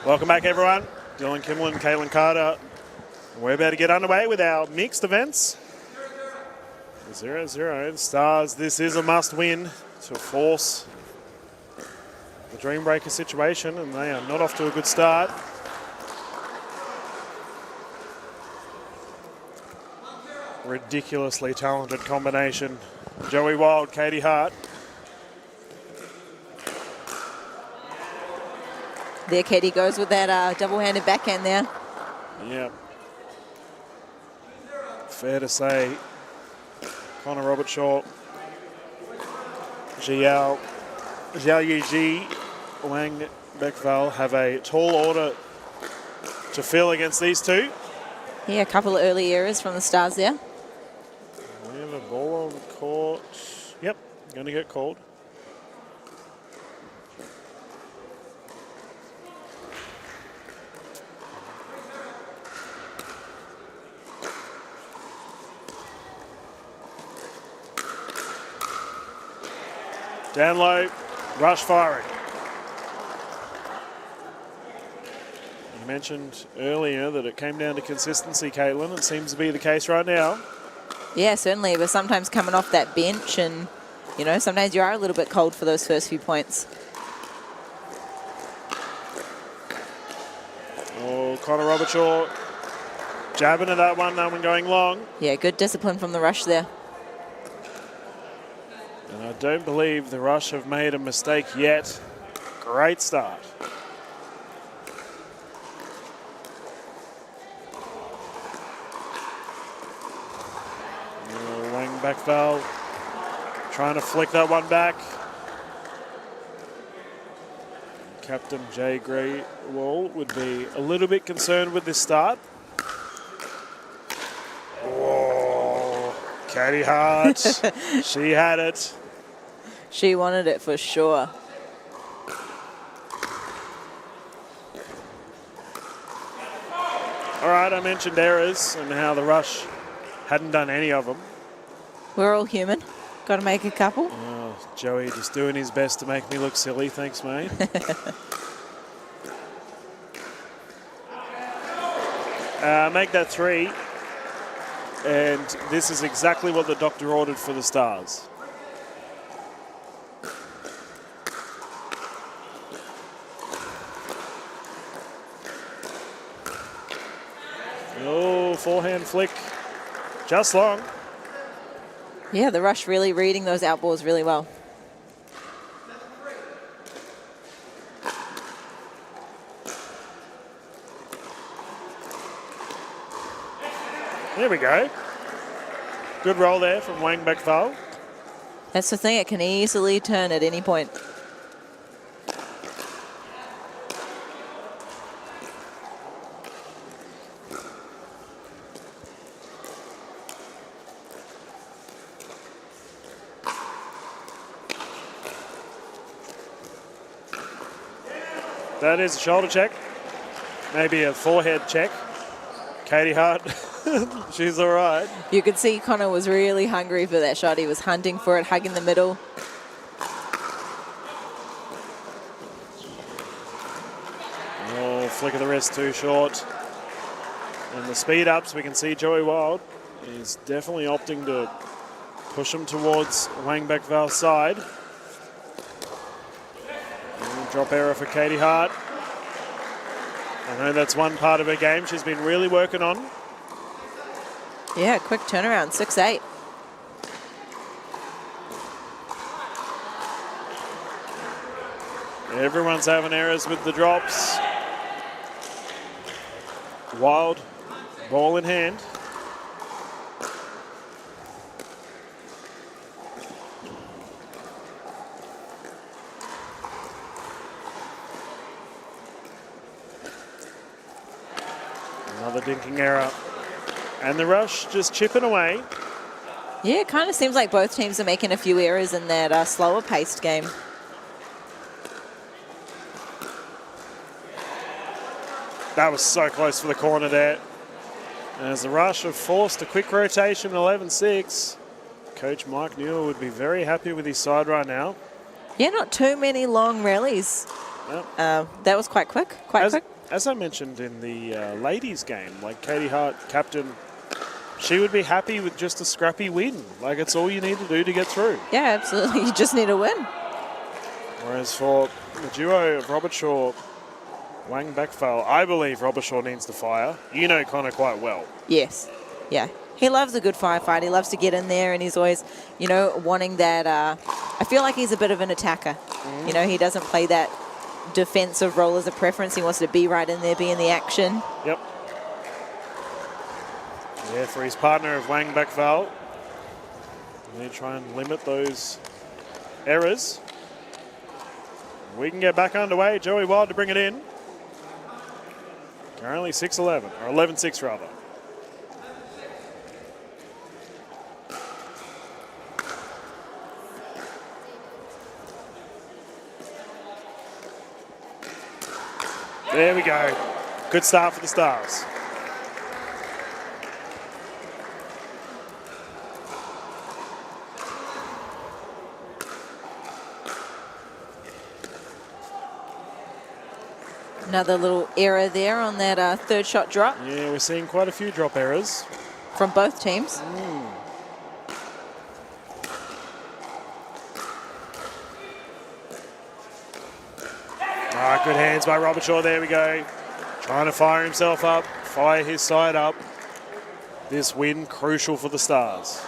Welcome back, everyone. Dylan Kimlin, Caitlin Carter. We're about to get underway with our mixed events. 0-0. Stars, this is a must-win to force the Dreambreaker situation, and they are not off to a good start. Ridiculously talented combination. Joey Wild, Katie Hart. There, Katie goes with that double-handed backhand there. Yeah. Fair to say, Connor Robertshaw, Zhao Yiji, Wang Bekval have a tall order to fill against these two. Yeah, a couple of early errors from the Stars there. We have a ball on the court. Yep, going to get called. Down low, rush firing. You mentioned earlier that it came down to consistency, Caitlin. It seems to be the case right now. Yeah, certainly. But sometimes coming off that bench and, you know, sometimes you are a little bit cold for those first few points. Oh, Connor Robertshaw jabbing at that one going long. Yeah, good discipline from the rush there. And I don't believe the Rush have made a mistake yet. Great start. Wang Bekval trying to flick that one back. Captain Jay Greywall would be a little bit concerned with this start. Oh, Katie Hart, she had it. She wanted it for sure. All right, I mentioned errors and how the Rush hadn't done any of them. We're all human. Got to make a couple. Oh, Joey just doing his best to make me look silly. Thanks, mate. Make that 3. And this is exactly what the doctor ordered for the Stars. Oh, forehand flick. Just long. Yeah, the Rush really reading those outballs really well. There we go. Good roll there from Wang Bekval. That's the thing, it can easily turn at any point. That is a shoulder check. Maybe a forehead check. Katie Hart, she's all right. You could see Connor was really hungry for that shot. He was hunting for it, hugging the middle. Oh, flick of the wrist too short. And the speed ups, we can see Joey Wild is definitely opting to push him towards Wang Bekval's side. And drop error for Katie Hart. I know that's one part of her game she's been really working on. Yeah, quick turnaround, 6-8. Everyone's having errors with the drops. Wild, ball in hand. Another dinking error. And the Rush just chipping away. Yeah, it kind of seems like both teams are making a few errors in that slower paced game. That was so close for the corner there. As the Rush have forced a quick rotation, 11-6. Coach Mike Newell would be very happy with his side right now. Yeah, not too many long rallies. Yep. That was quite quick, as I mentioned in the ladies' game, like Katie Hart, captain, she would be happy with just a scrappy win. Like, it's all you need to do to get through. Yeah, absolutely. You just need a win. Whereas for the duo of Robert Shaw, Wang Backfell, I believe Robert Shaw needs to fire. You know Connor quite well. Yes. Yeah. He loves a good firefight. He loves to get in there, and he's always, you know, wanting that. I feel like he's a bit of an attacker. You know, he doesn't play that defensive role as a preference. He wants to be right in there, be in the action. Yep. Yeah, for his partner of Wang Backfell. They try and limit those errors. We can get back underway. Joey Wild to bring it in. Currently 6-11, or 11-6 rather. There we go. Good start for the Stars. Another little error there on that third shot drop Yeah, we're seeing quite a few drop errors. from both teams. Ah, good hands by Robert Shaw. There we go. Trying to fire himself up, fire his side up. This win crucial for the Stars.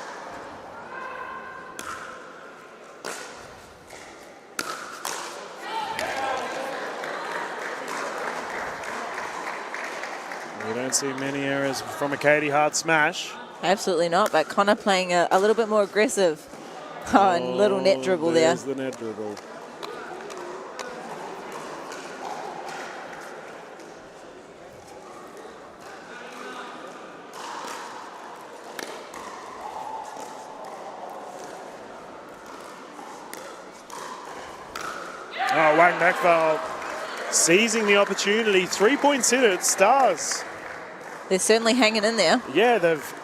We don't see many errors from a Katie Hart smash. Absolutely not, but Connor playing a little bit more aggressive. Oh, and little net dribble there. There's the net dribble. Oh, Wang Backfell seizing the opportunity. 3 points in it. Stars. They're certainly hanging in there. Yeah, they've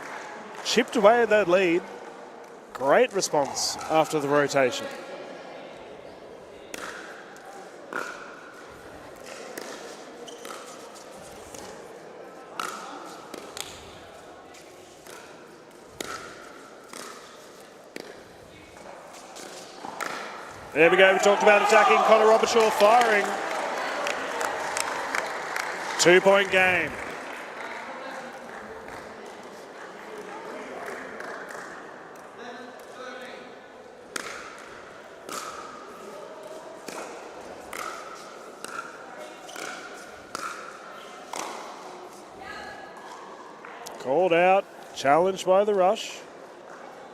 chipped away at that lead. Great response after the rotation. There we go. We talked about attacking. Connor Robertshaw firing. 2-point game. Called out. Challenged by the rush.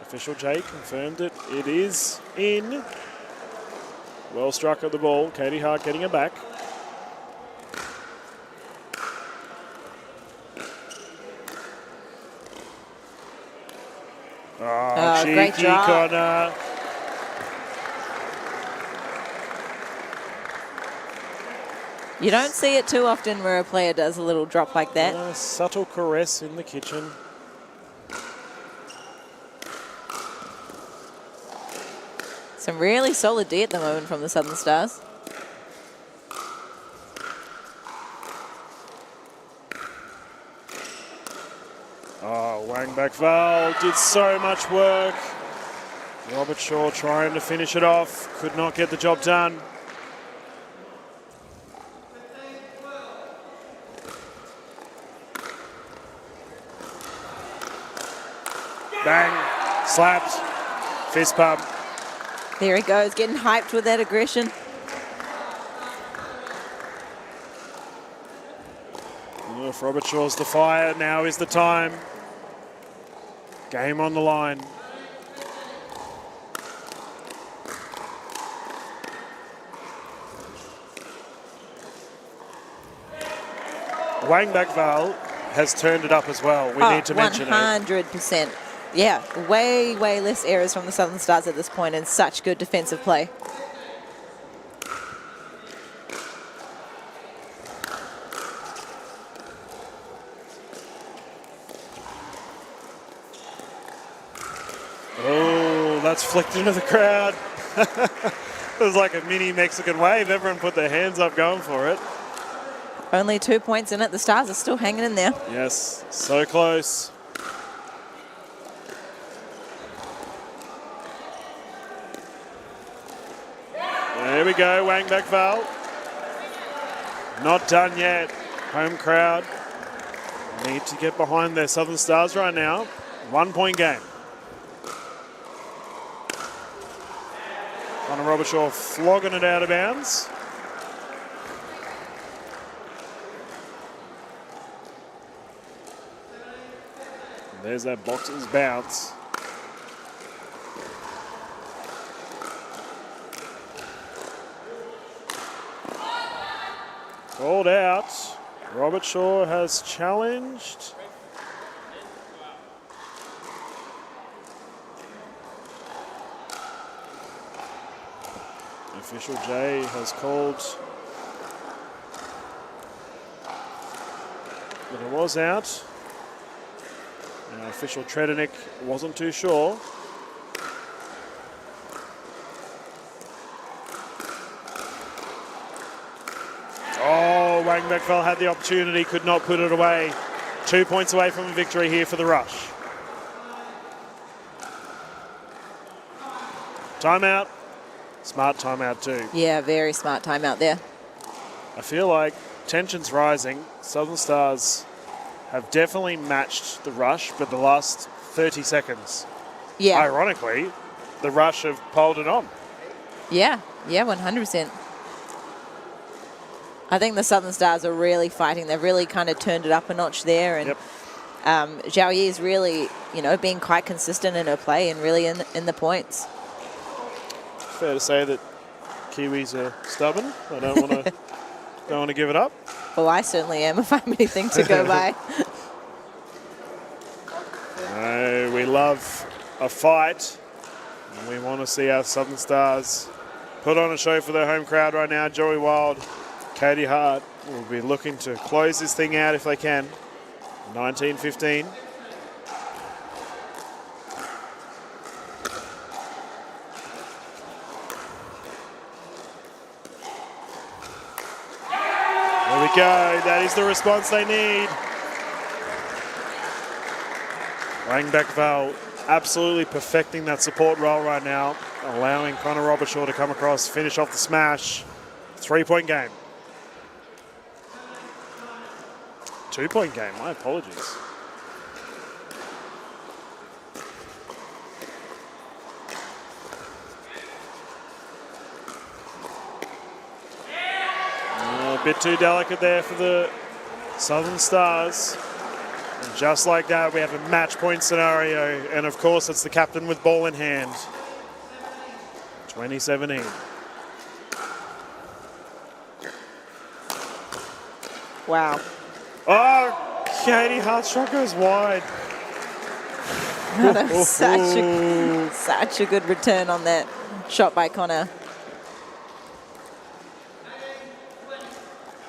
Official Jay confirmed it. It is in. Well struck at the ball. Katie Hart getting it back. Oh, great cheeky job. Connor. You don't see it too often where a player does a little drop like that. A subtle caress in the kitchen. Some really solid D at the moment from the Southern Stars. Oh, Wang Backval did so much work. Robert Shaw trying to finish it off. Could not get the job done. Bang. Slapped. Fist pump. There he goes, getting hyped with that aggression. If Robert Shaw's the fire, now is the time. Game on the line. Wang Backval has turned it up as well. We need to mention it. 100%. Yeah, way less errors from the Southern Stars at this point and such good defensive play. Oh, that's flicked into the crowd. It was like a mini Mexican wave. Everyone put their hands up going for it. Only 2 points in it. The Stars are still hanging in there. Yes, so close. There we go, Wang back Val. Not done yet. Home crowd need to get behind their Southern Stars right now. 1 point game. Connor Robertshaw flogging it out of bounds. And there's that boxer's bounce. Called out. Robertshaw has challenged. Official J has called that it was out. Official Tredenick wasn't too sure. Oh, Wang Beckfell had the opportunity, could not put it away. 2 points away from a victory here for the Rush. Timeout. Smart timeout too. Yeah, very smart timeout there. I feel like tension's rising. Southern Stars have definitely matched the Rush, but the last 30 seconds, Yeah. ironically, the Rush have pulled it on. Yeah, 100%. I think the Southern Stars are really fighting. They've really kind of turned it up a notch there. And Zhao Yi is really, being quite consistent in her play and really in the points. Fair to say that Kiwis are stubborn. I don't want to give it up. Well, I certainly am if I have anything to go by. No, we love a fight. And we want to see our Southern Stars put on a show for their home crowd right now. Joey Wild, Katie Hart will be looking to close this thing out if they can. 19-15. There we go. That is the response they need. Wang Beckval absolutely perfecting that support role right now, allowing Connor Robertshaw to come across, finish off the smash. 3 point game. 2 point game, my apologies. A bit too delicate there for the Southern Stars. And just like that, we have a match point scenario. And of course, it's the captain with ball in hand. 2017. Wow. Oh, Katie Hart shot goes wide. That was such a good return on that shot by Connor.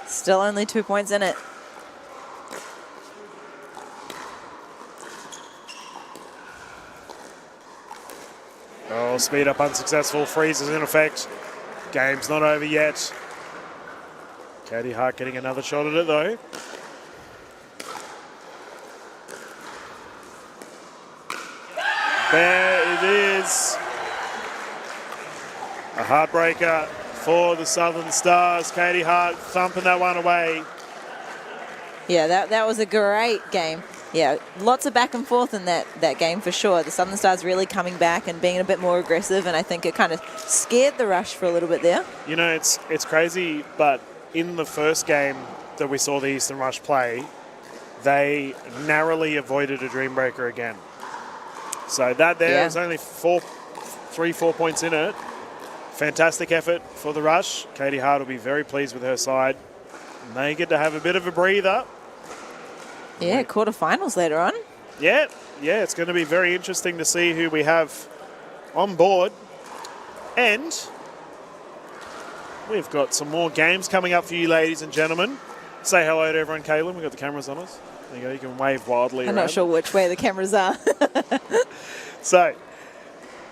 Still only 2 points in it. Oh, speed up unsuccessful. Freeze is in effect. Game's not over yet. Katie Hart getting another shot at it though. There it is. A heartbreaker for the Southern Stars. Katie Hart thumping that one away. Yeah, that was a great game. Yeah, lots of back and forth in that game for sure. The Southern Stars really coming back and being a bit more aggressive, and I think it kind of scared the Rush for a little bit there. You know, it's crazy, but in the first game that we saw the Eastern Rush play, they narrowly avoided a dream breaker again. So that there was only 3-4 points in it. Fantastic effort for the Rush. Katie Hart will be very pleased with her side. And they get to have a bit of a breather. Yeah, quarterfinals later on. Yeah, it's going to be very interesting to see who we have on board. And we've got some more games coming up for you, ladies and gentlemen. Say hello to everyone, Caitlin. We've got the cameras on us. There you go. You can wave wildly I'm around. not sure which way the cameras are. So,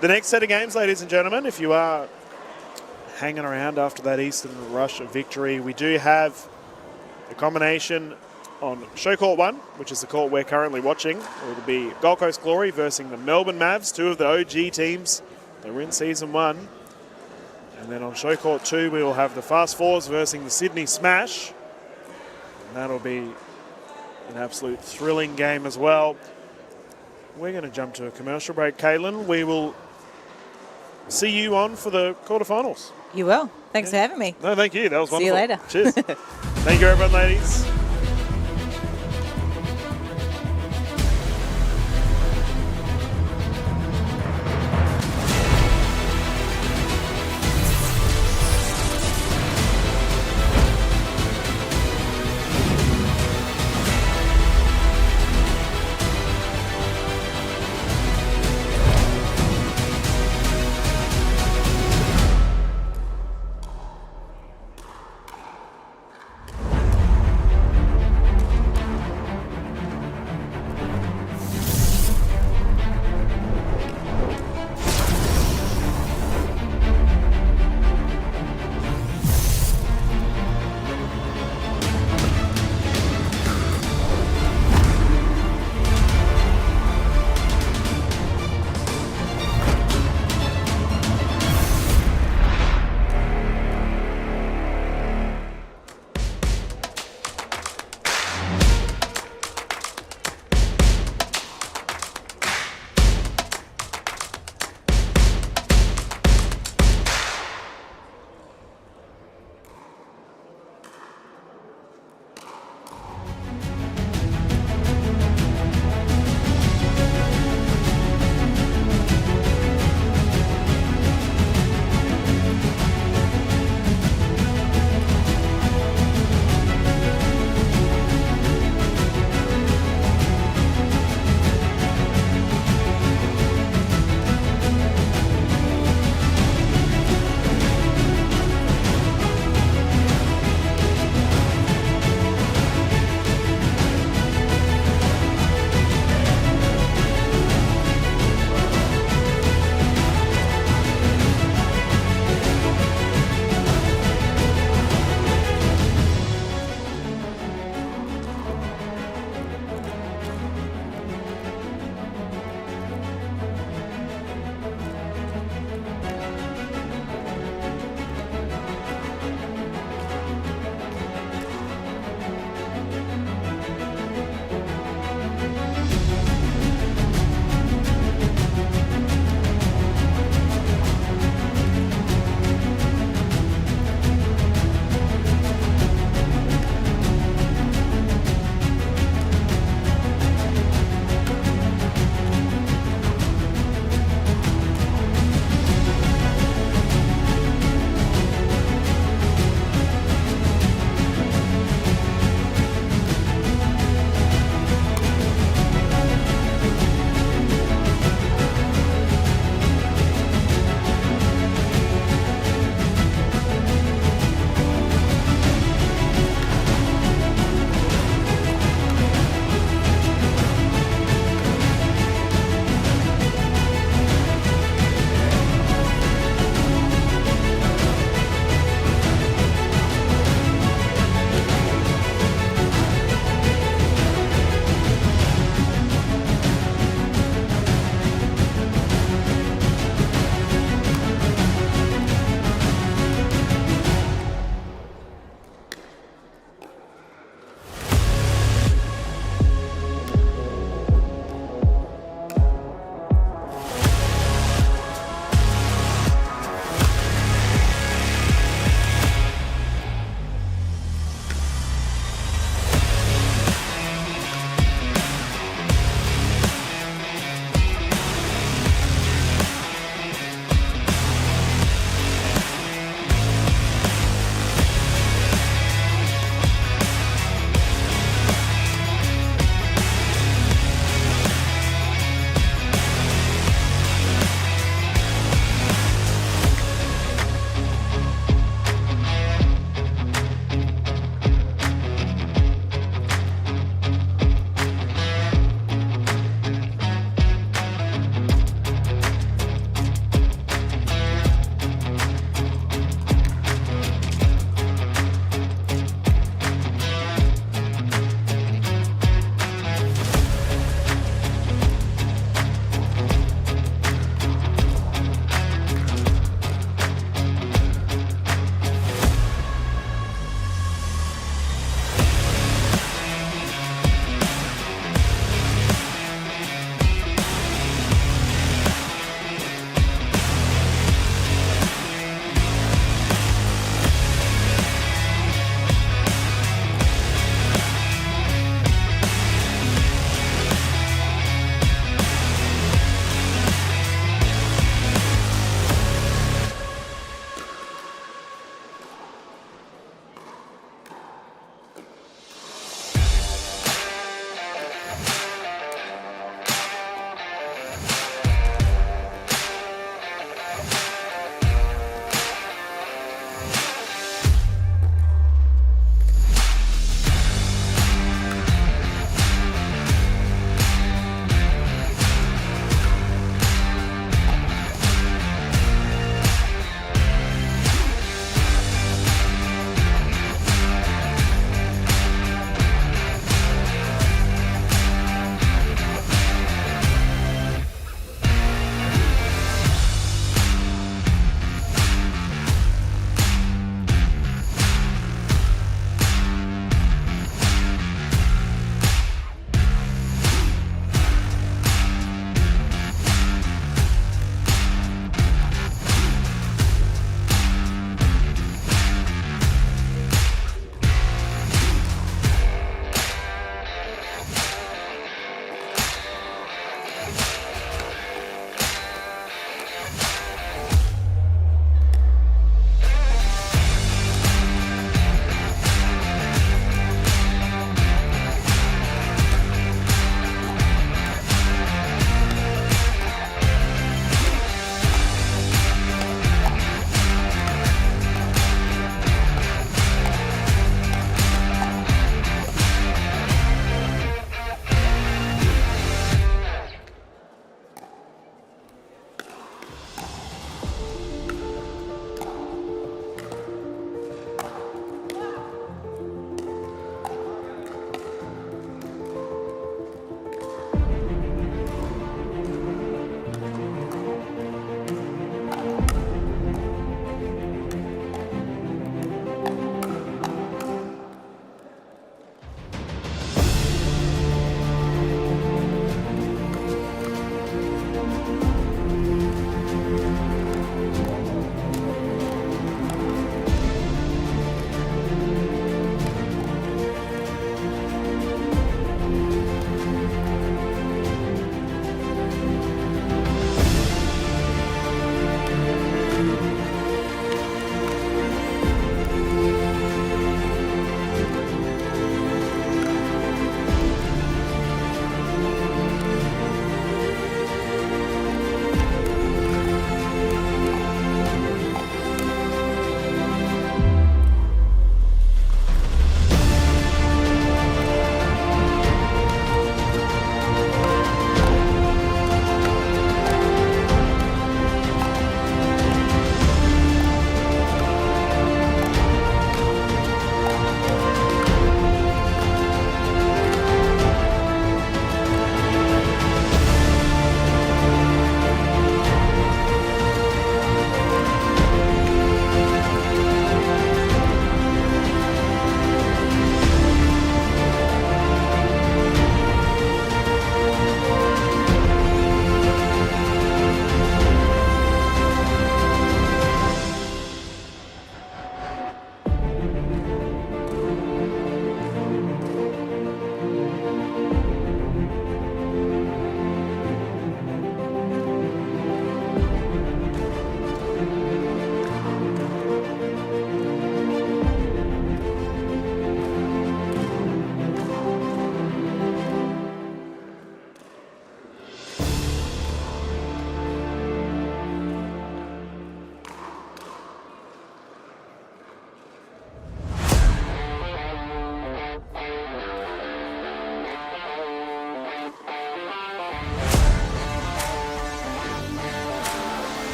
the next set of games, ladies and gentlemen, if you are hanging around after that Eastern Rush victory, we do have The combination on show court 1, which is the court we're currently watching, will be Gold Coast Glory versus the Melbourne Mavs, 2 of the OG teams that were in season 1. And then on show court 2, we will have the Fast Fours versus the Sydney Smash. And that'll be an absolute thrilling game as well. We're going to jump to a commercial break, Caitlin. We will see you on for the quarterfinals. You will. Thanks for having me. No, thank you. That was wonderful. See you later. Cheers. Thank you, everyone, ladies.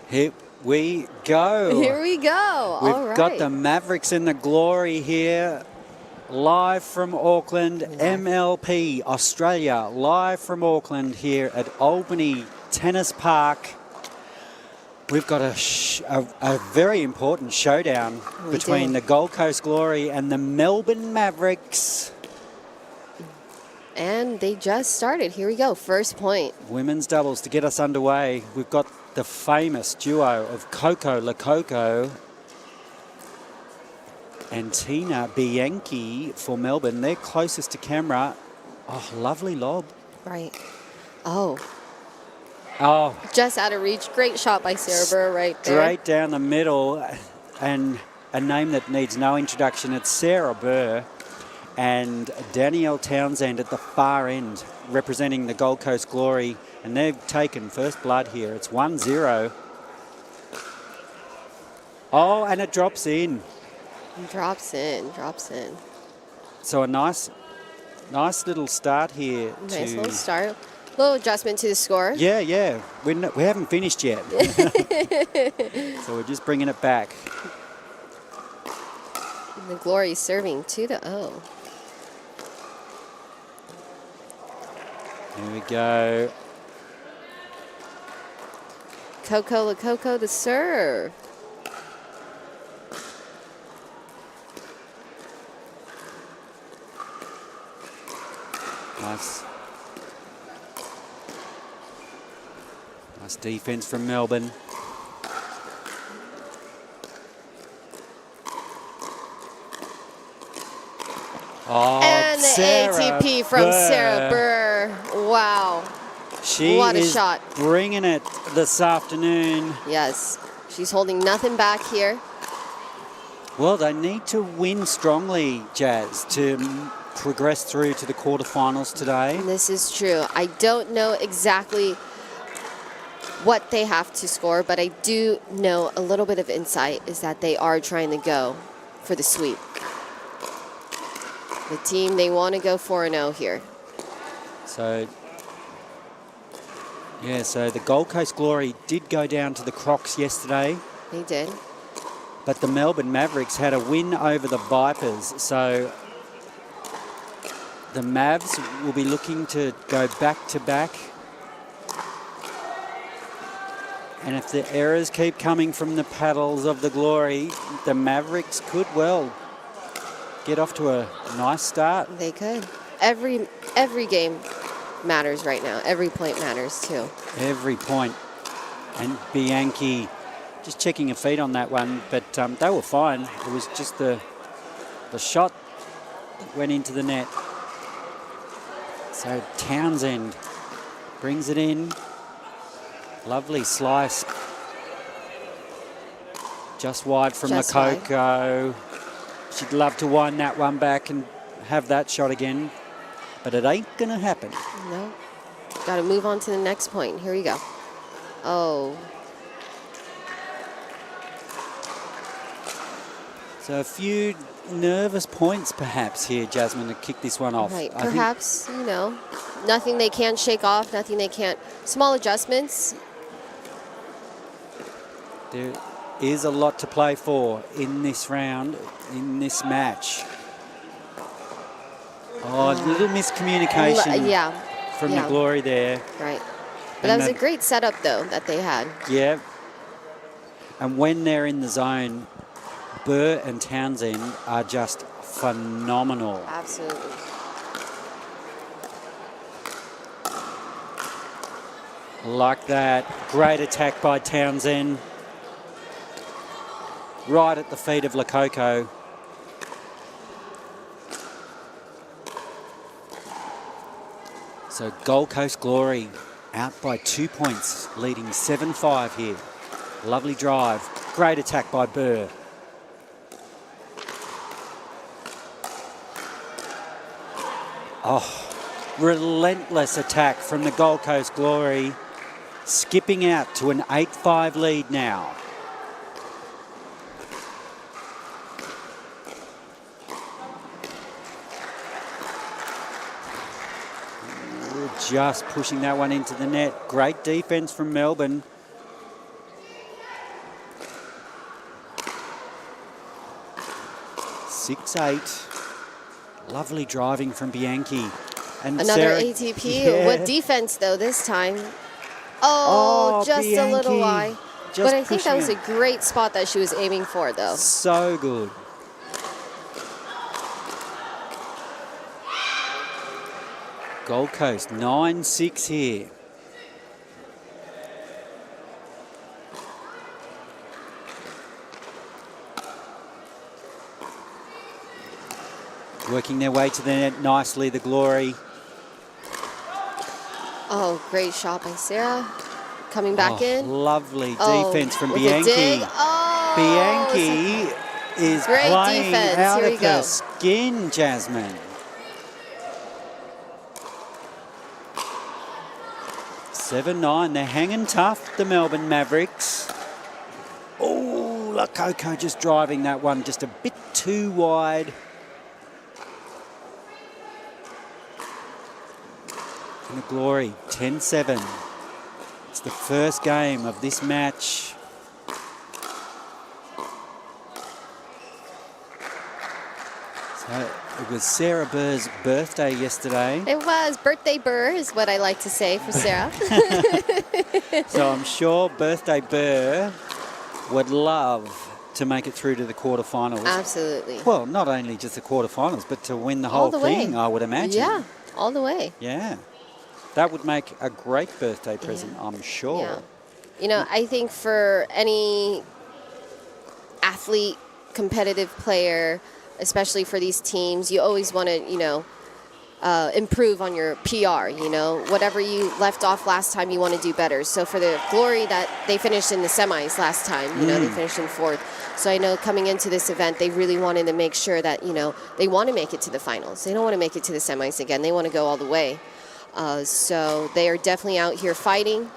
Here we go. Here we go. We've All right. got the Mavericks in the glory here. Live from Auckland, MLP Australia. Live from Auckland here at Albany Tennis Park. We've got a very important showdown between the Gold Coast Glory and the Melbourne Mavericks. And they just started. Here we go. First point. Women's doubles to get us underway. We've got the famous duo of Coco Lococo and Tina Bianchi for Melbourne. They're closest to camera. Oh, lovely lob. Right. Oh, Oh, just out of reach. Great shot by Sarah Burr right there. straight down the middle. And a name that needs no introduction. It's Sarah Burr and Danielle Townsend at the far end representing the Gold Coast Glory. And they've taken first blood here. It's 1-0. Oh, and it drops in. Drops in. So a nice little start here. Nice little start. Little adjustment to the score. Yeah. We haven't finished yet. So we're just bringing it back. And the Glory serving 2-0. Here we go. Coco Lococo to serve. Nice defense from Melbourne. Oh, And the Sarah ATP from Burr. Sarah Burr. Wow. She What a is shot. bringing it this afternoon. Yes. She's holding nothing back here. Well, they need to win strongly, Jazz, to progress through to the quarterfinals today. This is true. I don't know exactly what they have to score, but I do know a little bit of insight is that they are trying to go for the sweep. The team, they want to go 4-0 here. So the Gold Coast Glory did go down to the Crocs yesterday, They did. but the Melbourne Mavericks had a win over the Vipers. So the Mavs will be looking to go back-to-back. And if the errors keep coming from the paddles of the Glory, the Mavericks could well get off to a nice start. They could. Every game matters right now. Every point matters too. Every point. And Bianchi just checking her feet on that one, but they were fine. It was just the shot that went into the net. So Townsend brings it in. Lovely slice. Just wide from Lococo. She'd love to wind that one back and have that shot again, but it ain't going to happen. No. Got to move on to the next point. Here we go. Oh. So a few nervous points perhaps here, Jasmine, to kick this one off. Right. Perhaps, you know, nothing they can't shake off, nothing they can't. Small adjustments. There is a lot to play for in this round, in this match. Oh, a little miscommunication from the Glory there. Right. But that was a great setup, though, that they had. Yeah. And when they're in the zone, Burr and Townsend are just phenomenal. Absolutely. Like that. Great attack by Townsend. Right at the feet of Lococo. So Gold Coast Glory out by 2 points, leading 7-5 here. Lovely drive. Great attack by Burr. Oh, relentless attack from the Gold Coast Glory. Skipping out to an 8-5 lead now. Just pushing that one into the net. Great defense from Melbourne. 6-8. Lovely driving from Bianchi. And Another Sarah, ATP. yeah. What defense, though, this time? Oh, just a little Bianchi, wide. just But I think that was pushing a great spot that she was aiming for, though. so good. Gold Coast 9-6 here. Working their way to the net nicely, the Glory. Oh, great shot by Sarah. Coming back in. Lovely Oh, defense from with a dig. Bianchi. Oh, Bianchi is great playing defense. out Here we of go. her skin, Jasmine. 7-9, they're hanging tough, the Melbourne Mavericks. Oh, Lakoko just driving that one just a bit too wide. And the Glory, 10-7. It's the first game of this match. So it was Sarah Burr's birthday yesterday. It was. Birthday Burr is what I like to say for Sarah. So I'm sure Birthday Burr would love to make it through to the quarterfinals. Absolutely. Well, not only just the quarterfinals, but to win the All whole the thing, way. I would imagine. Yeah, all the way. Yeah. That would make a great birthday present, I'm sure. Yeah. You know, I think for any athlete, competitive player, especially for these teams, you always want to, you know, improve on your PR, you know. Whatever you left off last time, you want to do better. So for the Glory, that they finished in the semis last time, you know, they finished in 4th. So I know coming into this event, they really wanted to make sure that, you know, they want to make it to the finals. They don't want to make it to the semis again. They want to go all the way. So they are definitely out here fighting,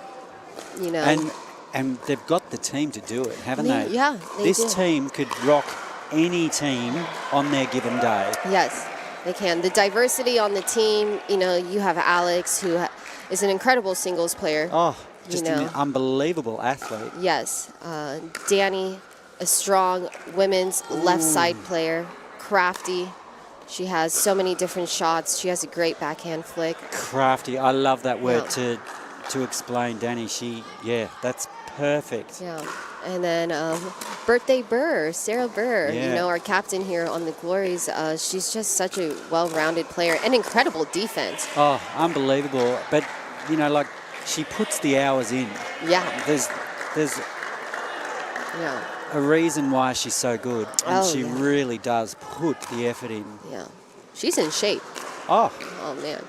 you know. And they've got the team to do it, haven't they? Yeah, they This do. team could rock any team on their given day. Yes, they can. The diversity on the team, you know, you have Alex, who is an incredible singles player. Oh, just you know. an unbelievable athlete. Yes. Danny, a strong women's left side player, crafty. She has so many different shots. She has a great backhand flick. Crafty. I love that word Yeah. to explain Danny. That's perfect. Yeah. And then Birthday Burr, Sarah Burr, Yeah. you know, our captain here on the Glories. She's just such a well-rounded player and incredible defense. Oh, unbelievable. But, you know, like, she puts the hours in. Yeah. There's Yeah. a reason why she's so good. And Oh, she yeah. really does put the effort in. Yeah. She's in shape. Oh, Oh, man.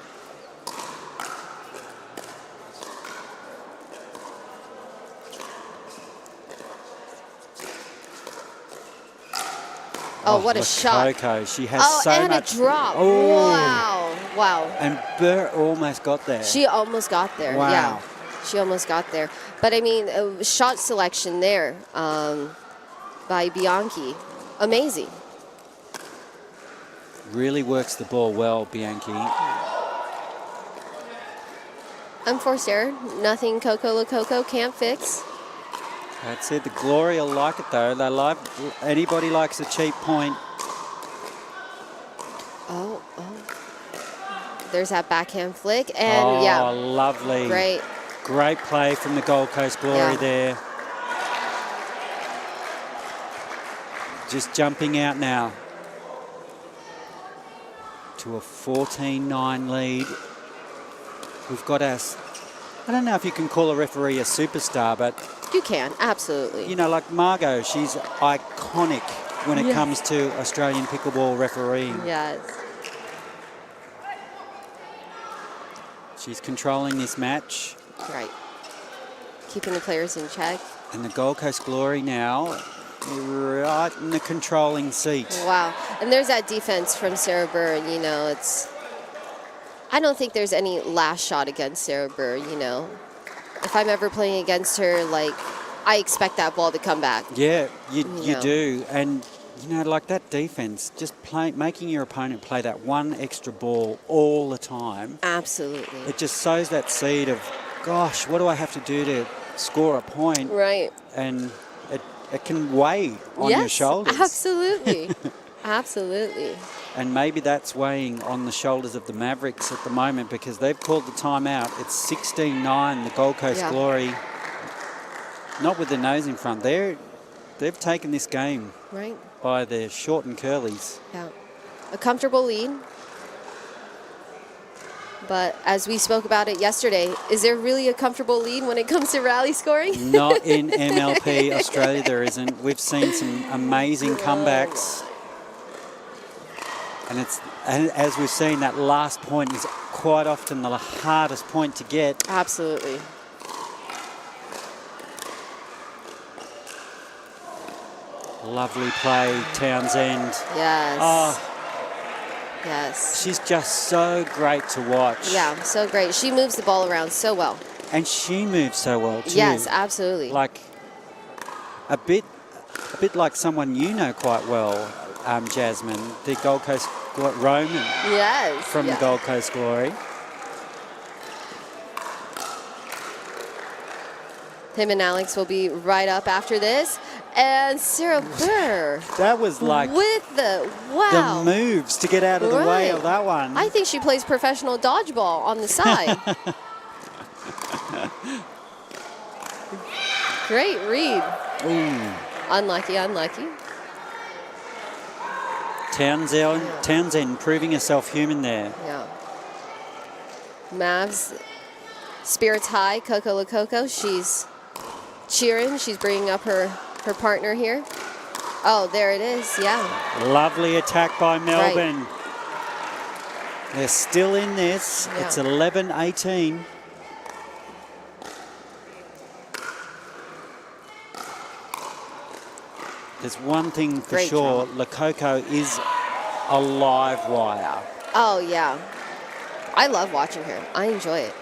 Oh, what a shot. Coco, she has Oh, so and much. a drop. Oh. Wow. Wow. And Burr almost got there. She almost got there. Wow. Yeah. She almost got there. But, I mean, shot selection there by Bianchi. Amazing. Really works the ball well, Bianchi. Unforced error. Nothing Coco Lococo can't fix. That's it. The Glory will like it, though. They like, anybody likes a cheap point. Oh. There's that backhand flick. And, yeah. Lovely. Great. Great play from the Gold Coast Glory Yeah. there. Just jumping out now to a 14-9 lead. We've got I don't know if you can call a referee a superstar, but, You can. Absolutely. you know, like Margot, she's iconic when it comes to Australian pickleball refereeing. Yes. She's controlling this match. Right. Keeping the players in check. And the Gold Coast Glory now right in the controlling seat. Wow. And there's that defense from Sarah Burr. You know, I don't think there's any last shot against Sarah Burr, you know. If I'm ever playing against her, like, I expect that ball to come back. Yeah, you know. do. And, you know, like that defense, just making your opponent play that one extra ball all the time. Absolutely. It just sows that seed of, gosh, what do I have to do to score a point? Right. And it can weigh on your shoulders. Absolutely. Absolutely. And maybe that's weighing on the shoulders of the Mavericks at the moment because they've called the timeout. It's 16-9, the Gold Coast Glory. Not with their nose in front. They've taken this game Right. by their short and curlies. Yeah. A comfortable lead. But as we spoke about it yesterday, is there really a comfortable lead when it comes to rally scoring? Not in MLP Australia, there isn't. We've seen some amazing comebacks. And as we've seen, that last point is quite often the hardest point to get. Absolutely. Lovely play, Townsend. Yes. Oh, yes. she's just so great to watch. Yeah, so great. She moves the ball around so well. And she moves so well too. Yes, absolutely. Like a bit like someone you know quite well, Jasmine, the Gold Coast Roman Yes. from the Gold Coast Glory. Him and Alex will be right up after this. And Sarah Burr. That was like with the the moves to get out of the way of that one. I think she plays professional dodgeball on the side. Great read. Ooh. Unlucky, unlucky. Townsend proving herself human there. Yeah. Mavs, spirits high. Coco Lococo, she's cheering. She's bringing up her partner here. Oh, there it is, yeah. Lovely attack by Melbourne. They're still in this. Yeah. It's 11-18. There's one thing for sure, Lococo is a live wire. Oh, yeah. I love watching her. I enjoy it.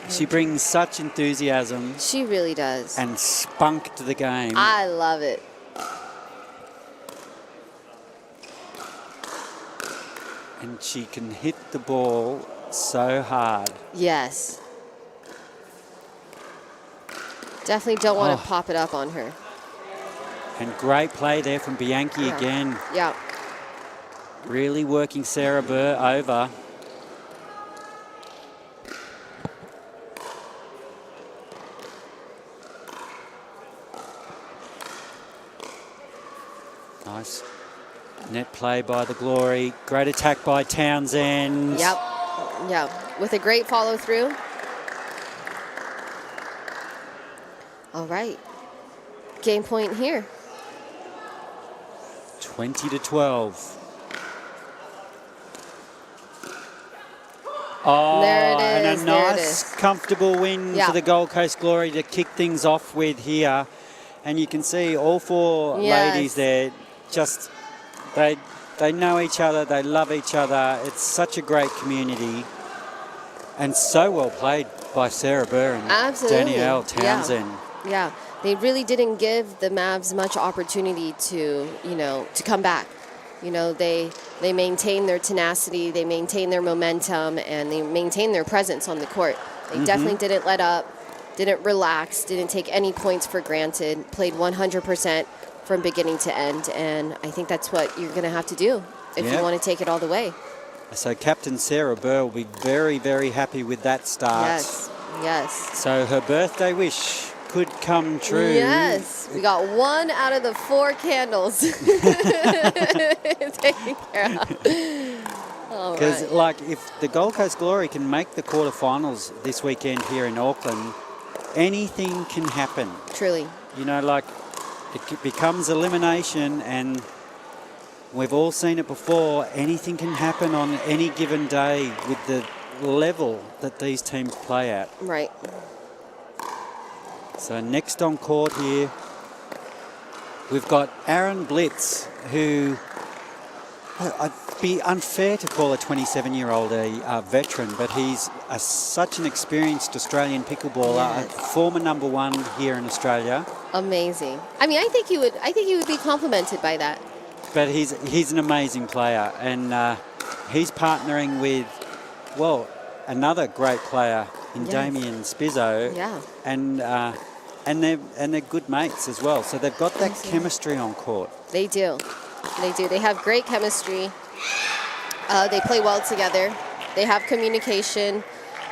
She brings such enthusiasm. She really does. And spunk to the game. I love it. And she can hit the ball so hard. Yes. Definitely don't want to pop it up on her. And great play there from Bianchi again. Yeah. Really working Sarah Burr over. Nice net play by the Glory. Great attack by Townsend. Yep. Yeah. With a great follow through. All right. Game point here. 20-12. Oh, there it is. And a nice, comfortable win for the Gold Coast Glory to kick things off with here. And you can see all four ladies there, just they know each other, they love each other. It's such a great community. And so well played by Sarah Burr and Danielle Townsend. Yeah. They really didn't give the Mavs much opportunity to, to come back. They maintain their tenacity, they maintain their momentum, and they maintain their presence on the court. They definitely didn't let up, didn't relax, didn't take any points for granted, played 100% from beginning to end, and I think that's what you're going to have to do if you want to take it all the way. So Captain Sarah Burr will be very, very happy with that start. Yes. So her birthday wish could come true. Yes, we got 1 out of the 4 candles taken care of. Because, if the Gold Coast Glory can make the quarterfinals this weekend here in Auckland, anything can happen. Truly. It becomes elimination, and we've all seen it before. Anything can happen on any given day with the level that these teams play at. Right. So next on court here, we've got Aaron Blitz, who I'd be unfair to call a 27-year-old a veteran, but he's such an experienced Australian pickleballer, former #1 here in Australia. Amazing. I mean, I think he would be complimented by that. But he's an amazing player, and he's partnering with, another great player in Damien Spizzo. Yeah. And they're good mates as well. So they've got that chemistry on court. They do. They do. They have great chemistry. They play well together. They have communication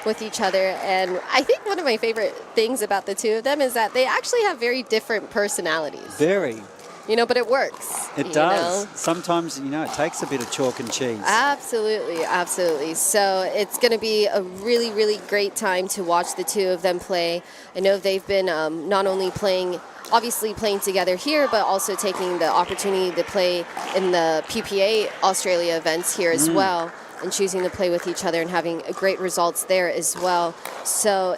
with each other. And I think one of my favorite things about the two of them is that they actually have very different personalities. Very. But it works. It does. Sometimes, it takes a bit of chalk and cheese. Absolutely, absolutely. So it's going to be a really, really great time to watch the two of them play. I know they've been not only obviously playing together here, but also taking the opportunity to play in the PPA Australia events here as well, and choosing to play with each other and having great results there as well. So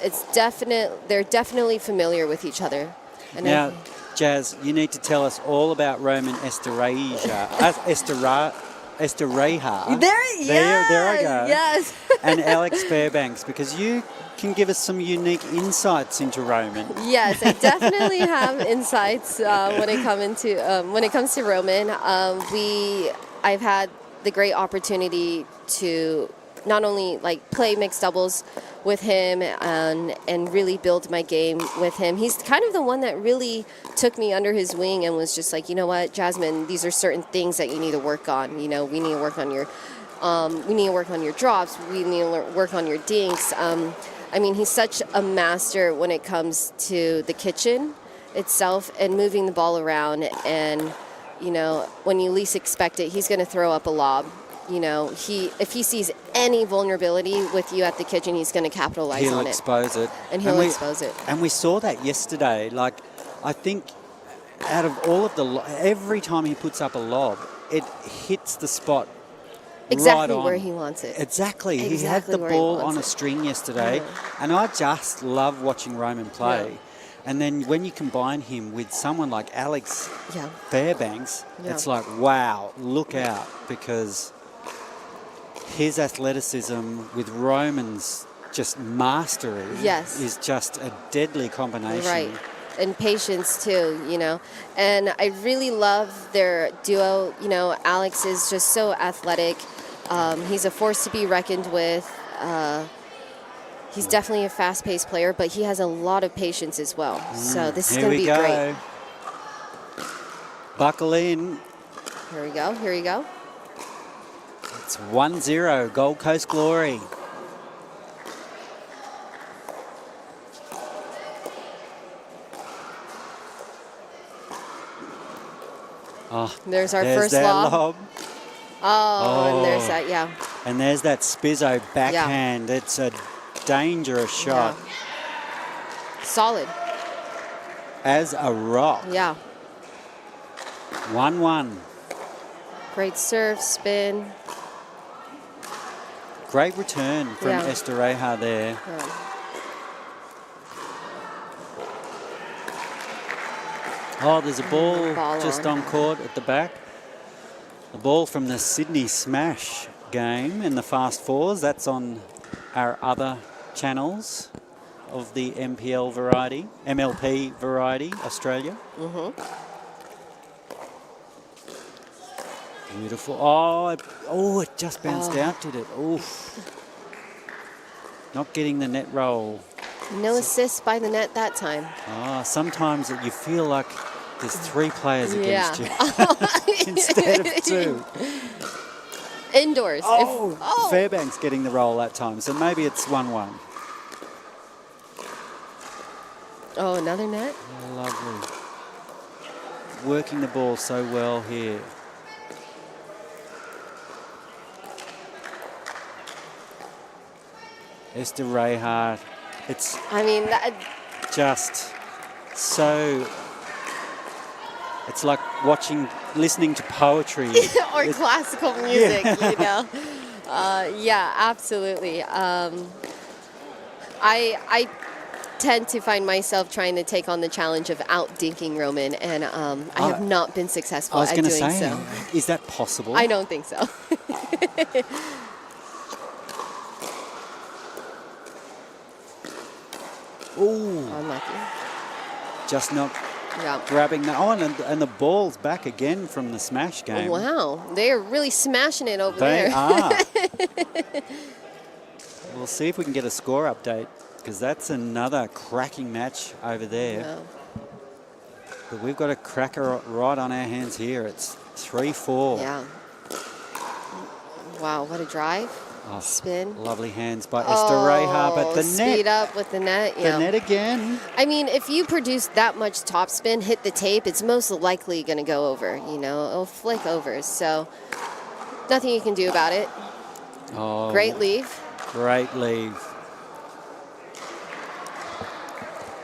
they're definitely familiar with each other. And now, Jazz, you need to tell us all about Roman Estereja. Estereja. There I go. Yes. And Alex Fairbanks, because you can give us some unique insights into Roman. Yes, I definitely have insights when it comes to Roman. I've had the great opportunity to not only play mixed doubles with him and really build my game with him. He's kind of the one that really took me under his wing and was just like, you know what, Jasmine, these are certain things that you need to work on. We need to work on your drops. We need to work on your dinks. He's such a master when it comes to the kitchen itself and moving the ball around. And, when you least expect it, he's going to throw up a lob. If he sees any vulnerability with you at the kitchen, he's going to capitalize on it. He'll expose it. And he'll expose it. And we saw that yesterday. I think out of all of every time he puts up a lob, it hits the spot exactly right where he wants it. Exactly. He had Exactly the where he ball wants on a it. string yesterday, and I just love watching Roman play. Yeah. And then when you combine him with someone like Alex Fairbanks, Yeah. it's like, wow, look out, because his athleticism with Roman's just mastery is just a deadly combination. Right. And patience too, And I really love their duo. Alex is just so athletic. He's a force to be reckoned with. He's definitely a fast-paced player, but he has a lot of patience as well. So this is going to be great. Buckle in. Here we go. Here we go. It's 1-0, Gold Coast Glory. Oh, there's our first lob. And there's that, And there's that Spizzo backhand. It's a dangerous shot. Yeah. Solid. As a rock. Yeah. 1-1. Great serve, spin. Great return from Estereja there. Yeah. Oh, there's a ball just on court at the back. The ball from the Sydney Smash game in the Fast Fours. That's on our other channels of the MLP variety, Australia. Beautiful. Oh, it just bounced out, did it? Oof. Not getting the net roll. No assist by the net that time. Sometimes you feel like there's 3 players against you instead of 2. Indoors. Fairbanks getting the roll that time, so maybe it's 1-1. Oh, another net? Oh, lovely. Working the ball so well here. Estereja. It's just so. It's like listening to poetry. Or classical music, Yeah, absolutely. I tend to find myself trying to take on the challenge of out-dinking Roman, and I have not been successful at doing so. Is that possible? I don't think so. Ooh. Unlucky. Just not grabbing that. Oh, and the ball's back again from the Smash game. Wow. They are really smashing it over there. They are. We'll see if we can get a score update, because that's another cracking match over there. Wow. But we've got a cracker right on our hands here. It's 3-4. Yeah. Wow, what a drive. Oh, Spin. Lovely hands by Esther Reha, but the speed net. up with the net. Yeah. The net again. I mean, if you produce that much topspin, hit the tape, it's most likely going to go over. You know, it'll flick over. So nothing you can do about it. Oh, Great leave. Great leave.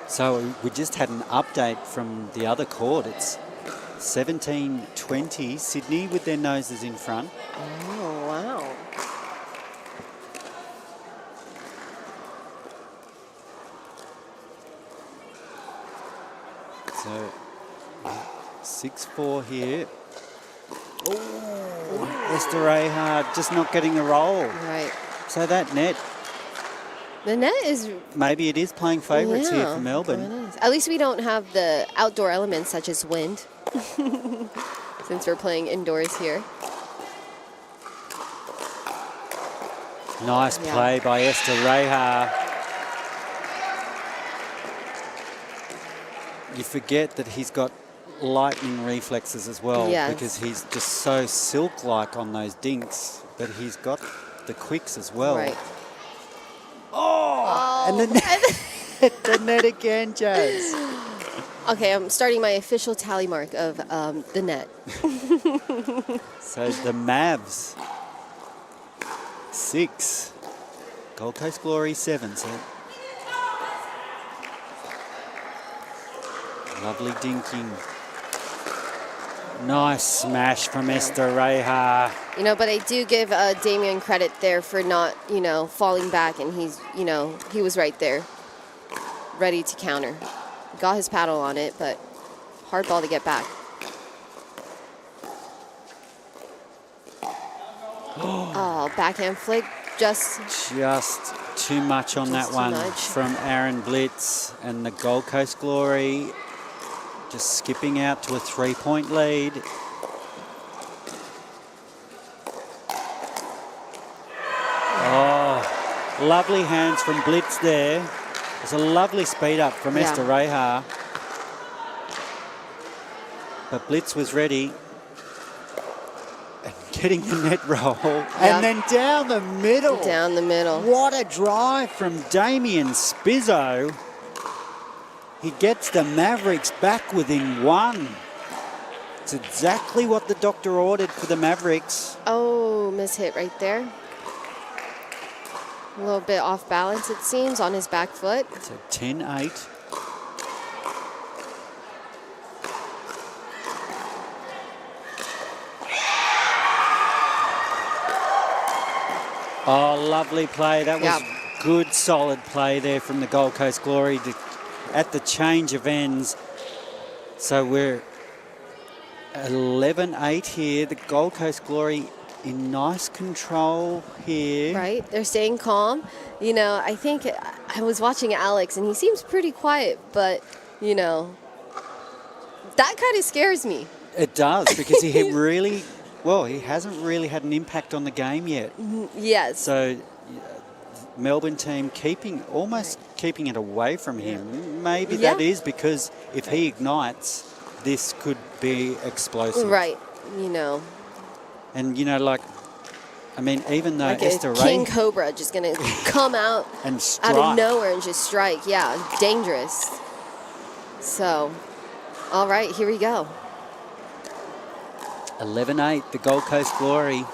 So we just had an update from the other court. It's 17-20, Sydney with their noses in front. Oh, wow. So 6-4 here. Oh, Esther Reha just not getting the roll. Right. So that net, The net is... maybe it is playing favourites here for Melbourne. It is. At least we don't have the outdoor elements such as wind. Since we're playing indoors here. Nice play by Esther Reha. You forget that he's got lightning reflexes as well, Yes. because he's just so silk-like on those dinks, but he's got the quicks as well. Right. Oh! And the net, the net again, Jazz. Okay, I'm starting my official tally mark of the net. So the Mavs, 6. Gold Coast Glory, 7. So lovely dinking. Nice smash from Esther Reha. You know, but I do give Damien credit there for not, you know, falling back, and he's, you know, he was right there, ready to counter. Got his paddle on it, but hard ball to get back. Oh, backhand flick, just too much on that too one much. from Aaron Blitz, and the Gold Coast Glory just skipping out to a 3-point lead. Oh, lovely hands from Blitz there. It's a lovely speed up from Esther Reha. But Blitz was ready. And getting the net roll. And then down the middle. down the middle. What a drive from Damien Spizzo. He gets the Mavericks back within 1. It's exactly what the doctor ordered for the Mavericks. Oh, mishit right there. A little bit off balance, it seems, on his back foot. So 10-8. Oh, lovely play. That was good, solid play there from the Gold Coast Glory at the change of ends. So we're 11-8 here. The Gold Coast Glory in nice control here. Right, they're staying calm. You know, I think I was watching Alex, and he seems pretty quiet, but, you know, that kind of scares me. It does, because he really, well, he hasn't really had an impact on the game yet. Yes. So Melbourne team almost keeping it away from him. Maybe that is because if he ignites, this could be explosive. Right, you know. And, you know, like, I mean, even though Like Esther a king Reha cobra just going to come out and out of nowhere and just strike. Yeah, dangerous. So, all right, here we go. 11-8, the Gold Coast Glory.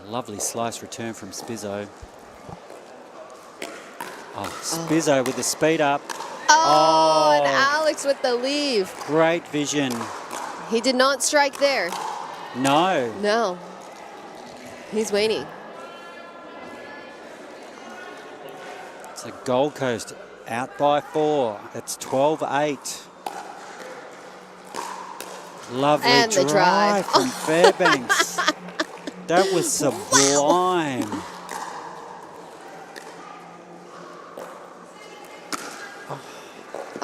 Lovely slice return from Spizzo. Oh, Spizzo with the speed up. Oh, and Alex with the leave. Great vision. He did not strike there. No. No. He's waiting. So Gold Coast out by 4. That's 12-8. Lovely And the drive. from Fairbanks. That was sublime.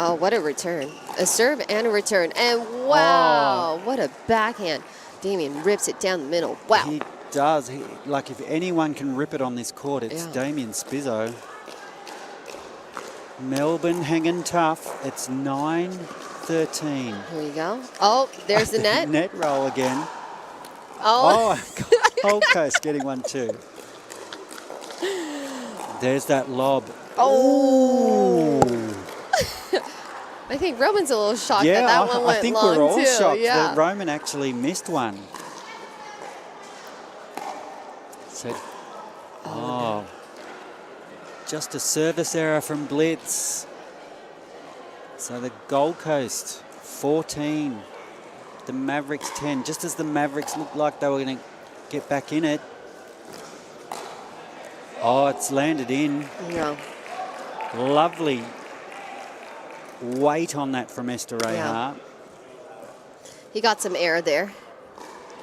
Oh, what a return. A serve and a return. And wow, what a backhand. Damien rips it down the middle. Wow. He does. Like, if anyone can rip it on this court, it's Damien Spizzo. Melbourne hanging tough. It's 9-13. Here we go. Oh, there's the net. Net roll again. Oh. Gold Coast getting one too. There's that lob. Oh. I think Roman's a little shocked that that one went I think long we're all too. shocked Yeah. that Roman actually missed one. So, just a service error from Blitz. So the Gold Coast 14, the Mavericks 10. Just as the Mavericks looked like they were going to get back in it. Oh, it's landed in. Yeah. Lovely weight on that from Esther Rehart. Yeah. He got some air there.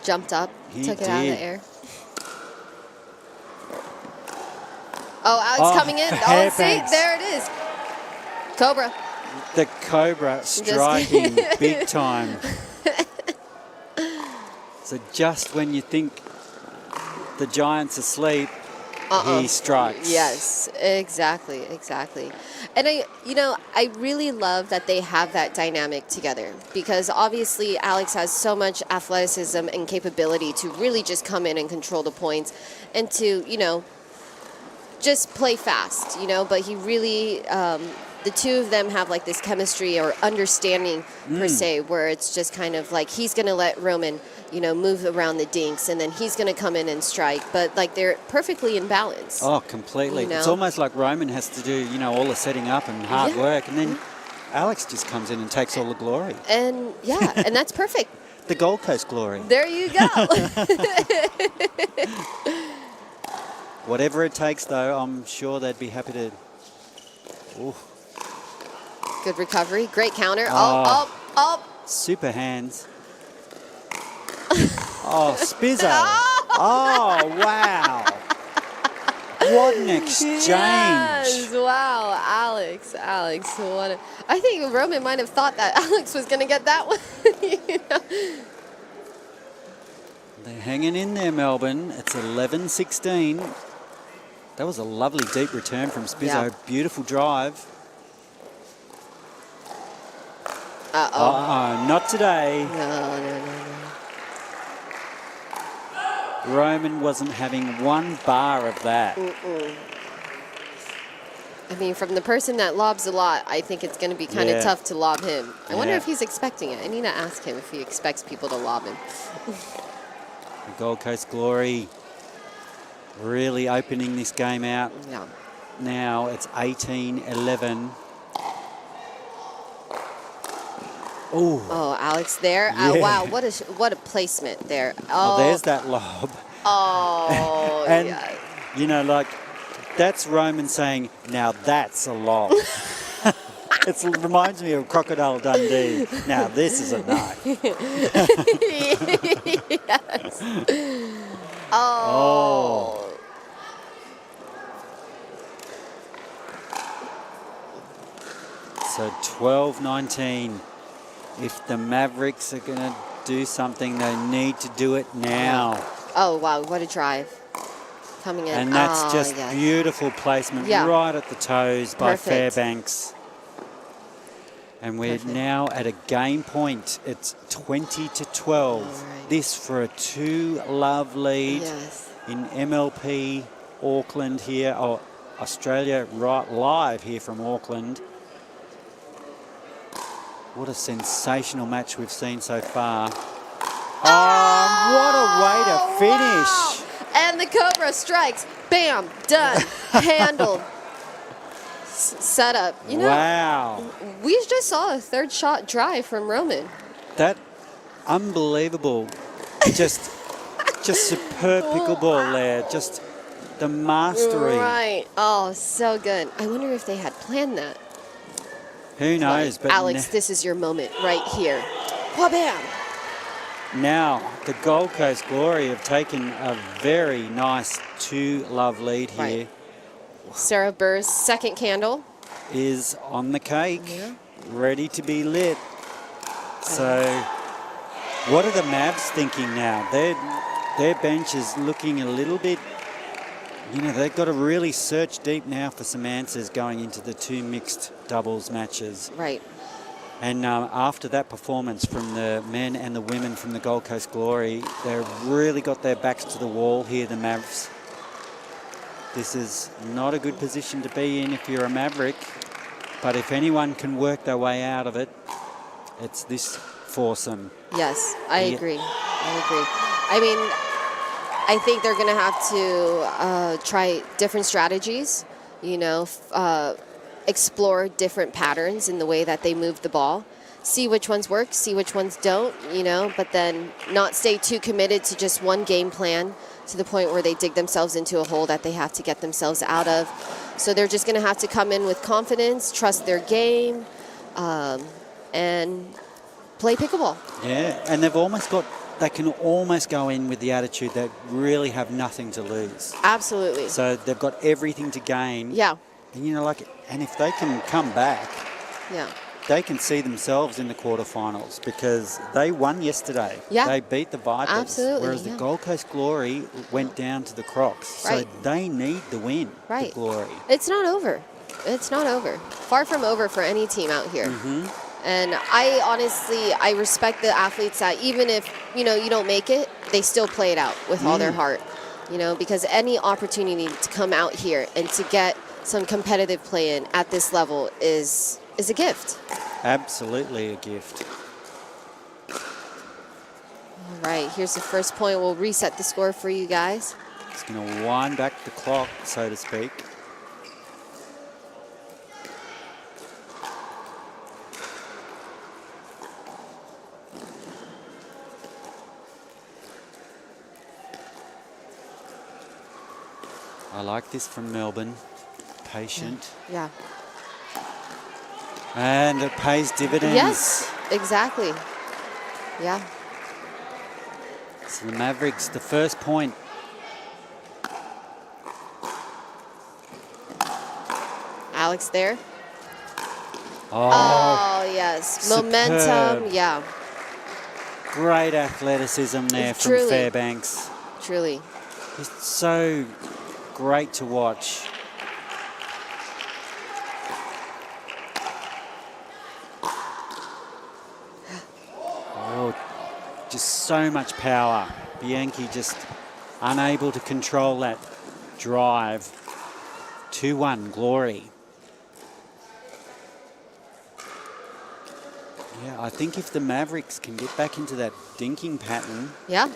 Jumped up, took it out of the air. Oh, Alex coming in. Oh, see, there it is. Cobra. The Cobra striking big time. So just when you think the Giants asleep, he strikes. Yes, exactly. And I really love that they have that dynamic together, because obviously Alex has so much athleticism and capability to really just come in and control the points and to, just play fast, but he really, the two of them have like this chemistry or understanding per se, where it's just kind of like he's going to let Roman, move around the dinks, and then he's going to come in and strike, but like they're perfectly in balance. Oh, completely. It's almost like Roman has to do, all the setting up and hard work, and then Alex just comes in and takes all the glory. And and that's perfect. The Gold Coast glory. There you go. Whatever it takes, though, I'm sure they'd be happy to. Ooh. Good recovery. Great counter. Super hands. Oh, Spizzo. Oh, wow. What an exchange. Yes, wow, Alex, I think Roman might have thought that Alex was going to get that one. They're hanging in there, Melbourne. It's 11-16. That was a lovely deep return from Spizzo. Yeah. Beautiful drive. Uh-oh. Not today. No. Roman wasn't having one bar of that. I mean, from the person that lobs a lot, I think it's going to be kind of tough to lob him. I wonder if he's expecting it. I need to ask him if he expects people to lob him. The Gold Coast Glory really opening this game out. Yeah. Now it's 18-11. Oh, Alex there. Yeah. Oh, wow, what a placement there. Oh, there's that lob. Oh, and, yeah. like, that's Roman saying, now that's a lob. It reminds me of Crocodile Dundee. Now this is a knife. Yes. Oh. So 12-19. If the Mavericks are going to do something, they need to do it now. Oh, wow, what a drive. Coming in. And that's just beautiful placement right at the toes by Fairbanks. And we're now at a game point. It's 20-12. Right. This for a 2-love lead in MLP Auckland here, or Australia right live here from Auckland. What a sensational match we've seen so far. What a way to finish. Wow. And the Cobra strikes. Bam, done, handled. Set up. Wow. We just saw a third shot drive from Roman. That unbelievable. Just superb pickleball there. Just the mastery. Right. Oh, so good. I wonder if they had planned that. Who knows? But Alex, this is your moment right here. Wha-bam! Now, the Gold Coast Glory have taken a very nice 2-love lead here. Right. Sarah Burr's second candle is on the cake, ready to be lit. So, what are the Mavs thinking now? Their bench is looking a little bit You know, they've got to really search deep now for some answers going into the 2 mixed doubles matches. Right. And after that performance from the men and the women from the Gold Coast Glory, they've really got their backs to the wall here, the Mavs. This is not a good position to be in if you're a Maverick, but if anyone can work their way out of it, it's this foursome. Yes, I agree. I mean, I think they're going to have to try different strategies, you know, explore different patterns in the way that they move the ball, see which ones work, see which ones don't, you know, but then not stay too committed to just one game plan to the point where they dig themselves into a hole that they have to get themselves out of. So they're just going to have to come in with confidence, trust their game, and play pickleball. Yeah, and they can almost go in with the attitude that really have nothing to lose. Absolutely. So they've got everything to gain. Yeah. And, you know, and if they can come back, Yeah. they can see themselves in the quarterfinals because they won yesterday. Yeah. They beat the Vipers. Absolutely, Whereas the Gold Coast Glory went down to the Crocs. Right. So they need the win, Right. the Glory. It's not over. It's not over. Far from over for any team out here. Mm-hmm. And I respect the athletes that even if, you know, you don't make it, they still play it out with all their heart, you know, because any opportunity to come out here and to get some competitive play in at this level is a gift. Absolutely a gift. All right, here's the first point. We'll reset the score for you guys. It's going to wind back the clock, so to speak. I like this from Melbourne. Patient. Yeah. And it pays dividends. Yes, exactly. Yeah. So the Mavericks, the first point. Alex there. Oh, Oh, yes. superb. Momentum. Yeah, Great athleticism there from Truly. Fairbanks. truly. It's so great to watch. Oh, just so much power. Bianchi just unable to control that drive. 2-1, Glory. Yeah, I think if the Mavericks can get back into that dinking pattern, Yeah.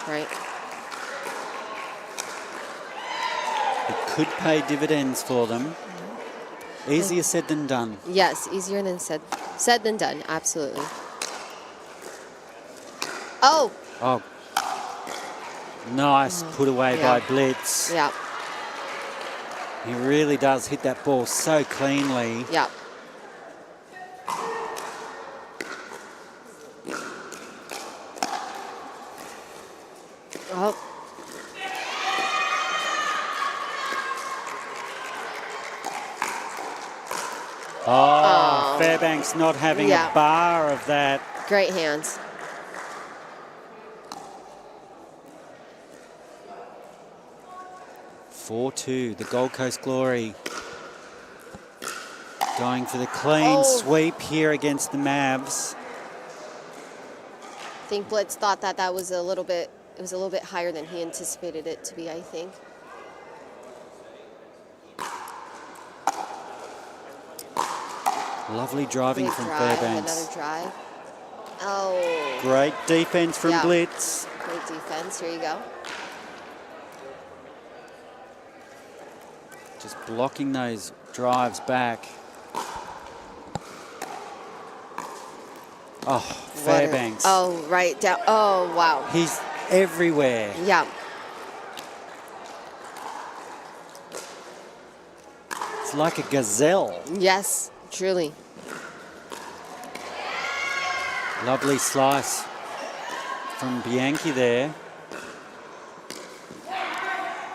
Right. it could pay dividends for them. Easier said than done. Yes, easier than said than done. Absolutely. Oh. Oh, nice put away Yeah. by Blitz. Yeah. He really does hit that ball so cleanly. Yeah. Oh. Oh, Fairbanks not having Yeah. a bar of that. Great hands. (4-2), the Gold Coast Glory going for the clean Oh. sweep here against the Mavs. I think Blitz thought that was a little bit higher than he anticipated it to be, I think. Lovely driving Big from drive, Fairbanks. another drive. Oh, Great defense from Yeah. Blitz. great defense. Here you go. Just blocking those drives back. Oh, Fairbanks. Oh, right down. Oh, wow. He's everywhere. Yeah. It's like a gazelle. Yes, truly. Lovely slice from Bianchi there.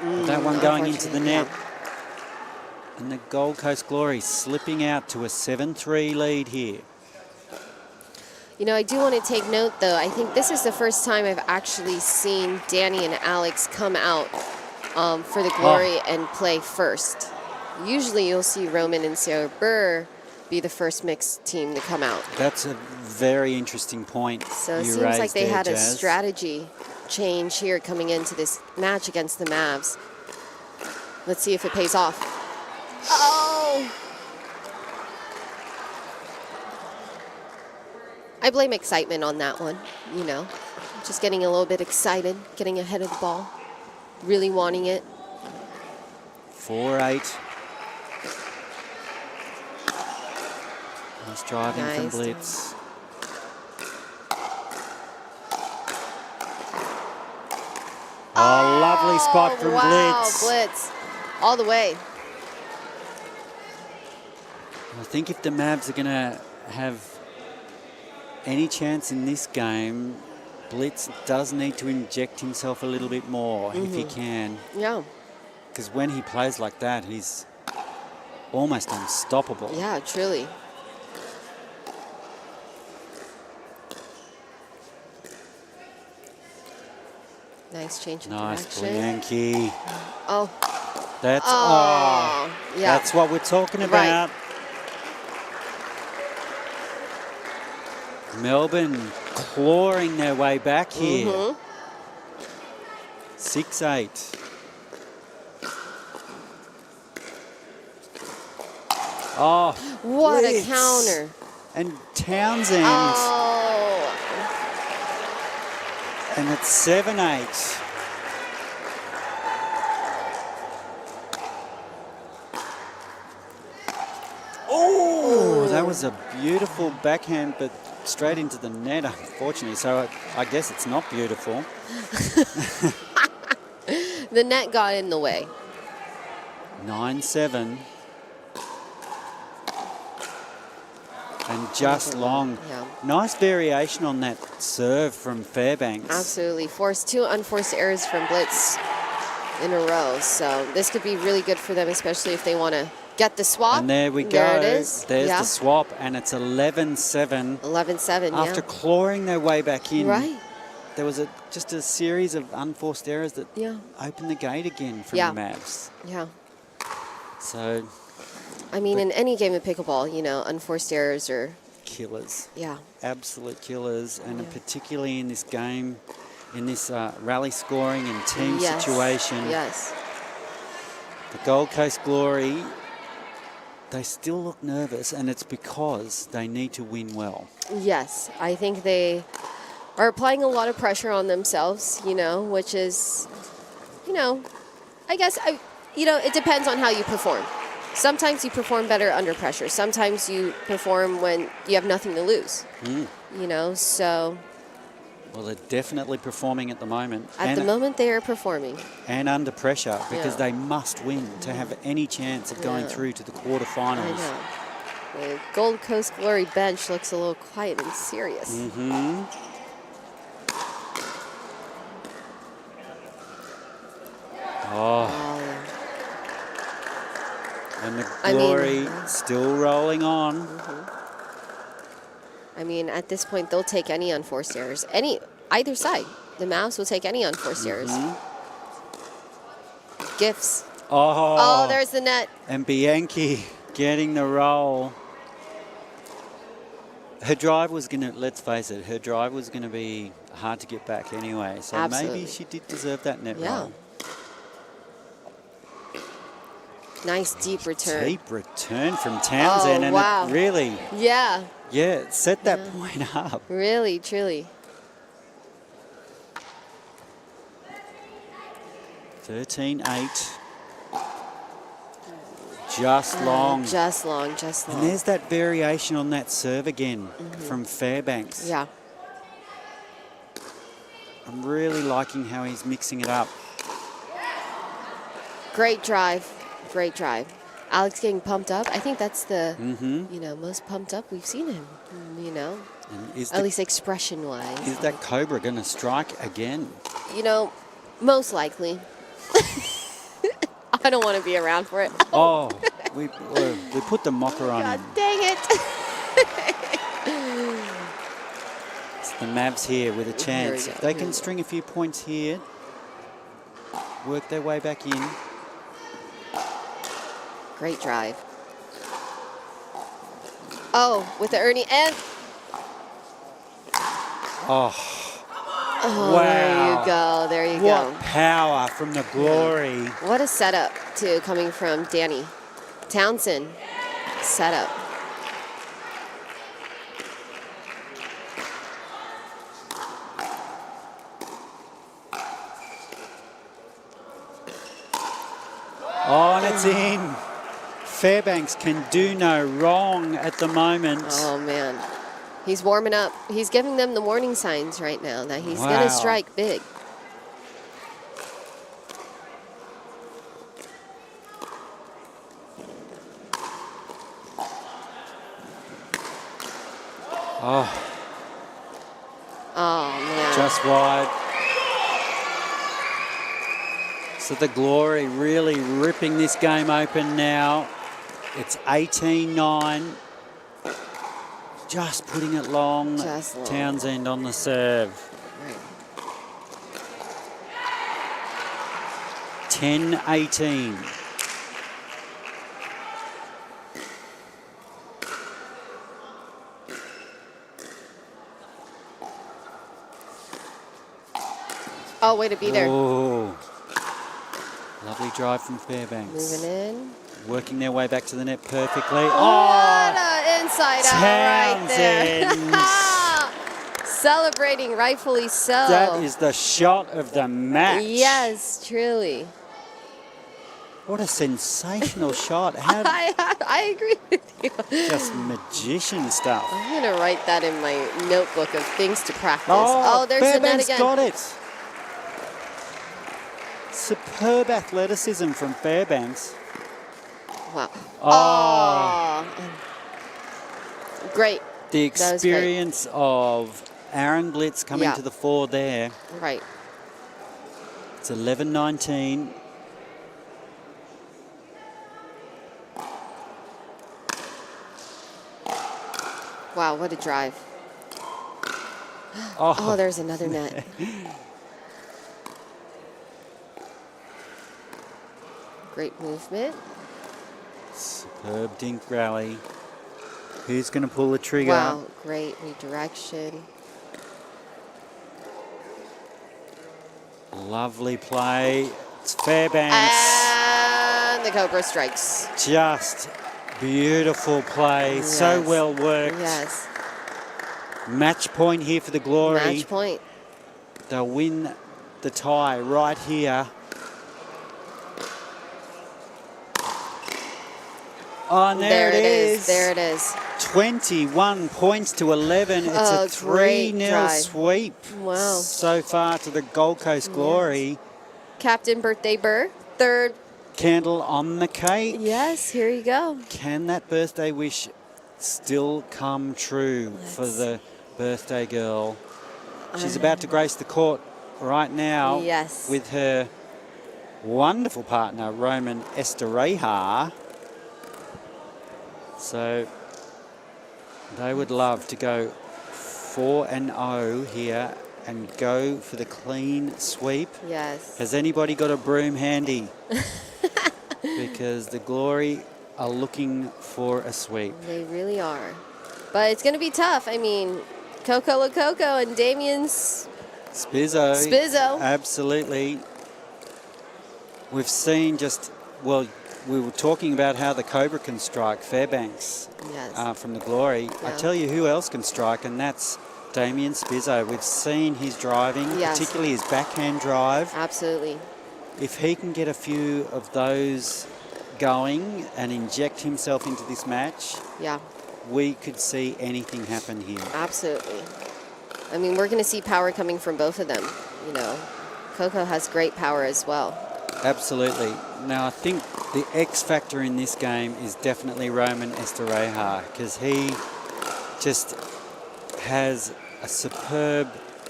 But that one going into the net. And the Gold Coast Glory slipping out to a 7-3 lead here. You know, I do want to take note, though. I think this is the first time I've actually seen Danny and Alex come out for the glory and play first. Usually you'll see Roman and Sarah Burr be the first mixed team to come out. That's a very interesting point. So it you seems like raised they there, had a Jazz. strategy change here coming into this match against the Mavs. Let's see if it pays off. Oh! I blame excitement on that one, you know. Just getting a little bit excited, getting ahead of the ball, really wanting it. 4-8. Nice driving from Nice. Blitz. Oh, lovely spot from wow, Blitz. Blitz. All the way. I think if the Mavs are going to have any chance in this game, Blitz does need to inject himself a little bit more if he can. Yeah. Because when he plays like that, he's almost unstoppable. Yeah, truly. Nice change of Nice direction. Yankee. Oh, That's yeah. that's what we're talking Right. about. Melbourne clawing their way back here. 6-8. Oh, What Blitz. a counter. And Townsend. Oh, And it's 7-8. Oh, that was a beautiful backhand, but straight into the net, unfortunately. So I guess it's not beautiful. the net got in the way. 9-7. And just long. Yeah. Nice variation on that serve from Fairbanks. Absolutely. Forced 2 unforced errors from Blitz in a row. So this could be really good for them, especially if they want to get the swap. And there we go. There it is. There's Yeah. the swap, and it's 11-7. 11-7, After yeah. clawing their way back in, Right. there was just a series of unforced errors that Yeah. opened the gate again from Yeah. the Mavs. Yeah. So, I mean, in any game of pickleball, you know, unforced errors are, killers. yeah. Absolute killers. And Yeah. particularly in this game, in this rally scoring and team Yes. situation, Yes. the Gold Coast Glory, they still look nervous, and it's because they need to win well. Yes. I think they are applying a lot of pressure on themselves, you know, which is, you know, I guess, it depends on how you perform. Sometimes you perform better under pressure. Sometimes you perform when you have nothing to lose, you know, so Well, they're definitely performing at the moment. at the moment they are performing. And under pressure, because Yeah. they must win to have any chance of going Yeah. through to the I quarterfinals. know. The Gold Coast Glory bench looks a little quiet and serious. Mm-hmm. Oh, Oh, yeah. and the I mean- Glory still rolling on. I mean, at this point, they'll take any unforced errors. Either side. The Mavs will take any unforced errors. Gifts. Oh, there's the net. And Bianchi getting the roll. Her drive was going to, let's face it, her drive was going to be hard to get back anyway. So Absolutely. maybe she did deserve that net Yeah. roll. Nice deep return. Deep return from Townsend. Oh, wow. And it really, Yeah, yeah, set that point up. really, truly. 13-8. Just long. Just long, just And long. there's that variation on that serve again from Fairbanks. Yeah. I'm really liking how he's mixing it up. Great drive. Great drive. Alex getting pumped up. I think that's the, Mm-hmm. you know, most pumped up we've seen him, you know, And is, at least expression-wise. is that Cobra going to strike again? You know, most likely. I don't want to be around for it. Oh, we put the mocker on God him. dang it. It's the Mavs here with a chance. go. If they Here can we string a few points here, work their way back in. Great drive. Oh, with the Ernie and... Oh, Oh, wow. there you go. There you what go. power from the Glory. What a setup, too, coming from Danny Townsend. Setup. Oh, and it's in. Fairbanks can do no wrong at the moment. Oh, man. He's warming up. He's giving them the warning signs right now that he's going Wow. to strike big. Oh, Oh, man. just wide. So the Glory really ripping this game open now. It's 18-9. Just putting it long. Just long. Townsend on the serve. Right. 10-18. Oh, way to be there. Oh, lovely drive from Fairbanks. Moving in. Working their way back to the net perfectly. What Oh, an inside out right there. Townsend. Celebrating, rightfully so. That is the shot of the match. Yes, truly. What a sensational shot. How I agree with you. just magician stuff. I'm going to write that in my notebook of things to practice. Oh, There's the net Fairbanks again. got it. Superb athleticism from Fairbanks. Wow. Oh. Great. The That was great. experience of Aaron Blitz coming Yeah. to the fore there. Right. It's 11-19. Wow, what a drive. Oh, Oh, there's another net. Great movement. superb dink rally. Who's going to pull the trigger? Wow, great redirection. Lovely play. It's Fairbanks. And the Cobra strikes. Just beautiful play. So Yes. well worked. Yes. Match point here for the Glory. Match point. They'll win the tie right here. Oh, and there it is. There it is. 21 points to 11. It's Oh, a great 3-0 drive. sweep Wow. so far to the Gold Coast Glory. Captain Birthday Burr, third. Candle on the cake. Yes, here you go. Can that birthday wish still come true for the birthday girl? She's about to grace the court right now Yes. with her wonderful partner, Roman Estereja. So they would love to go 4-0 here and go for the clean sweep. Yes. Has anybody got a broom handy? Because the Glory are looking for a sweep. They really are. But it's going to be tough. I mean, Coco Lococo and Damien's Spizzo. Absolutely. We've seen just, well, we were talking about how the Cobra can strike, Fairbanks, Yes. from the Glory. I Yeah. tell you who else can strike, and that's Damien Spizzo. We've seen his driving, Yes. particularly his backhand drive. Absolutely. If he can get a few of those going and inject himself into this match, Yeah, we could see anything happen here. absolutely. I mean, we're going to see power coming from both of them. You know, Coco has great power as well. Absolutely. Now, I think the X factor in this game is definitely Roman Estereja, because he just has a superb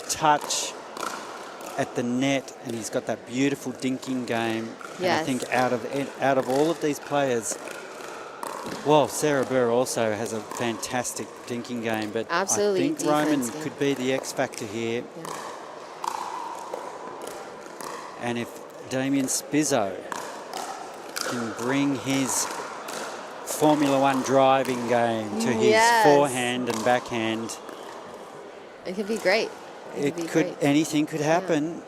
touch at the net, and he's got that beautiful dinking game. And I Yes. think out of all of these players, well, Sarah Burr also has a fantastic dinking game, but Absolutely, I think defense, Roman yeah. could be the X factor here. Yeah. And if Damien Spizzo can bring his Formula One driving game to his forehand and backhand. It could be great. Anything could happen.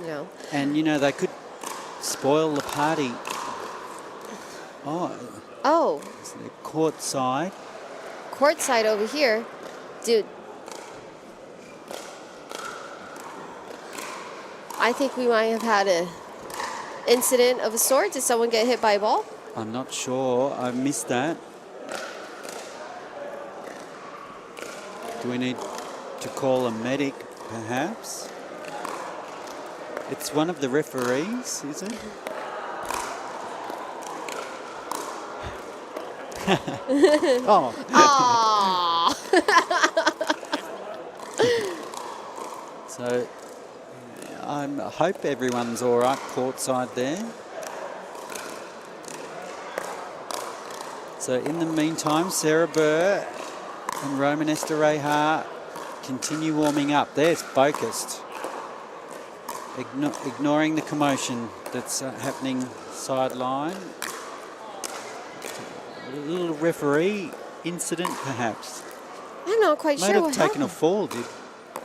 You know. And, they could spoil the party. Oh. It's the court side. Court side over here. Dude. I think we might have had an incident of a sort. Did someone get hit by a ball? I'm not sure. I missed that. Do we need to call a medic, perhaps? It's one of the referees, is it? Oh. So, I hope everyone's all right courtside there. So in the meantime, Sarah Burr and Roman Estereja continue warming up. There's focused, ignoring the commotion that's happening sideline. A little referee incident, perhaps. I'm not quite sure Might what have taken a happened. fall, did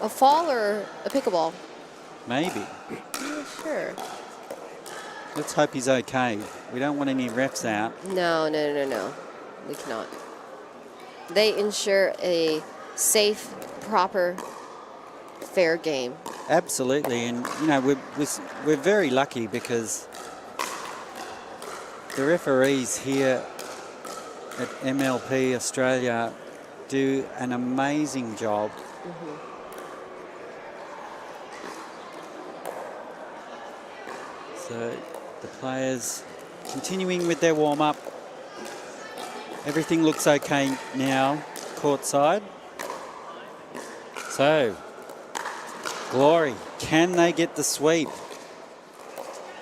A fall or a pickleball? maybe. I'm not sure. Let's hope he's okay. We don't want any refs out. No. We cannot. They ensure a safe, proper, fair game. Absolutely, and we're very lucky because the referees here at MLP Australia do an amazing job. So the players continuing with their warm-up. Everything looks okay now, courtside. So, Glory, can they get the sweep?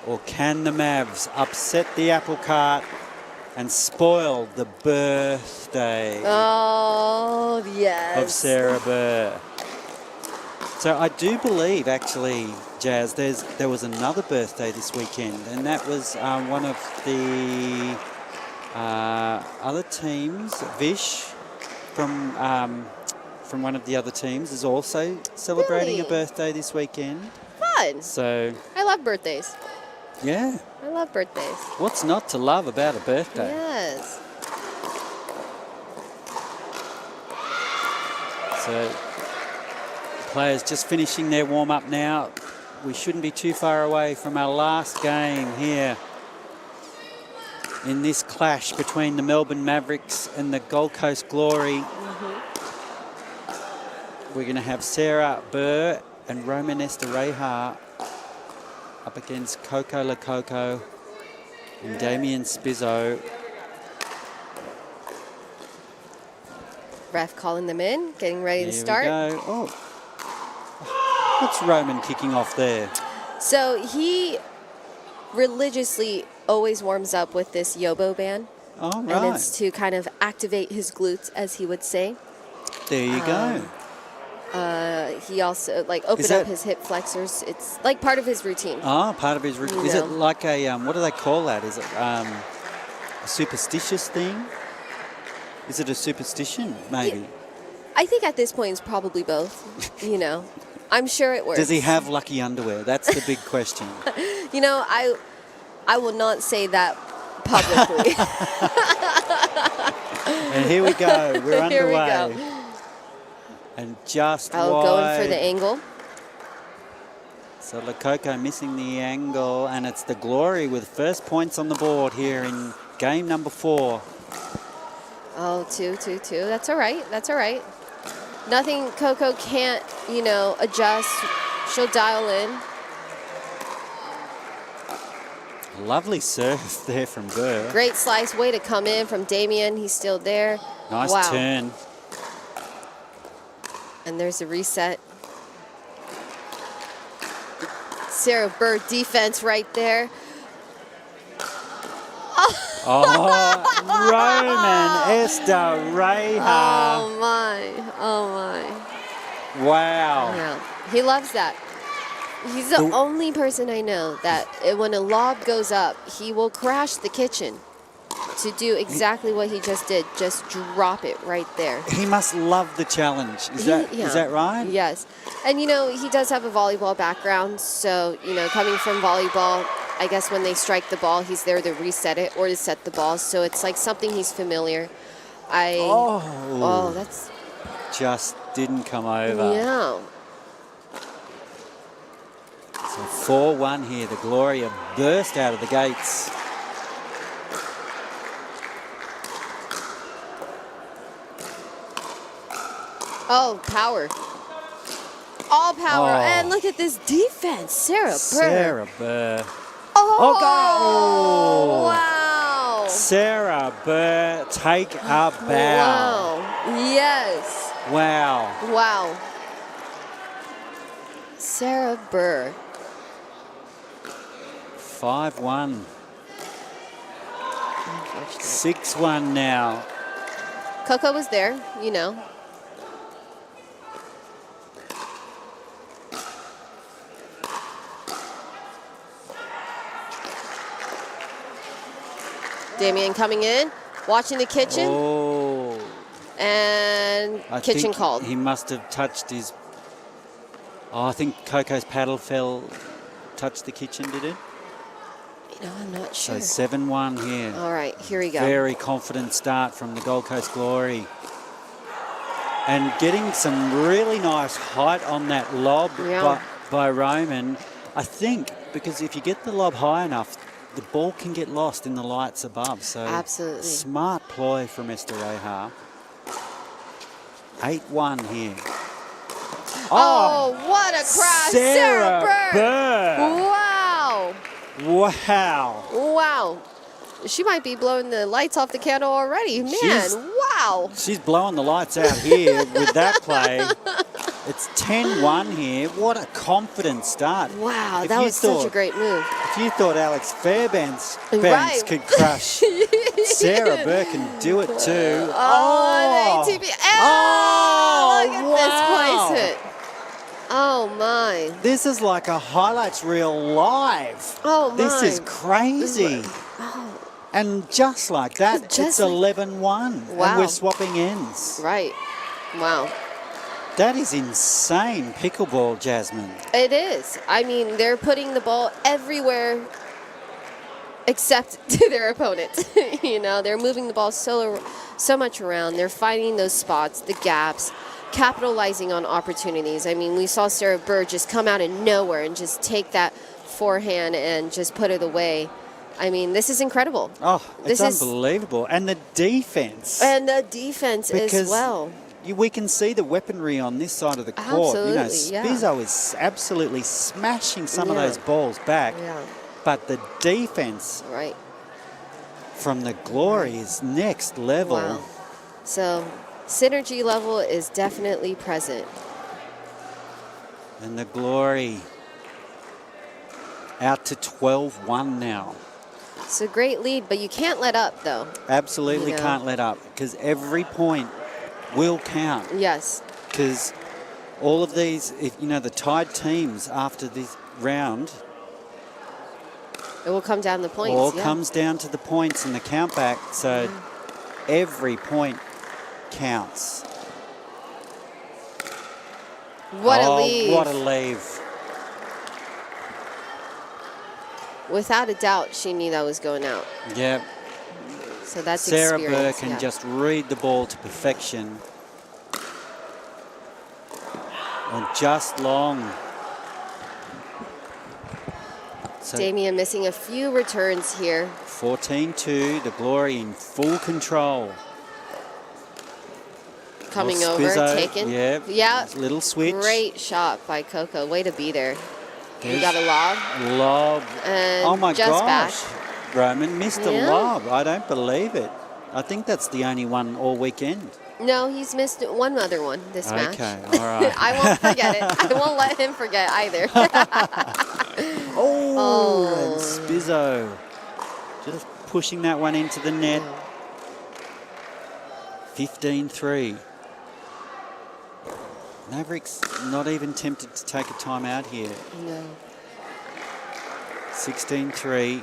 Or can the Mavs upset the apple cart and spoil the birthday Oh, yes. of Sarah Burr? So I do believe, actually, Jazz, there was another birthday this weekend, and that was one of the other teams. Vish from one of the other teams is also celebrating a Really? birthday this weekend. Fun. So, I love birthdays. yeah, I love birthdays. what's not to love about a birthday? Yes. So, players just finishing their warm-up now. We shouldn't be too far away from our last game here in this clash between the Melbourne Mavericks and the Gold Coast Glory. We're going to have Sarah Burr and Roman Estereja up against Coco Lococo and Damien Spizzo. Ref calling them in, getting ready to Here start. we go. Oh. What's Roman kicking off there? So he religiously always warms up with this Yobo band. Oh, right. And it's to kind of activate his glutes, as he would say. There you go. He also opened up his hip flexors. It's like part of his routine. Oh, part of his routine. Is it No. like a, what do they call that? Is it a superstitious thing? Is it a superstition, maybe? I think at this point it's probably both. I'm sure it works. Does he have lucky underwear? That's the big question. I will not say that publicly. And here we go. We're Here we underway. go. And just Going for the wide. angle. So Lococo missing the angle, and it's the Glory with first points on the board here in game number 4. Oh, 2-2-2. That's all right. That's all right. Nothing Coco can't, adjust. She'll dial in. Lovely serve there from Burr. Great slice. Way to come in from Damien. He's still there. Nice Wow. turn. And there's a reset. Sarah Burr defense right there. Oh, Roman Estereja. Oh my. Wow. Yeah. He loves that. He's the only person I know that when a lob goes up, he will crash the kitchen to do exactly what he just did. Just drop it right there. He must love the challenge. Is that right? Yes. And, he does have a volleyball background. So, coming from volleyball, I guess when they strike the ball, he's there to reset it or to set the ball. So it's like something he's familiar. That's... Just didn't come over. Yeah. So 4-1 here. The Gloria burst out of the gates. Oh, power. All power. Oh. And look at this defense. Sarah Burr. Sarah Burr. Oh, wow. Sarah Burr, take a bow. Wow. Yes. Wow. Wow. Sarah Burr. 5-1. 6-1 now. Coco was there, Damien coming in, watching the kitchen. Oh. And I kitchen think called. He must have touched his... Oh, I think Coco's paddle touched the kitchen, did it? I'm not sure. So 7-1 here. All right, here we go. Very confident start from the Gold Coast Glory. And getting some really nice height on that lob by Roman. I think because if you get the lob high enough, the ball can get lost in the lights above. So absolutely smart ploy from Esther Reha. 8-1 here. Oh, what a crash. Sarah Burr. Wow. Wow. Wow. She might be blowing the lights off the candle already. Man, wow. She's blowing the lights out here with that play. It's 10-1 here. What a confident start. Wow, that was such a great move. If you thought Alex Fairbanks could crush, Sarah Burr can do it too. Oh, the ATP. Look at this place hit. Oh, my. This is like a highlights reel live. Oh, my. This is crazy. And just like that, it's 11-1. Wow. And we're swapping ends. Right. Wow. That is insane pickleball, Jasmine. It is. I mean, they're putting the ball everywhere except to their opponent. They're moving the ball so much around. They're finding those spots, the gaps, capitalizing on opportunities. I mean, we saw Sarah Burr just come out of nowhere and just take that forehand and just put it away. I mean, this is incredible. Oh, it's unbelievable. And the defense. And the defense as well. We can see the weaponry on this side of the court. Absolutely, Spizzo is absolutely smashing some of those balls back. Yeah. But the defense from the Glory is next level. Wow. So, synergy level is definitely present. And the Glory out to 12-1 now. It's a great lead, but you can't let up, though. Absolutely can't let up, because every point will count. Yes. Because all of these, the tied teams after this round, it will come down to points. All comes down to the points and the count back. So every point counts. What a leave. What a leave. Without a doubt, she knew that was going out. Yep. So that's Sarah Burr experience. can just read the ball to perfection. And just long. So Damien missing a few returns here. 14-2, the Glory in full control. Coming over, Spizzo, taken. Yeah. Little switch. Great shot by Coco. Way to be there. You got a lob. Lob. And oh my just gosh. Back. Roman missed a lob. I don't believe it. I think that's the only one all weekend. No, he's missed one other one this match. Okay, all right. I won't forget it. I won't let him forget either. And Spizzo just pushing that one into the net. 15-3. Mavericks not even tempted to take a timeout here. No. 16-3.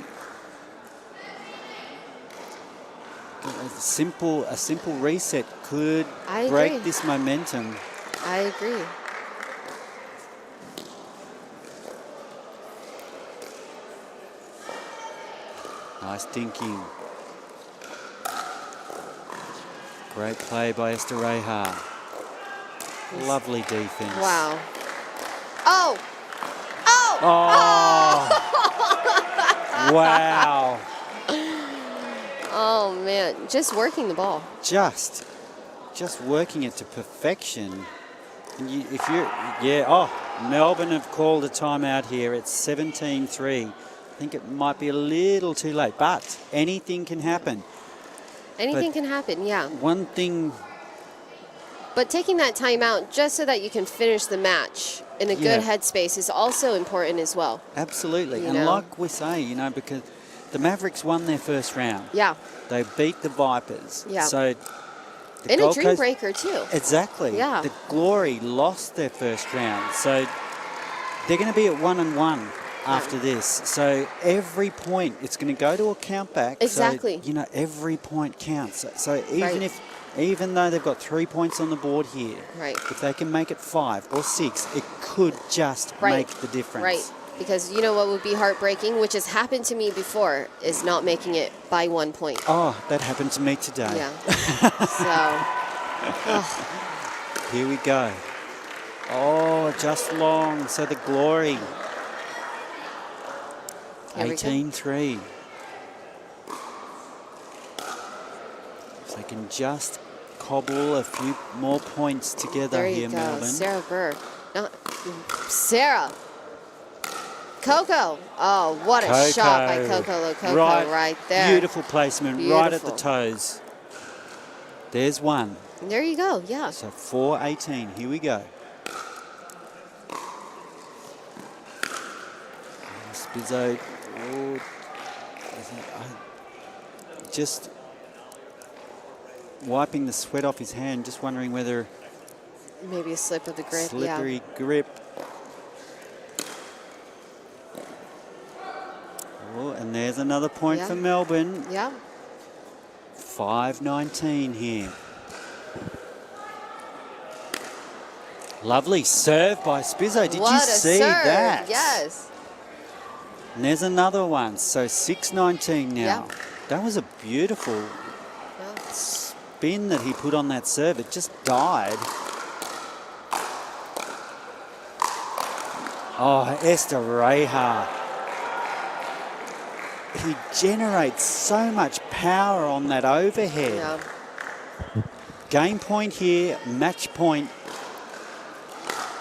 A simple reset could I break agree. this momentum. I agree. Nice dinking. Great play by Esther Reha. Lovely defense. Wow. Oh! Oh! Oh! Wow. Oh, man. Just working the ball. Just working it to perfection. And Melbourne have called a timeout here. It's 17-3. I think it might be a little too late, but anything can happen. Anything can happen, yeah. One thing... But taking that time out just so that you can finish the match in a good headspace is also important as well. Absolutely. You And know? like we say, because the Mavericks won their first round. Yeah. They beat the Vipers. Yeah. So the And a Gold dream Coast- breaker, too. Exactly. Yeah. The Glory lost their first round. So they're going to be at 1-1 after this. So every point, it's going to go to a countback. Exactly. So, every point counts. So even Right. even though they've got 3 points on the board here, Right. if they can make it 5 or 6, it could just Right. make the difference. Right. Because you know what would be heartbreaking, which has happened to me before, is not making it by 1 point. Oh, that happened to me today. Yeah. So, Here we go. Oh, just long. So the Glory. Here we go. 18-3. If they can just cobble a few more points together there here, you go. Melbourne. Sarah Burr. Sarah. Coco. Oh, what a shot by Coco Lococo right there. Beautiful placement, right at the Beautiful. toes. There's one. There you go, yeah. So 4-18. Here we go. Spizzo. Oh, just wiping the sweat off his hand, just wondering whether Maybe a slip of the grip, slippery grip. Oh, and there's another point Yeah. for Melbourne. Yeah. 5-19 here. Lovely serve by Spizzo. Did What you a see serve. that? Yes. And there's another one. So 6-19 now. Yeah. That was a beautiful Yeah. spin that he put on that serve. It just died. Oh, Esther Reha. He generates so much power on that overhead. Yeah. Game point here, match point.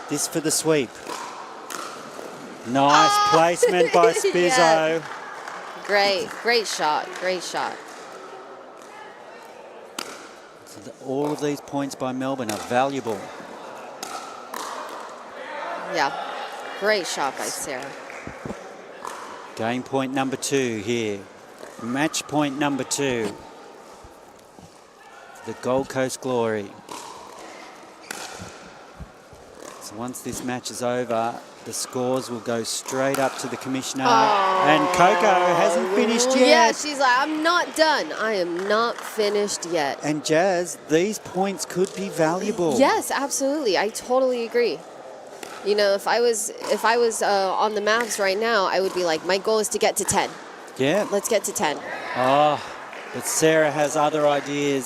This for the sweep. Nice placement by Spizzo. Yes. Great shot, great shot. So all of these points by Melbourne are valuable. Yeah, great shot by Sarah. Game point number 2 here. Match point number 2. The Gold Coast Glory. So once this match is over, the scores will go straight up to the commissioner. And Coco hasn't finished yet. Yeah, she's like, I'm not done. I am not finished yet. And Jazz, these points could be valuable. Yes, absolutely. I totally agree. You know, if I was on the Mavs right now, I would be like, my goal is to get to 10. Yeah. Let's get to 10. Oh, but Sarah has other ideas.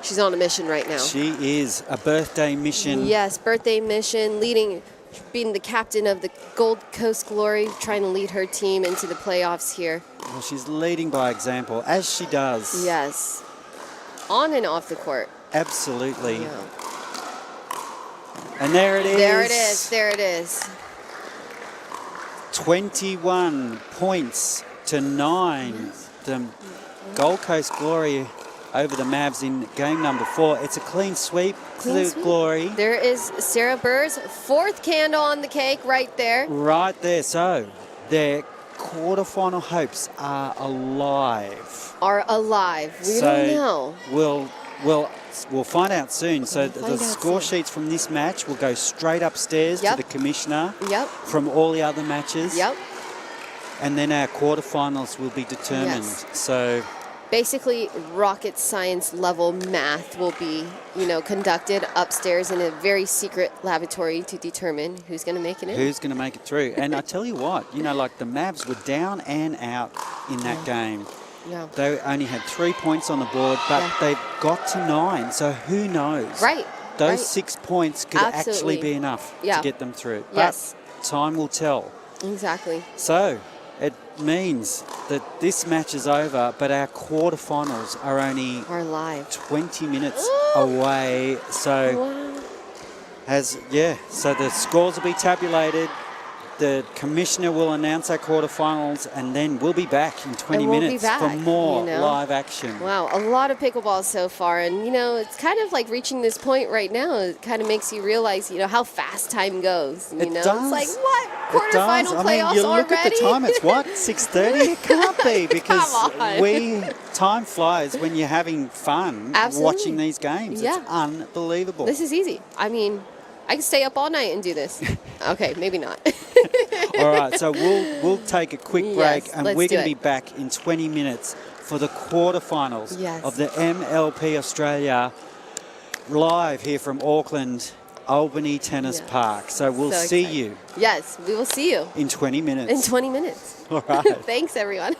She's on a mission right now. She is a birthday mission. Yes, birthday mission, being the captain of the Gold Coast Glory, trying to lead her team into the playoffs here. Well, she's leading by example, as she does. Yes. On and off the court. Absolutely. Yeah. And there it is. There it is. There it is. 21 points to 9. The Gold Coast Glory over the Mavs in game number 4. It's a clean sweep to the Glory. There is Sarah Burr's 4th candle on the cake right there. Right there. So their quarterfinal hopes are alive. We don't know. We'll Well, we'll find out soon. So We'll the find out score soon. sheets from this match will go straight upstairs Yep. to the commissioner Yep. from all the other matches. Yep. And then our quarterfinals will be determined. Yes. So Basically, rocket science level math will be, conducted upstairs in a very secret laboratory to determine who's going to make it in. who's going to make it through? And I tell you what, like the Mavs were down and out in that game. Yeah. They only had 3 points on the board, but they've got to 9. So who knows? Right. Those right. 6 points could Absolutely. actually be enough Yeah. to get them through. Yes. But time will tell. Exactly. So it means that this match is over, but our quarterfinals are only Are live. 20 minutes away. So so the scores will be tabulated. The commissioner will announce our quarterfinals, and then we'll be back in 20 And we'll be minutes back, for more you know. live action. Wow, a lot of pickleball so far. And, it's kind of like reaching this point right now. It kind of makes you realize, how fast time goes. It It's does. like, what? It does. Quarterfinal playoffs you already? look at the time, it's what, 6:30? It can't be, because Come on. time flies when you're having fun Absolutely. watching these games. Yeah. It's unbelievable. This is easy. I mean, I can stay up all night and do this. Okay, maybe not. All right, so we'll take a quick break, Yes, and let's we're do going to be it. back in 20 minutes for the quarterfinals Yes. of the MLP Australia, live here from Auckland, Albany Tennis Yes. Park. So we'll So see excited. you Yes, we will see you in 20 minutes. in 20 minutes. All right. Thanks, everyone.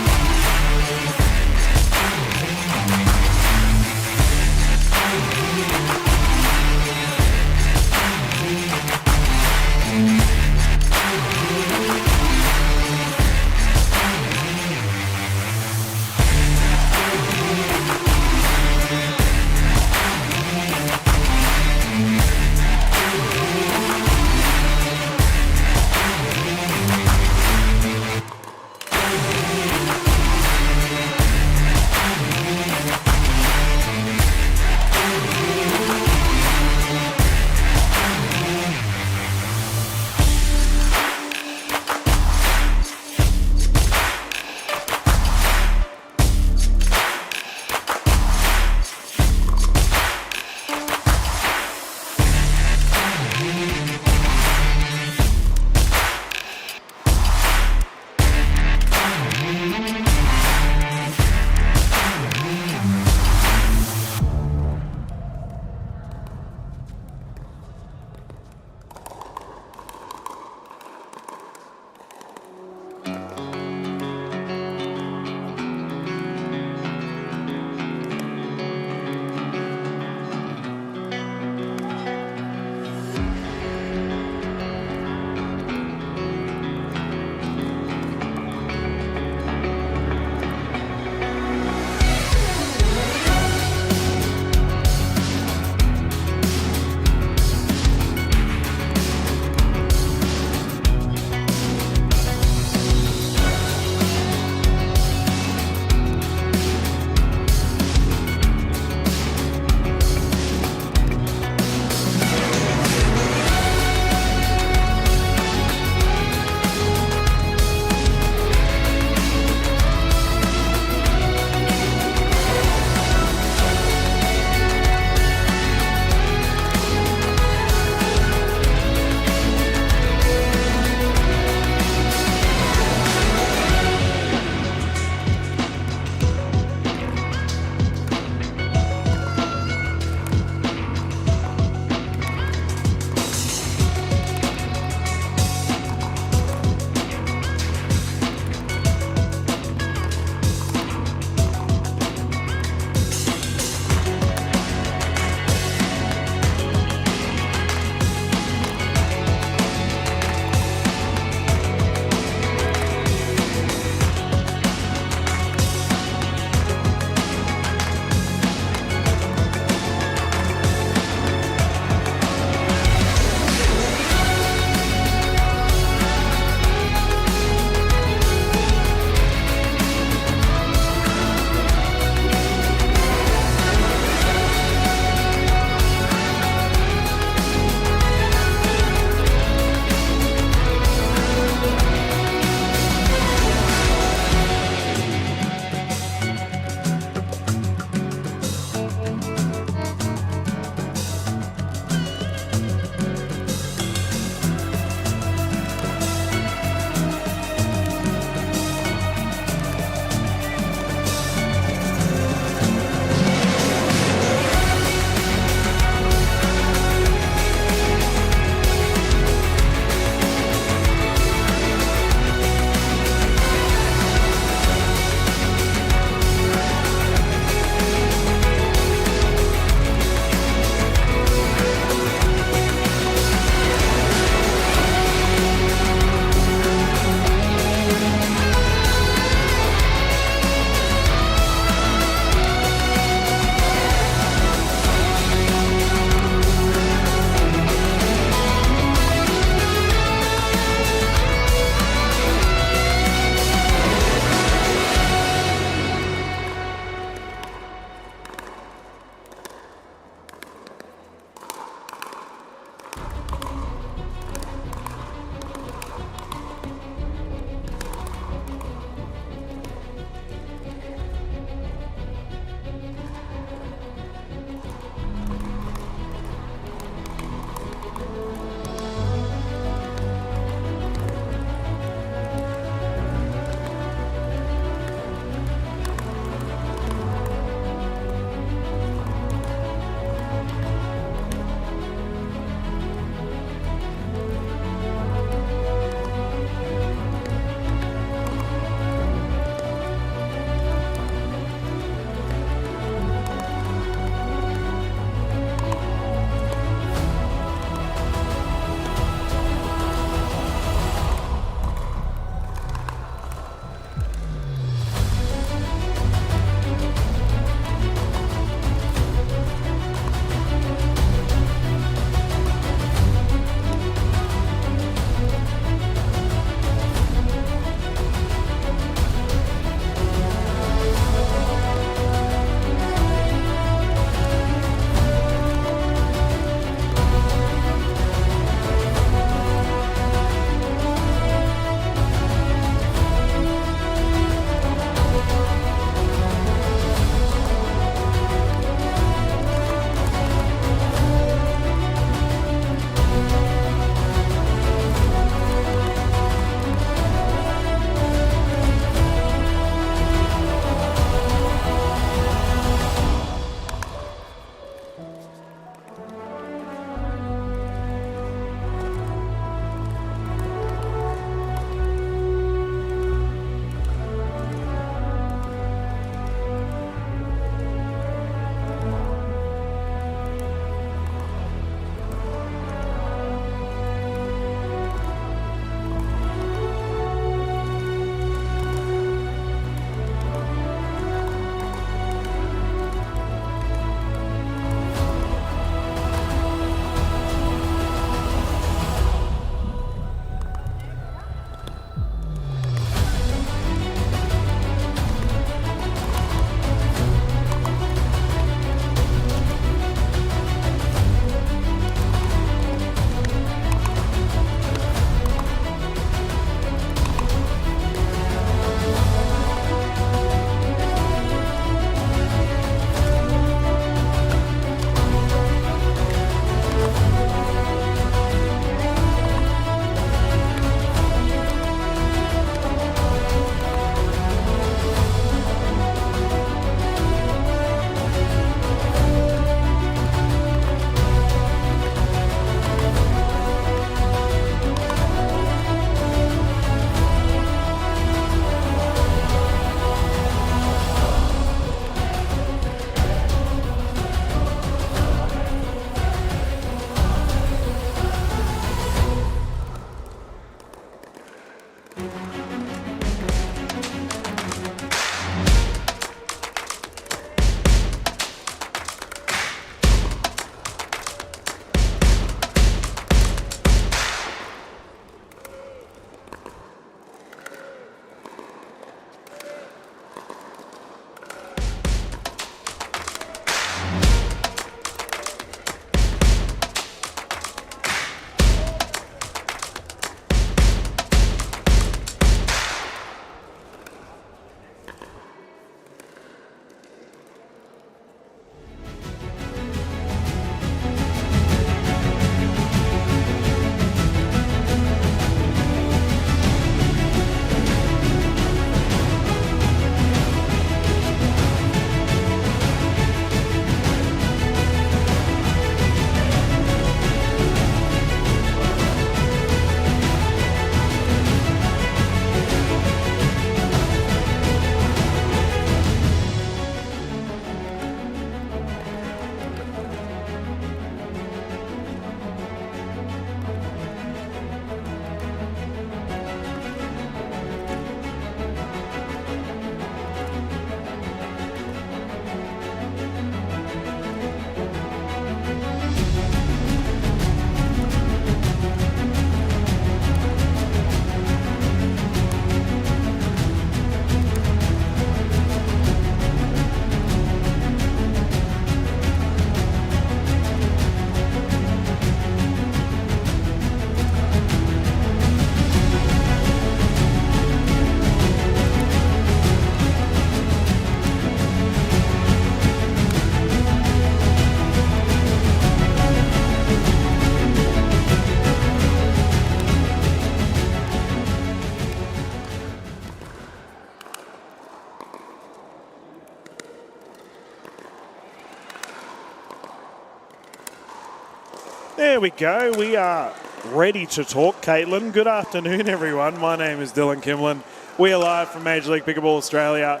There we go. We are ready to talk, Caitlin. Good afternoon, everyone. My name is Dylan Kimlin. We are live from Major League Pickleball Australia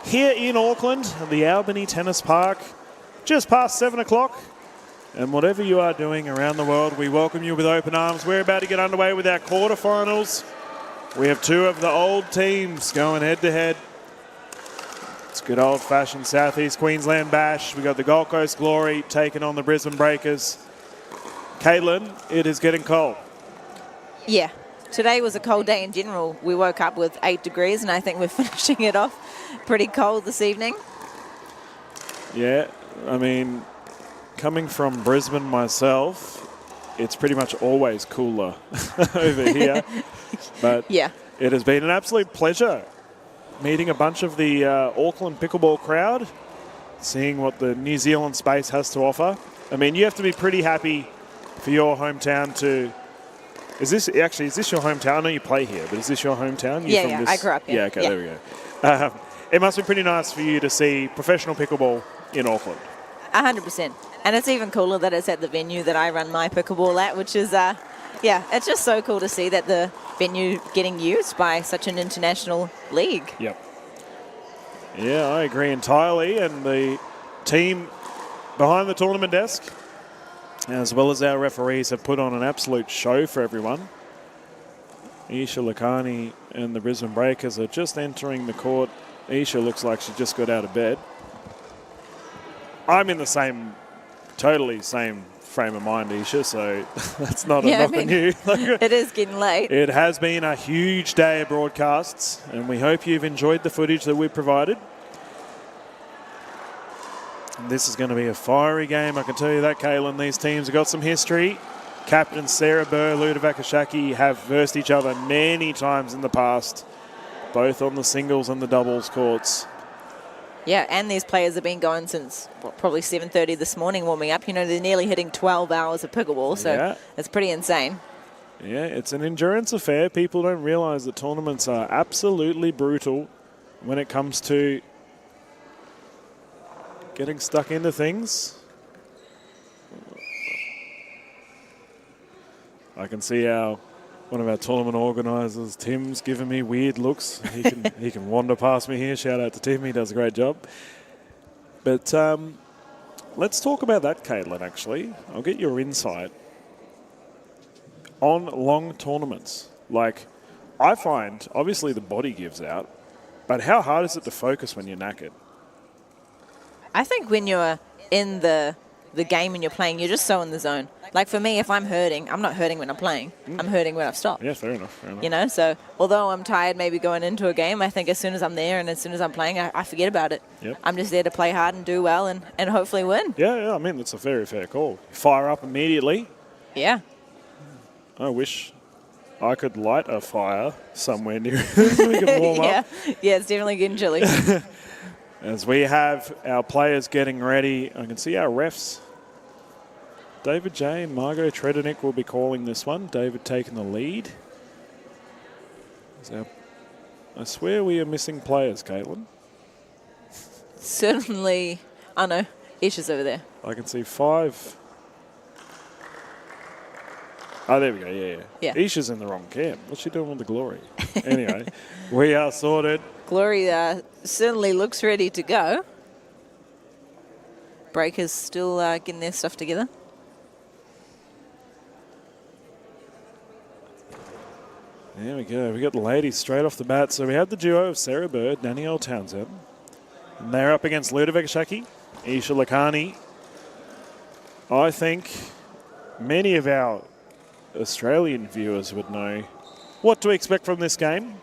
here in Auckland, at the Albany Tennis Park, just past 7 o'clock. And whatever you are doing around the world, we welcome you with open arms. We're about to get underway with our quarterfinals. We have two of the old teams going head-to-head. It's good old-fashioned Southeast Queensland bash. We got the Gold Coast Glory taking on the Brisbane Breakers. Caitlin, it is getting cold. Yeah. Today was a cold day in general. We woke up with 8 degrees, and I think we're finishing it off pretty cold this evening. Yeah, I mean, coming from Brisbane myself, it's pretty much always cooler over here. But Yeah. it has been an absolute pleasure meeting a bunch of the Auckland pickleball crowd, seeing what the New Zealand space has to offer. I mean, you have to be pretty happy for your hometown to... Is this your hometown? I know you play here, but is this your hometown? Yeah, I grew up here. Yeah, okay, Yeah. there we go. It must be pretty nice for you to see professional pickleball in Auckland. 100%. And it's even cooler that it's at the venue that I run my pickleball at, which is, it's just so cool to see that the venue getting used by such an international league. Yep. Yeah, I agree entirely. And the team behind the tournament desk, as well as our referees, have put on an absolute show for everyone. Isha Lakani and the Brisbane Breakers are just entering the court. Isha looks like she just got out of bed. I'm in the totally same frame of mind, Isha, so that's not a knock on you. It is getting late. It has been a huge day of broadcasts, and we hope you've enjoyed the footage that we've provided. And this is going to be a fiery game, I can tell you that, Caitlin. These teams have got some history. Captain Sarah Burr, Ludovic Ashaki have versed each other many times in the past, both on the singles and the doubles courts. Yeah, and these players have been going since probably 7:30 this morning warming up. You know, they're nearly hitting 12 hours of pickleball, so it's pretty insane. Yeah, it's an endurance affair. People don't realise that tournaments are absolutely brutal when it comes to getting stuck into things. I can see one of our tournament organisers, Tim's, giving me weird looks. He can wander past me here. Shout out to Tim. He does a great job. But let's talk about that, Caitlin, actually. I'll get your insight on long tournaments. Like, I find, obviously, the body gives out, but how hard is it to focus when you're knackered? I think when you're in the game and you're playing, you're just so in the zone. Like for me, if I'm hurting, I'm not hurting when I'm playing. I'm hurting when I've stopped. Yeah, fair enough. You know, so although I'm tired maybe going into a game, I think as soon as I'm there and as soon as I'm playing, I forget about it. Yep. I'm just there to play hard and do well and hopefully win. Yeah, I mean, that's a very fair call. Fire up immediately. Yeah. I wish I could light a fire somewhere near us so we can warm up. Yeah, it's definitely getting chilly. As we have our players getting ready, I can see our refs. David J and Margot Tredenick will be calling this one. David taking the lead. I swear we are missing players, Caitlin. Certainly. Oh no, Isha's over there. I can see 5. Oh, there we go, yeah. Isha's in the wrong camp. What's she doing with the Glory? Anyway, we are sorted. Glory certainly looks ready to go. Breakers still getting their stuff together. There we go. We got the ladies straight off the bat. So we have the duo of Sarah Bird, Danielle Townsend. And they're up against Ludovic Ashaki, Isha Lakani. I think many of our Australian viewers would know what to expect from this game.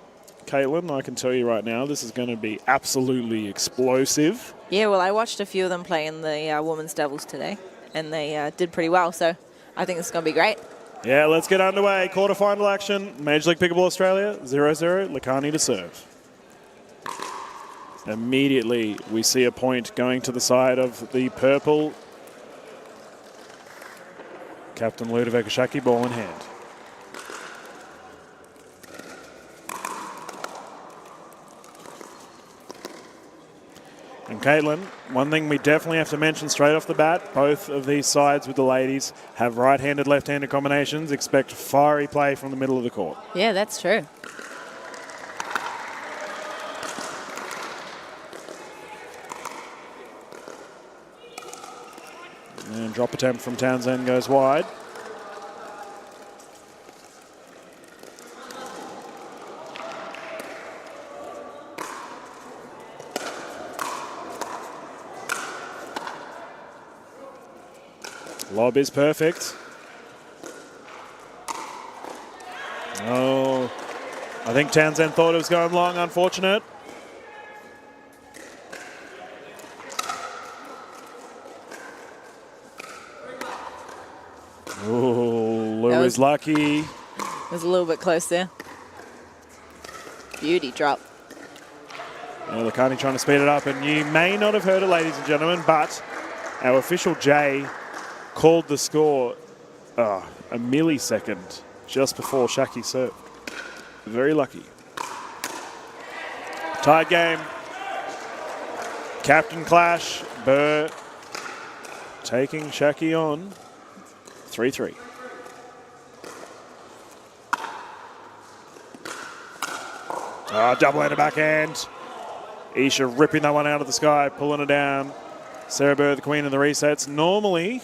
Caitlin, I can tell you right now, this is going to be absolutely explosive. Yeah, well, I watched a few of them play in the women's doubles today, and they did pretty well, so I think it's going to be great. Yeah, let's get underway. Quarterfinal action, Major League Pickleball Australia, 0-0, Lakani to serve. Immediately, we see a point going to the side of the purple. Captain Ludovic Ashaki, ball in hand. And And Caitlin, one thing we definitely have to mention straight off the bat, both of these sides with the ladies have right-handed, left-handed combinations. Expect fiery play from the middle of the court. Yeah, that's true. And drop attempt from Townsend goes wide. Lob is perfect. Oh, I think Townsend thought it was going long, unfortunate. Oh, Lou is lucky. It was a little bit close there. Beauty drop. Lacani trying to speed it up, and you may not have heard it, ladies and gentlemen, but our official Jay called the score a millisecond just before Shaki served. Very lucky. Tied game. Captain clash. Burr taking Shaki on. 3-3. Double-handed backhand. Isha ripping that one out of the sky, pulling it down. Sarah Burr, the queen of the resets. Normally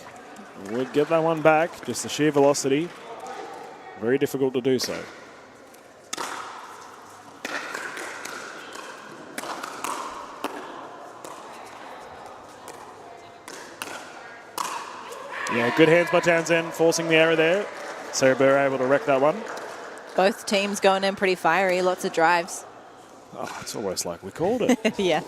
would get that one back, just the sheer velocity. Very difficult to do so. Yeah, good hands by Townsend, forcing the error there. Sarah Burr able to wreck that one. Both teams going in pretty fiery, lots of drives. Oh, it's almost like we called it. Yeah.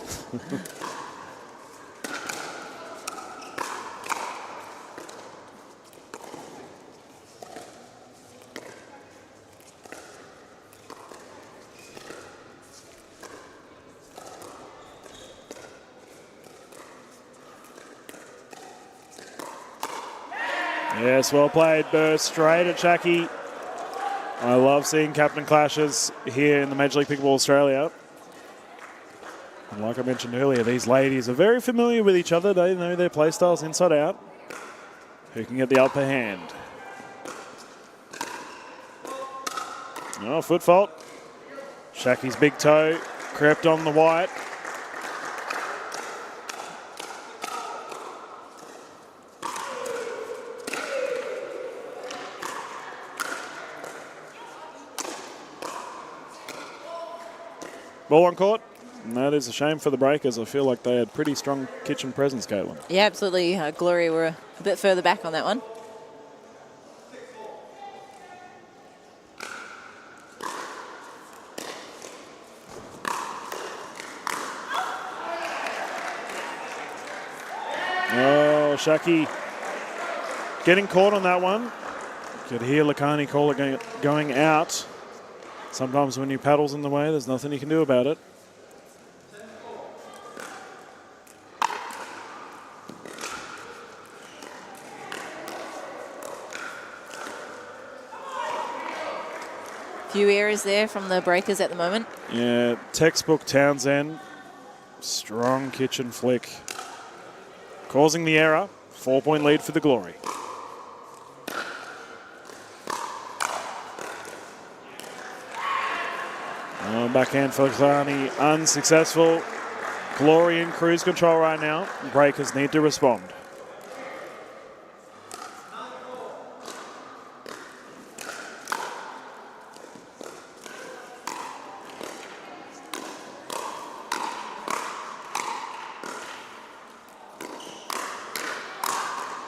Yes, well played, Burr. Straight at Shaki. I love seeing captain clashes here in the Major League Pickleball Australia. And like I mentioned earlier, these ladies are very familiar with each other. They know their play styles inside out. Who can get the upper hand? Oh, foot fault. Shaki's big toe crept on the white. Ball on court. And that is a shame for the Breakers. I feel like they had pretty strong kitchen presence, Caitlin. Yeah, absolutely. Glory were a bit further back on that one. Oh, Shaki getting caught on that one. Could hear Lacani call it going out. Sometimes when your paddle's in the way, there's nothing you can do about it. Few errors there from the Breakers at the moment. Yeah, textbook Townsend. Strong kitchen flick. Causing the error. 4-point lead for the Glory. Backhand for Lacani, unsuccessful. Glory in cruise control right now. Breakers need to respond.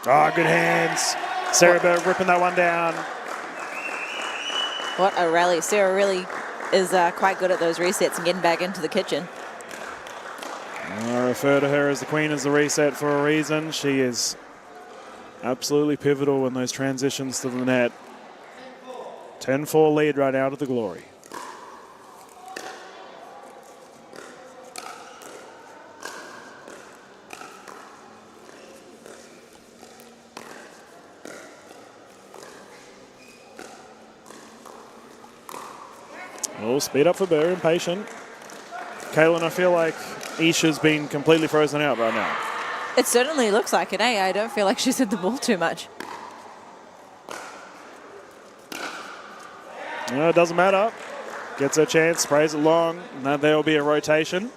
Oh, good hands. Sarah Burr ripping that one down. What a rally. Sarah really is quite good at those resets and getting back into the kitchen. I refer to her as the queen as the reset for a reason. She is absolutely pivotal in those transitions to the net. 10-4 lead right out of the Glory. Oh, speed up for Burr, impatient. Caitlin, I feel like Isha's been completely frozen out right now. It certainly looks like it, eh? I don't feel like she's hit the ball too much. No, it doesn't matter. Gets her chance, sprays it long, and then there will be a rotation.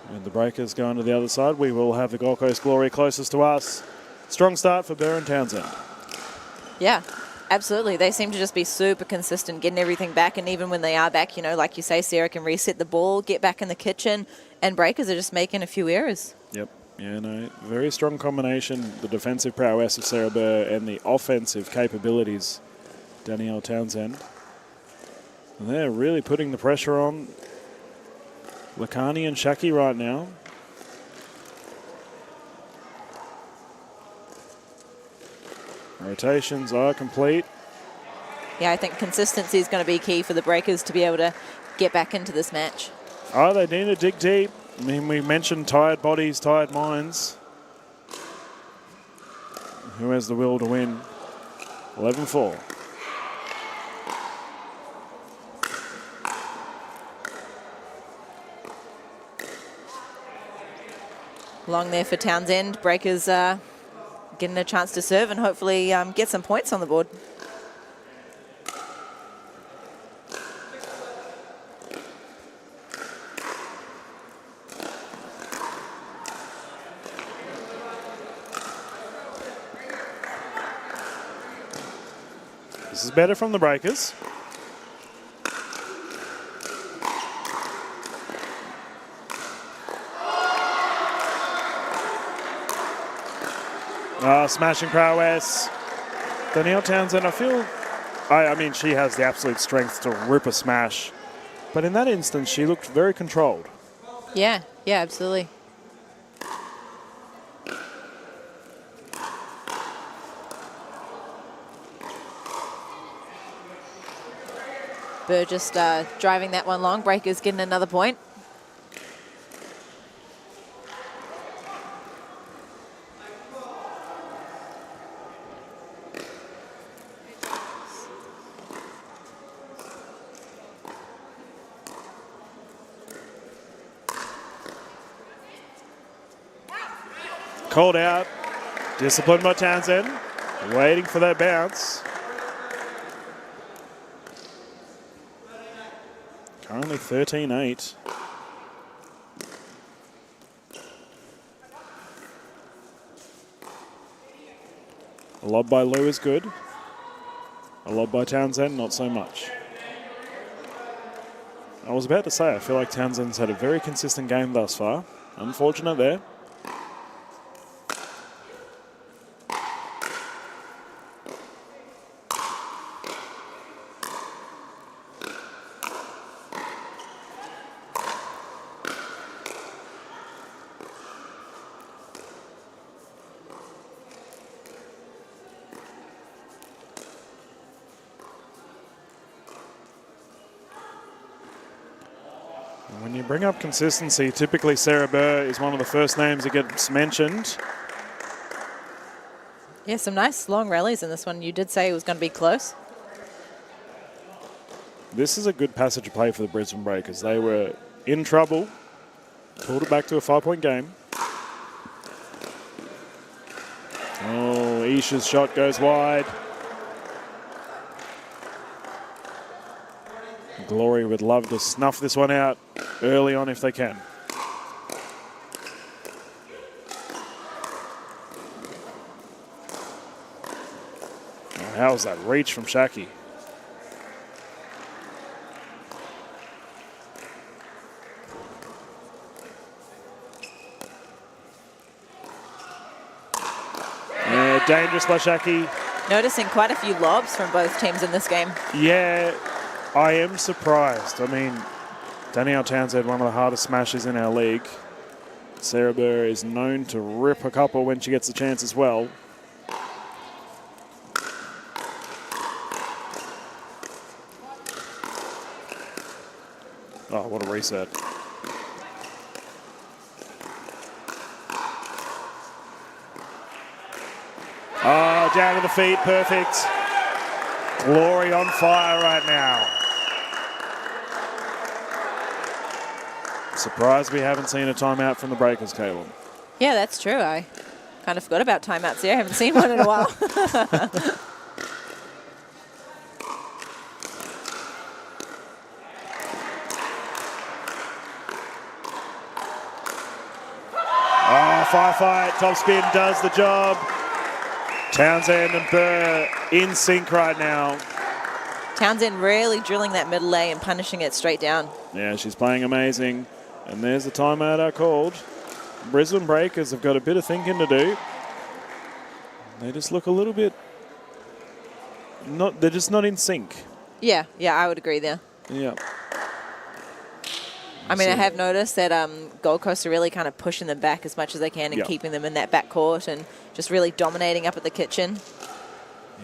And the breakers going to the other side. We will have the Gold Coast Glory closest to us. Strong start for Burr and Townsend. Yeah, absolutely. They seem to just be super consistent, getting everything back. And even when they are back, you know, like you say, Sarah can reset the ball, get back in the kitchen, and breakers are just making a few errors. Yep. Yeah, no, very strong combination. The defensive prowess of Sarah Burr and the offensive capabilities, Danielle Townsend. And they're really putting the pressure on Lakani and Shaki right now. Rotations are complete. Yeah, I think consistency is going to be key for the breakers to be able to get back into this match. Oh, they need to dig deep. I mean, we mentioned tired bodies, tired minds. Who has the will to win? 11-4. Long there for Townsend. Breakers getting a chance to serve and hopefully get some points on the board. This is better from the breakers. Smashing prowess. Danielle Townsend, I mean, she has the absolute strength to rip a smash. But in that instance, she looked very controlled. Yeah, absolutely. Burr just driving that one long. Breakers getting another point. Called out. Disciplined by Townsend. Waiting for that bounce. Currently 13-8. A lob by Lou is good. A lob by Townsend, not so much. I was about to say, I feel like Townsend's had a very consistent game thus far. Unfortunate there. When you bring up consistency, typically Sarah Burr is one of the first names that gets mentioned. Yeah, some nice long rallies in this one. You did say it was going to be close. This is a good passage of play for the Brisbane Breakers. They were in trouble, pulled it back to a 5-point game. Oh, Isha's shot goes wide. Glory would love to snuff this one out early on if they can. Oh, how was that reach from Shaki? Yeah, dangerous by Shaki. Noticing quite a few lobs from both teams in this game. Yeah, I am surprised. I mean, Danielle Townsend, one of the hardest smashers in our league. Sarah Burr is known to rip a couple when she gets the chance as well. Oh, what a reset. Oh, down to the feet, perfect. Glory on fire right now. Surprised we haven't seen a timeout from the Breakers, Caleb. Yeah, that's true. I kind of forgot about timeouts there. I haven't seen one in a while. Oh, fight. Top spin does the job. Townsend and Burr in sync right now. Townsend really drilling that middle lay and punishing it straight down. Yeah, she's playing amazing. And there's the timeout I called. Brisbane Breakers have got a bit of thinking to do. They just look a little bit... they're just not in sync. Yeah, I would agree there. Yeah. I mean, I have noticed that Gold Coast are really kind of pushing them back as much as they can and keeping them in that back court and just really dominating up at the kitchen.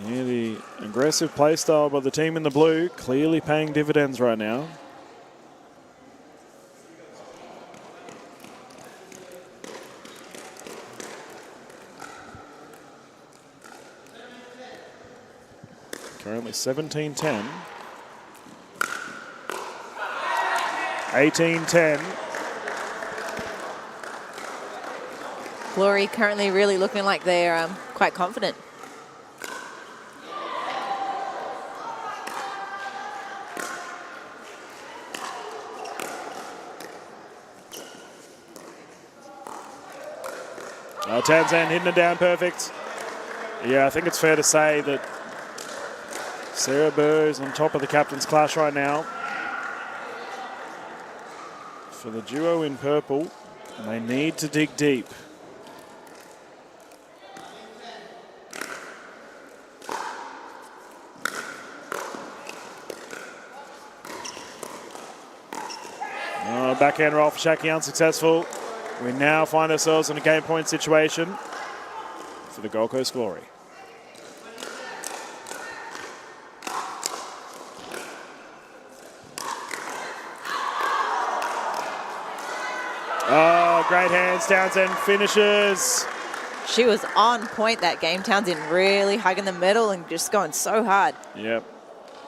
Yeah, the aggressive play style by the team in the blue clearly paying dividends right now. Currently 17-10. 18-10. Glory currently really looking like they're quite confident. Townsend hitting it down perfect. Yeah, I think it's fair to say that Sarah Burr is on top of the captain's clash right now. For the duo in purple, they need to dig deep. Backhand roll for Shaki unsuccessful. We now find ourselves in a game point situation for the Gold Coast Glory. Oh, great hands. Townsend finishes. She was on point that game. Townsend really hugging the middle and just going so hard. Yep.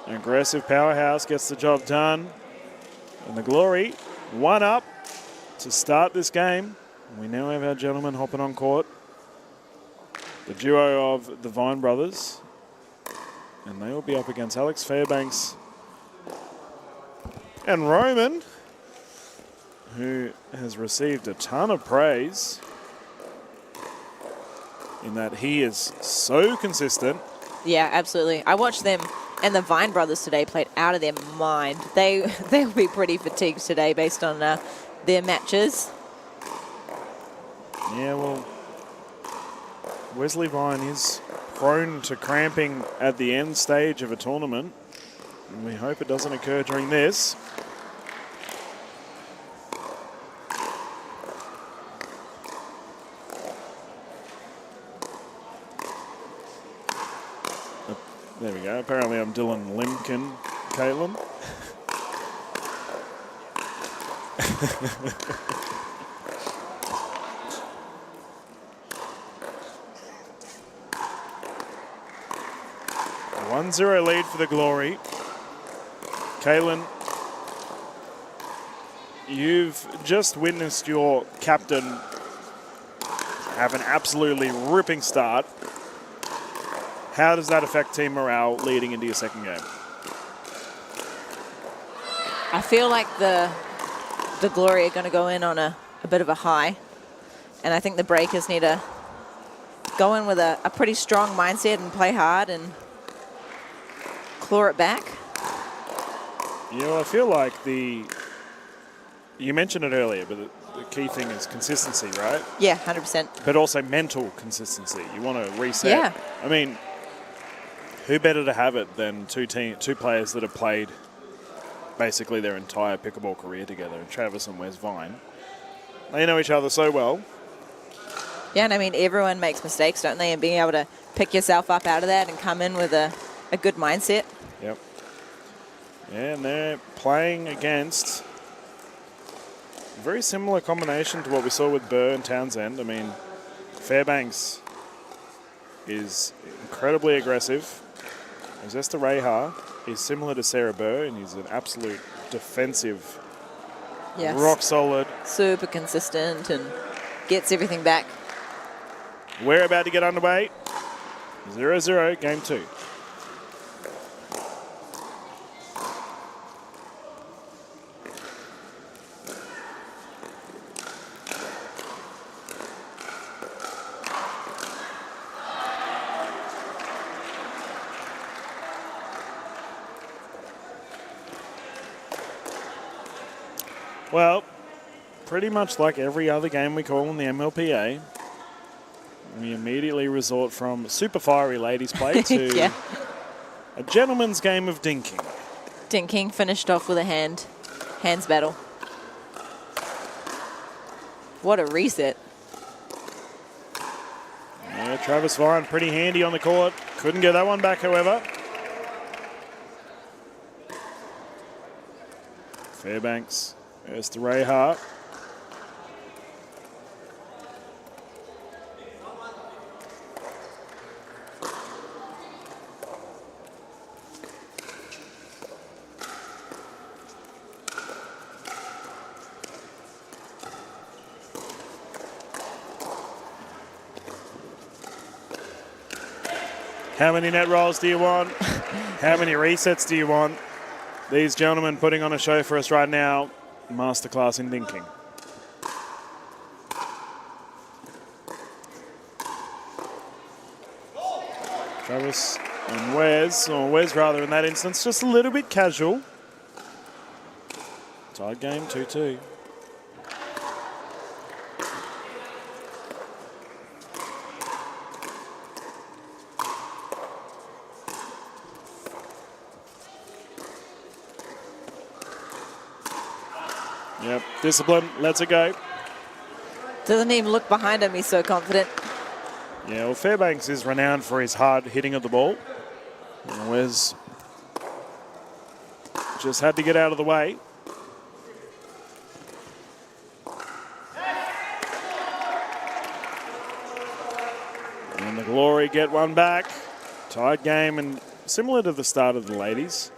An aggressive powerhouse gets the job done. And the Glory, one up to start this game. We now have our gentlemen hopping on court. The duo of the Vine brothers. And they will be up against Alex Fairbanks and Roman, who has received a ton of praise in that he is so consistent. Yeah, absolutely. I watched them and the Vine brothers today played out of their mind. They'll be pretty fatigued today based on their matches. Yeah, well, Wesley Vine is prone to cramping at the end stage of a tournament, and we hope it doesn't occur during this. There we go. Apparently I'm Dylan Limkin, Caitlin. A 1-0 lead for the Glory. Caitlin, you've just witnessed your captain have an absolutely ripping start. How does that affect team morale leading into your second game? I feel like the Glory are going to go in on a bit of a high. And I think the Breakers need to go in with a pretty strong mindset and play hard and claw it back. You know, I feel like you mentioned it earlier, but the key thing is consistency, right? Yeah, 100%. But also mental consistency. You want to reset. Yeah. I mean, who better to have it than two players that have played basically their entire pickleball career together, Travis and Wes Vine. They know each other so well. Yeah, and I mean, everyone makes mistakes, don't they? And being able to pick yourself up out of that and come in with a good mindset. Yep. Yeah, and they're playing against a very similar combination to what we saw with Burr and Townsend. I mean, Fairbanks is incredibly aggressive. Zesta Rehar is similar to Sarah Burr, and he's an absolute defensive Yes. Rock solid. Super consistent and gets everything back. We're about to get underway. 0-0, game 2. Well, pretty much like every other game we call in the MLPA, we immediately resort from super fiery ladies play to Yeah. a gentleman's game of dinking. Dinking finished off with a hands battle. What a reset. Yeah, Travis Vine pretty handy on the court. Couldn't get that one back, however. Fairbanks. There's to Ray Hart. How many net rolls do you want? How many resets do you want? These gentlemen putting on a show for us right now. Masterclass in dinking. Travis and Wes rather in that instance, just a little bit casual. Tied game, 2-2. Yep, discipline, lets it go. Doesn't even look behind him, he's so confident. Yeah, well, Fairbanks is renowned for his hard hitting of the ball. And Wes just had to get out of the way. And the Glory get one back. Tied game and similar to the start of the ladies.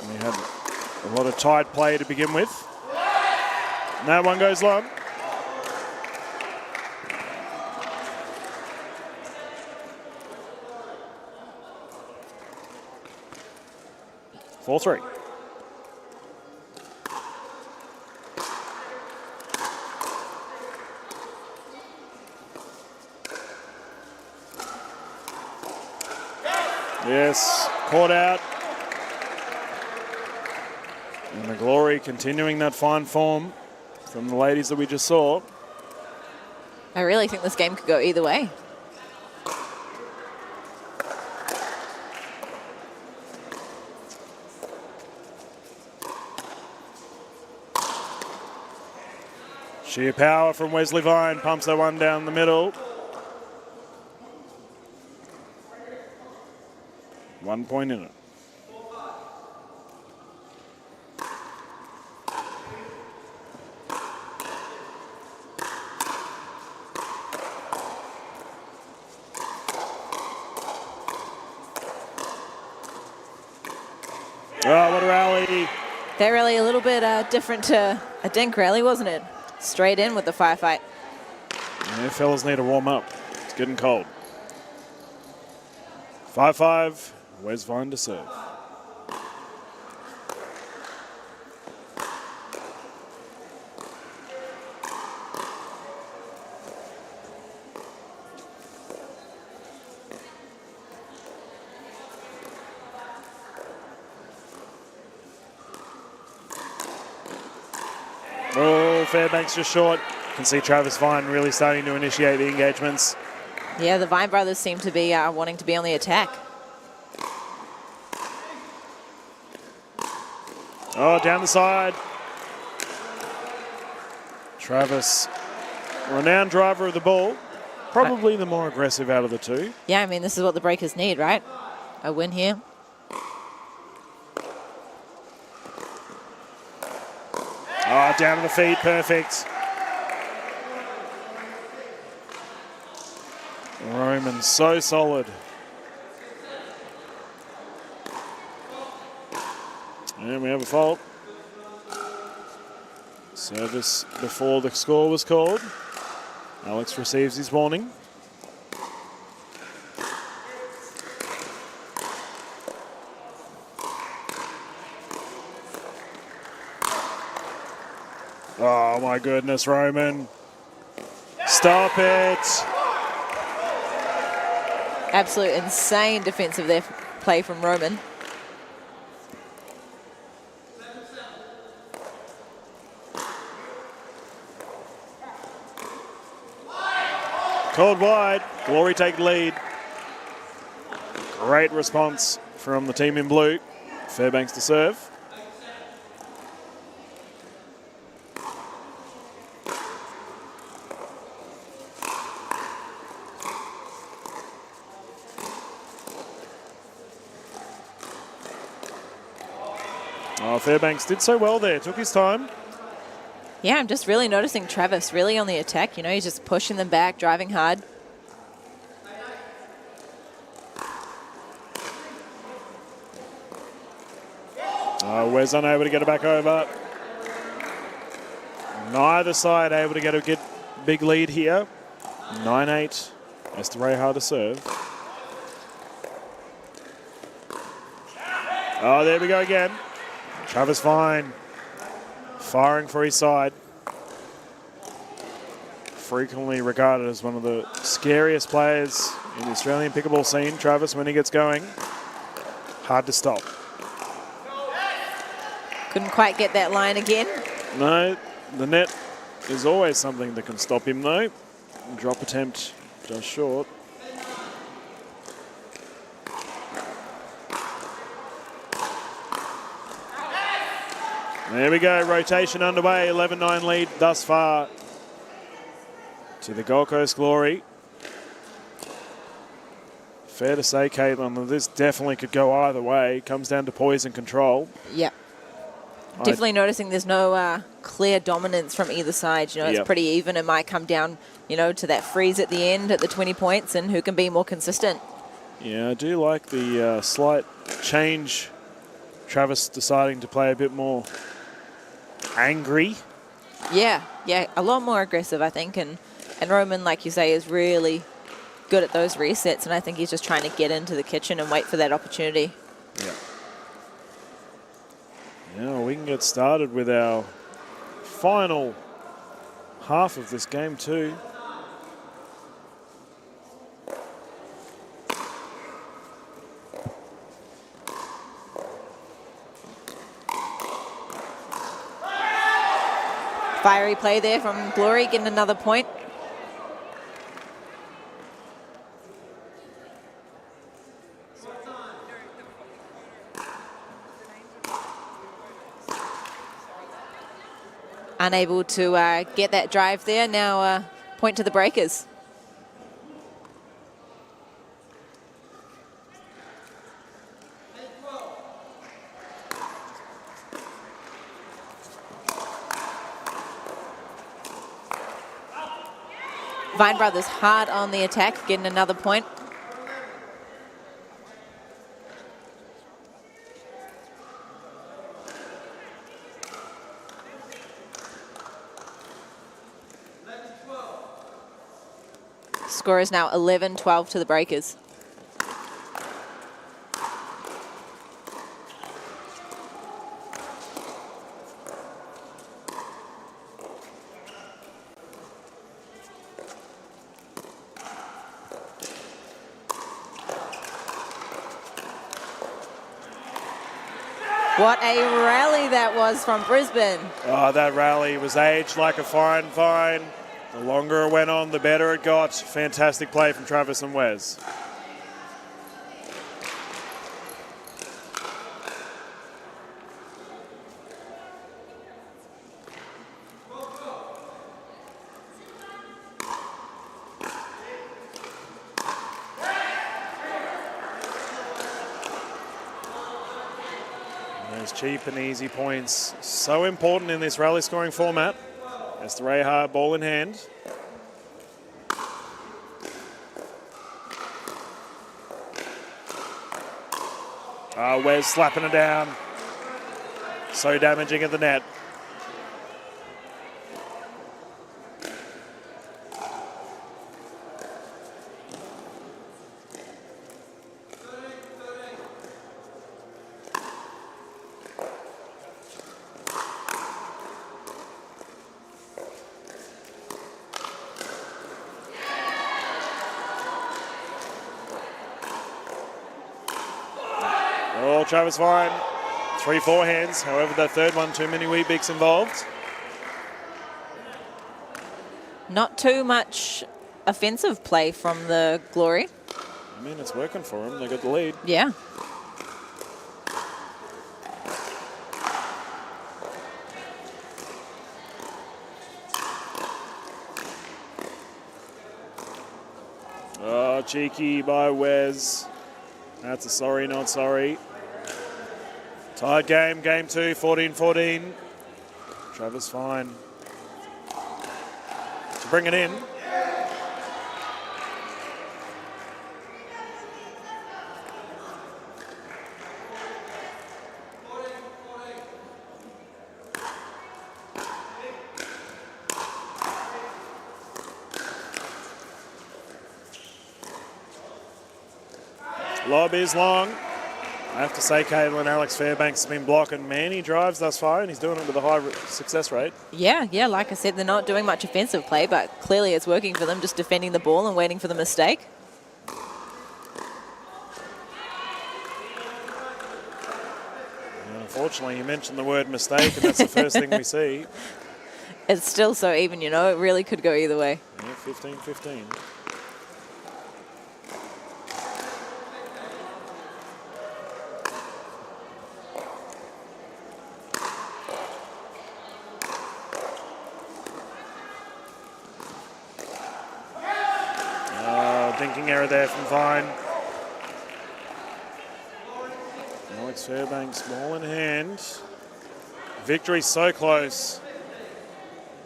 We had a lot of tied play to begin with. And that one goes long. Four, 3. Yes, caught out. And the Glory continuing that fine form from the ladies that we just saw. I really think this game could go either way. Sheer power from Wesley Vine, pumps that one down the middle. 1 point in it. Oh, what a rally. That rally a little bit different to a dink rally, wasn't it? Straight in with the firefight. Yeah, fellas need to warm up. It's getting cold. 5-5. Wes Vine to serve. Oh, Fairbanks just short. You can see Travis Vine really starting to initiate the engagements. Yeah, the Vine brothers seem to be wanting to be on the attack. Oh, down the side. Travis, renowned driver of the ball. Probably the more aggressive out of the two. Yeah, I mean, this is what the Breakers need, right? A win here. Oh, down to the feet, perfect. Roman, so solid. And we have a fault. Service before the score was called. Alex receives his warning. Oh my goodness, Roman. Stop it. Absolute insane defensive there play from Roman. Called wide. Glory take lead. Great response from the team in blue. Fairbanks to serve. Oh, Fairbanks did so well there. Took his time. Yeah, I'm just really noticing Travis really on the attack. You know, he's just pushing them back, driving hard. Wes unable to get it back over. Neither side able to get a big lead here. 9-8. Esther hard to serve. Oh, there we go again. Travis Fine firing for his side. Frequently regarded as one of the scariest players in the Australian pickleball scene. Travis, when he gets going, hard to stop. Couldn't quite get that line again. No, the net is always something that can stop him though. Drop attempt just short. There we go, rotation underway, 11-9 lead thus far to the Gold Coast Glory. Fair to say, Caitlin, that this definitely could go either way. Comes down to poise and control. Yep. Definitely noticing there's no clear dominance from either side. You know, it's pretty even. It might come down, you know, to that freeze at the end at the 20 points and who can be more consistent. Yeah, I do like the slight change. Travis deciding to play a bit more angry. Yeah, a lot more aggressive, I think. And Roman, like you say, is really good at those resets. And I think he's just trying to get into the kitchen and wait for that opportunity. Yeah. Yeah, we can get started with our final half of this game too. Fiery play there from Glory, getting another point. Unable to get that drive there. Now point to the breakers. Vine Brothers hard on the attack, getting another point. Score is now 11-12 to the breakers. What a rally that was from Brisbane. Oh, that rally was aged like a fine vine. The longer it went on, the better it got. Fantastic play from Travis and Wes. Those cheap and easy points, so important in this rally scoring format. As the Rayhar ball in hand. Wes slapping it down. so damaging at the net. Oh, Travis fine. 3 forehands. However, that third one, too many Weet-Bix involved. Not too much offensive play from the Glory. I mean, it's working for them. They got the lead. Yeah. Oh, cheeky by Wes. That's a sorry, not sorry. Tied game, game 2, 14-14. Travis fine to bring it in. Lob is long. I have to say, Caitlin, Alex Fairbanks has been blocking many drives thus far, and he's doing it with a high success rate. Yeah, like I said, they're not doing much offensive play, but clearly it's working for them, just defending the ball and waiting for the mistake. And unfortunately, you mentioned the word mistake, and that's the first thing we see. It's still so even, it really could go either way. Yeah, 15-15. Thinking error there from Vine. Alex Fairbanks, ball in hand. Victory so close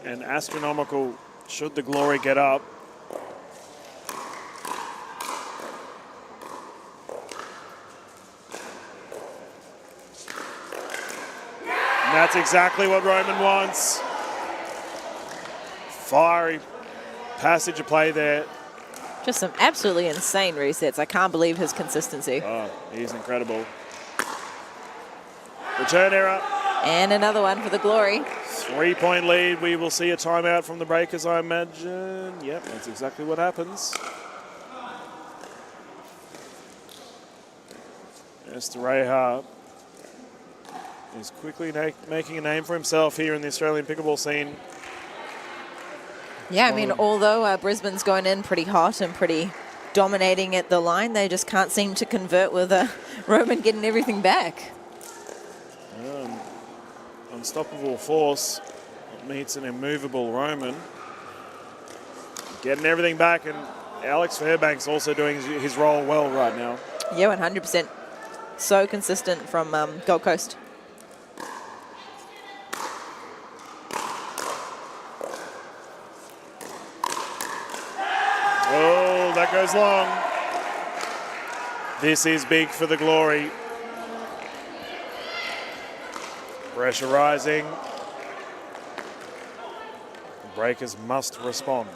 and astronomical should the Glory get up. And that's exactly what Roman wants. Fiery passage of play there. Just some absolutely insane resets. I can't believe his consistency. Oh, he's incredible. Return error. And another one for the Glory. 3-point lead. We will see a timeout from the Breakers, I imagine. Yep, that's exactly what happens. Mr. Reha is quickly making a name for himself here in the Australian pickleball scene. Yeah, I mean, although Brisbane's going in pretty hot and pretty dominating at the line, they just can't seem to convert with Roman getting everything back. Unstoppable force meets an immovable Roman. Getting everything back, and Alex Fairbanks also doing his role well right now. Yeah, 100%. So consistent from Gold Coast. Oh, that goes long. This is big for the Glory. Pressure rising. The Breakers must respond.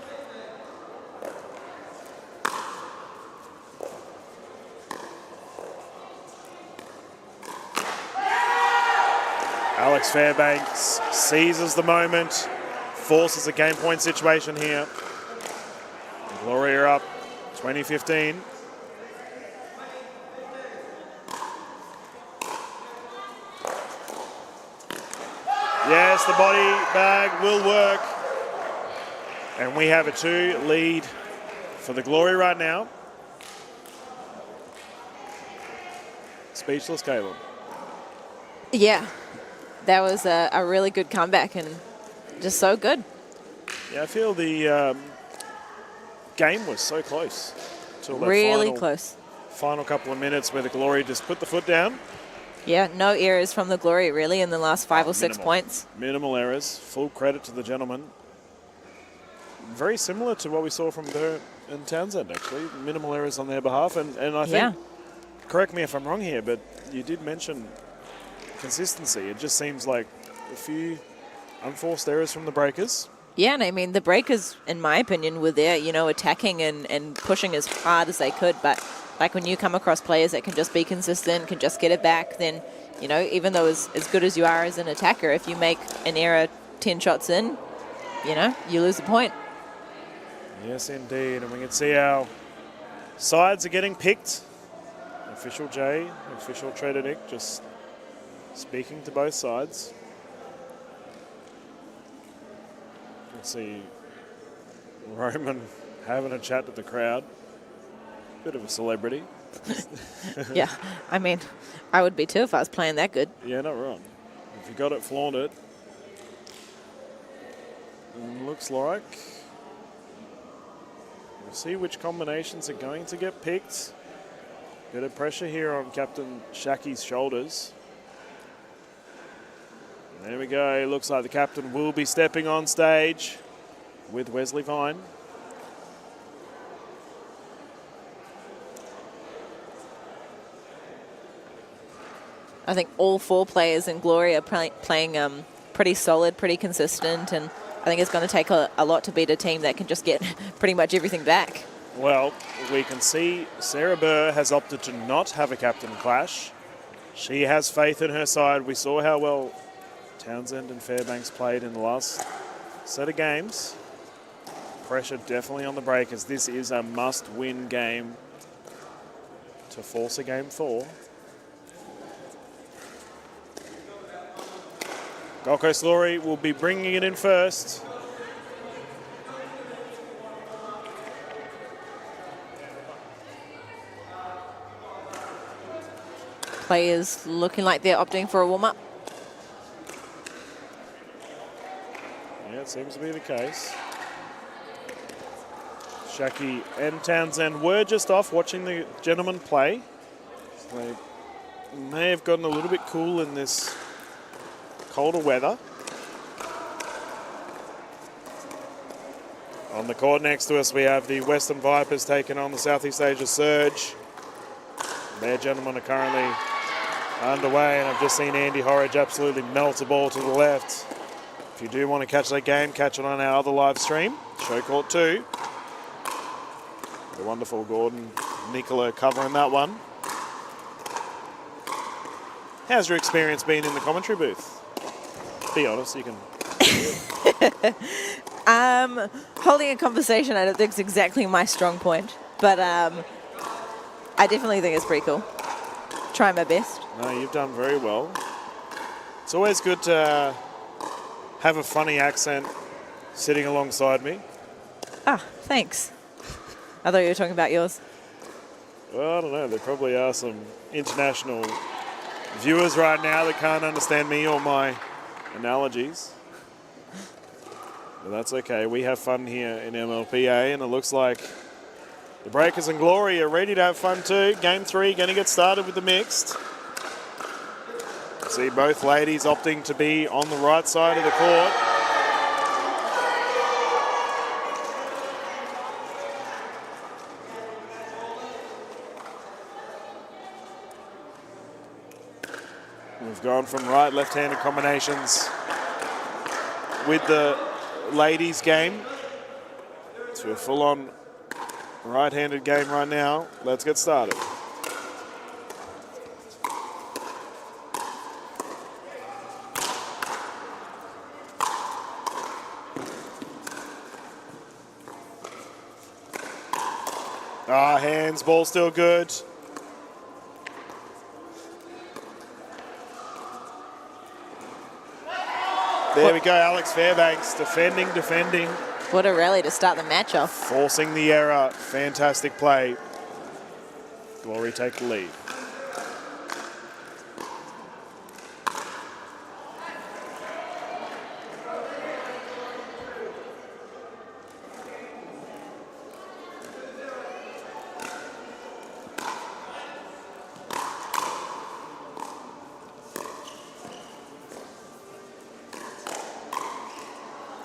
Alex Fairbanks seizes the moment, forces a game point situation here. Glory are up 20-15. Yes, the body bag will work. And we have a 2 lead for the Glory right now. Speechless, Caleb. Yeah, that was a really good comeback and just so good. Yeah, I feel the game was so close till that Really close. final couple of minutes where the Glory just put the foot down. Yeah, no errors from the Glory really in the last 5 or 6 Minimal. points. Minimal errors. Full credit to the gentleman. Very similar to what we saw from Burt and Townsend, actually. Minimal errors on their behalf. And I think, correct me if I'm wrong here, but you did mention consistency. It just seems like a few unforced errors from the breakers. Yeah, and I mean, the breakers, in my opinion, were there, you know, attacking and pushing as hard as they could. But like when you come across players that can just be consistent, can just get it back, then, you know, even though as good as you are as an attacker, if you make an error 10 shots in, you know, you lose a point. Yes, indeed. And we can see our sides are getting picked. Official Jay, official Trader Nick, just speaking to both sides. Let's see Roman having a chat to the crowd. Bit of a celebrity. Yeah, I mean, I would be too if I was playing that good. Yeah, not wrong. If you got it, flaunt it. And looks like we'll see which combinations are going to get picked. Bit of pressure here on Captain Shaki's shoulders. There we go. Looks like the captain will be stepping on stage with Wesley Vine. I think all 4 players in Glory are playing pretty solid, pretty consistent, and I think it's going to take a lot to beat a team that can just get pretty much everything back. Well, we can see Sarah Burr has opted to not have a captain clash. She has faith in her side. We saw how well Townsend and Fairbanks played in the last set of games. Pressure definitely on the breakers. This is a must-win game to force a game 4. Gold Coast Glory will be bringing it in first. Players looking like they're opting for a warm-up. Yeah, it seems to be the case. Shaki and Townsend were just off watching the gentlemen play. They may have gotten a little bit cool in this colder weather. On the court next to us, we have the Western Vipers taking on the Southeast Asia Surge. Their gentlemen are currently underway, and I've just seen Andy Horridge absolutely melt a ball to the left. If you do want to catch that game, catch it on our other live stream, Show Court 2. The wonderful Gordon Nicola covering that one. How's your experience been in the commentary booth? Be honest, you can. Holding a conversation, I don't think is exactly my strong point, but I definitely think it's pretty cool. Try my best. No, you've done very well. It's always good to have a funny accent sitting alongside me. Ah, thanks. I thought you were talking about yours. Well, I don't know. There probably are some international viewers right now that can't understand me or my analogies. But that's okay. We have fun here in MLPA, and it looks like the Breakers and Glory are ready to have fun too. Game 3 going to get started with the mixed. See both ladies opting to be on the right side of the court. We've gone from right, left-handed combinations with the ladies game to a full-on right-handed game right now. Let's get started. Hands, ball still good. There we go, Alex Fairbanks defending. What a rally to start the match off. Forcing the error. Fantastic play. Glory take the lead.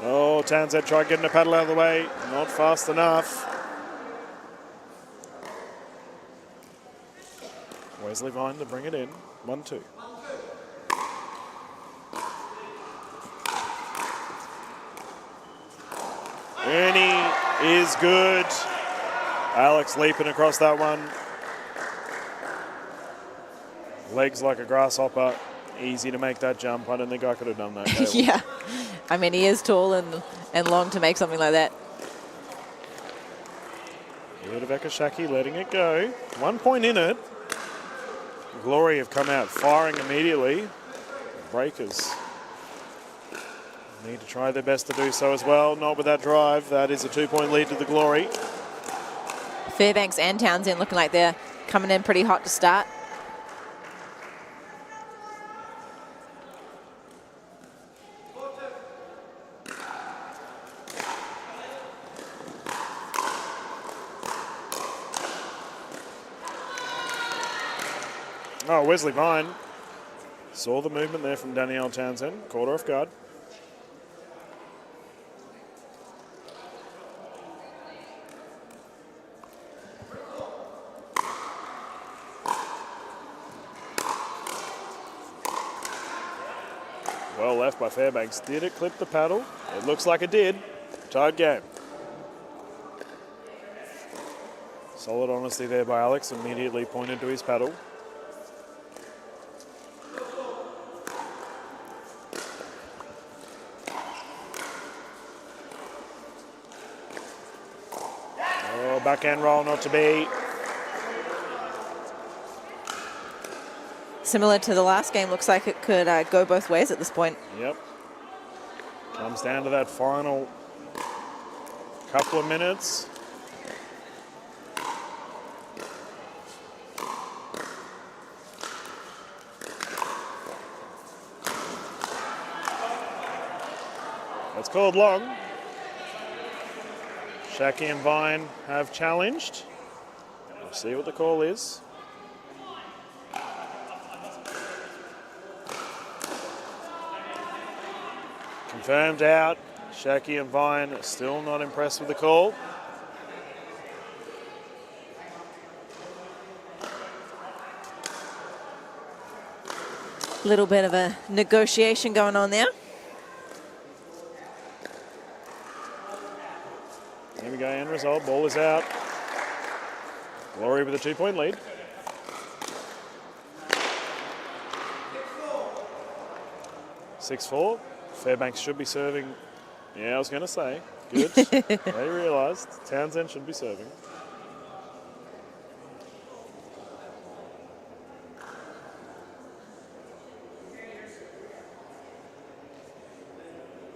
Oh, Townsend tried getting a paddle out of the way. Not fast enough. Wesley Vine to bring it in. 1-2. is good. Alex leaping across that one. Legs like a grasshopper. Easy to make that jump. I don't think I could have done that. Caitlin. Yeah. I mean, he is tall and long to make something like that. Rebecca Shaki letting it go. 1 point in it. Glory have come out firing immediately. Breakers need to try their best to do so as well. Not with that drive. That is a 2-point lead to the Glory. Fairbanks and Townsend looking like they're coming in pretty hot to start. Oh, Wesley Vine saw the movement there from Danielle Townsend. Caught her off guard. Well left by Fairbanks. Did it clip the paddle? It looks like it did. Tied game. Solid honesty there by Alex. Immediately pointed to his paddle. Oh, backhand roll not to be. Similar to the last game, looks like it could go both ways at this point. Yep. Comes down to that final couple of minutes. That's called long. Shaki and Vine have challenged. We'll see what the call is. Confirmed out. Shaki and Vine are still not impressed with the call. Little bit of a negotiation going on there. There we go, end result. Ball is out. Glory with a 2-point lead. (6-4). Fairbanks should be serving. Yeah, I was going to say. Good. They realised Townsend should be serving.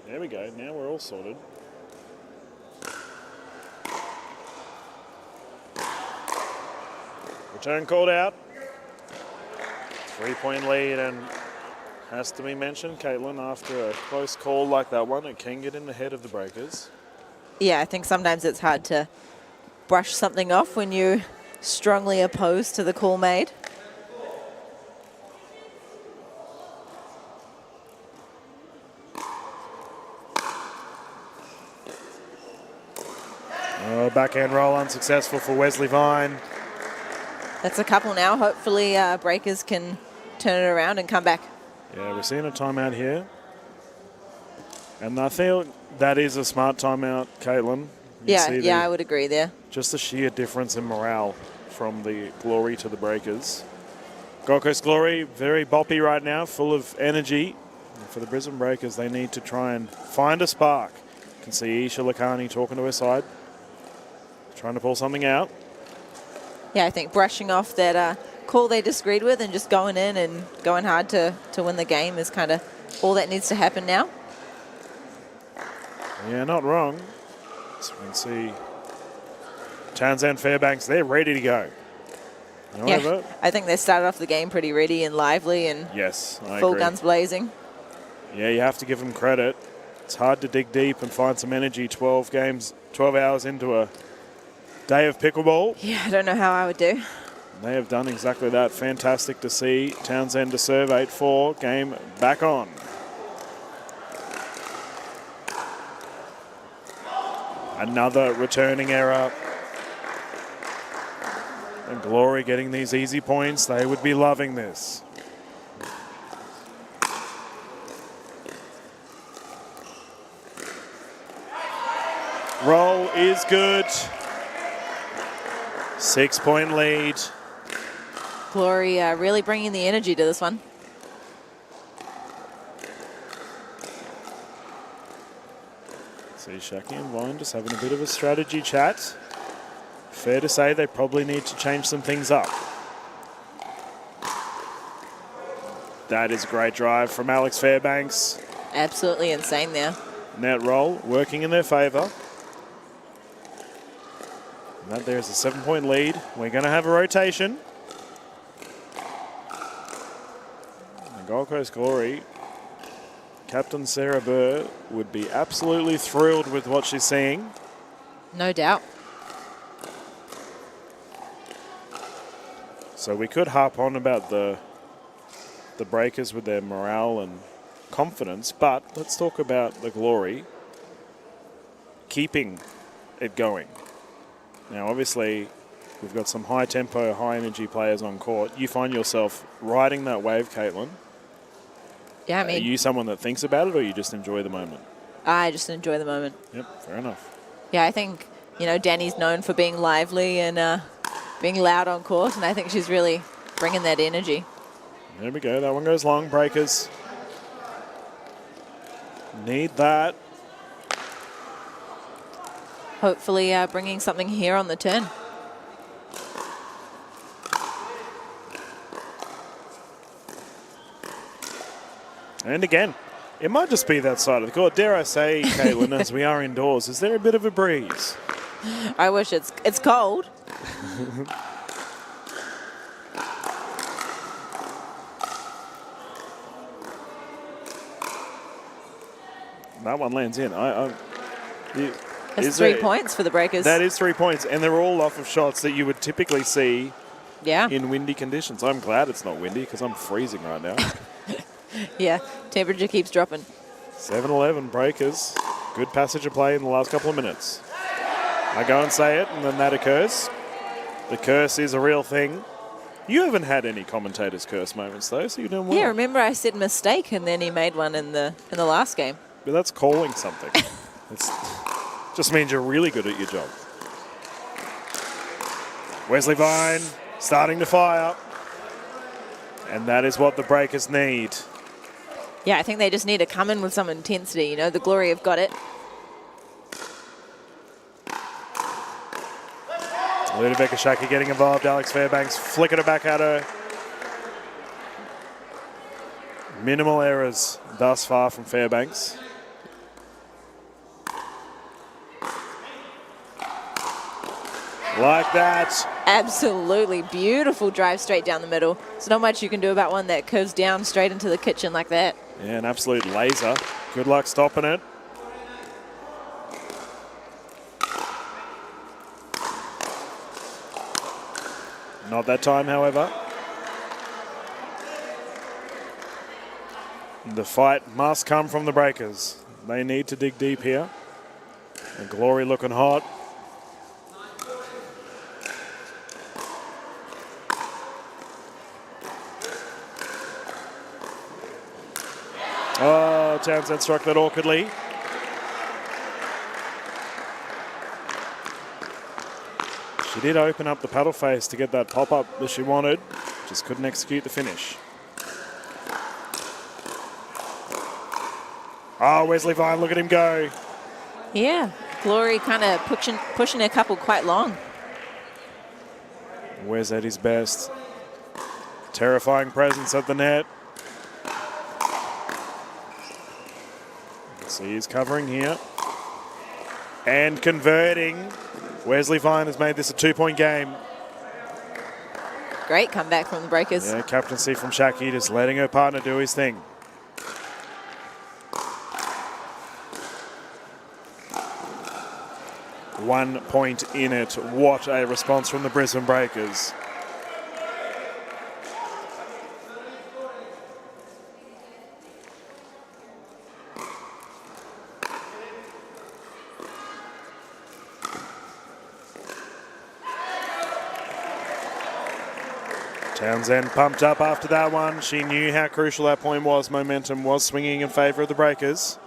There we go. Now we're all sorted. Return called out. 3-point lead, and has to be mentioned, Caitlin, after a close call like that one, it can get in the head of the breakers. Yeah, I think sometimes it's hard to brush something off when you're strongly opposed to the call made. Oh, backhand roll unsuccessful for Wesley Vine. That's a couple now. Hopefully breakers can turn it around and come back. Yeah, we're seeing a timeout here. And I feel that is a smart timeout, Caitlin. Yeah, I would agree there. Just the sheer difference in morale from the Glory to the breakers. Gold Coast Glory, very boppy right now, full of energy. And for the Brisbane Breakers, they need to try and find a spark. You can see Isha Lakani talking to her side, trying to pull something out. Yeah, I think brushing off that call they disagreed with and just going in and going hard to win the game is kind of all that needs to happen now. Yeah, not wrong. So we can see Townsend, Fairbanks, they're ready to go. Yeah, I think they started off the game pretty ready and lively and yes, I full agree. guns blazing. Yeah, you have to give them credit. It's hard to dig deep and find some energy 12 hours into a day of pickleball. Yeah, I don't know how I would do. They have done exactly that. Fantastic to see. Townsend to serve 8-4. Game back on. Another returning error. And Glory getting these easy points. They would be loving this. Roll is good. 6-point lead. Glory really bringing the energy to this one. See Shaki and Vine just having a bit of a strategy chat. Fair to say they probably need to change some things up. That is a great drive from Alex Fairbanks. Absolutely insane there. Net roll working in their favour. And that there's a 7-point lead. We're going to have a rotation. The Gold Coast Glory, Captain Sarah Burr, would be absolutely thrilled with what she's seeing. No doubt. So we could harp on about the Breakers with their morale and confidence, but let's talk about the Glory keeping it going. Now, obviously, we've got some high-tempo, high-energy players on court. You find yourself riding that wave, Caitlin. Yeah, I Are mean, you someone that thinks about it, or you just enjoy the moment? I just enjoy the moment. Yep, fair enough. Yeah, I think, you know, Danny's known for being lively and being loud on court, and I think she's really bringing that energy. There we go. That one goes long. Breakers need that. Hopefully bringing something here on the turn. And again, it might just be that side of the court. Dare I say, Caitlin, as we are indoors, is there a bit of a breeze? I wish it's cold. That one lands in. That's 3 points for the Breakers. That is 3 points, and they're all off of shots that you would typically see in windy conditions. I'm glad it's not windy because I'm freezing right now. Yeah, temperature keeps dropping. 7-11 Breakers. Good passage of play in the last couple of minutes. I go and say it, and then that occurs. The curse is a real thing. You haven't had any commentators' curse moments, though, so you're doing well. Yeah, remember I said mistake, and then he made one in the last game. But that's calling something. It's just means you're really good at your job. Wesley Vine starting to fire. And that is what the Breakers need. Yeah, I think they just need to come in with some intensity. You know, the Glory have got it. Ludovika Shaki getting involved. Alex Fairbanks flicking it back at her. Minimal errors thus far from Fairbanks. Like that. Absolutely beautiful drive straight down the middle. There's not much you can do about one that curves down straight into the kitchen like that. Yeah, an absolute laser. Good luck stopping it. Not that time, however. The fight must come from the Breakers. They need to dig deep here. The Glory looking hot. Oh, Townsend struck that awkwardly. She did open up the paddle face to get that pop-up that she wanted. Just couldn't execute the finish. Oh, Wesley Vine, look at him go. Yeah, Glory kind of pushing a couple quite long. Wes at his best. Terrifying presence at the net. See, he's covering here. And converting. Wesley Vine has made this a 2-point game. Great comeback from the Breakers. Yeah, captaincy from Shaki, just letting her partner do his thing. One point in it. What a response from the Brisbane Breakers. Townsend pumped up after that one. She knew how crucial that point was. Momentum was swinging in favour of the Breakers.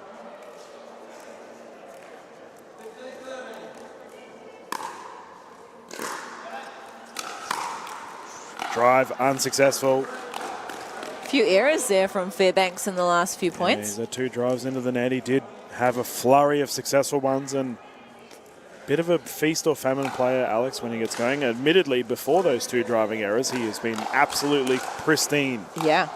Drive unsuccessful. Few errors there from Fairbanks in the last few points. He's had 2 drives into the net. He did have a flurry of successful ones and bit of a feast or famine player, Alex, when he gets going. Admittedly, before those 2 driving errors, he has been absolutely pristine. Yeah.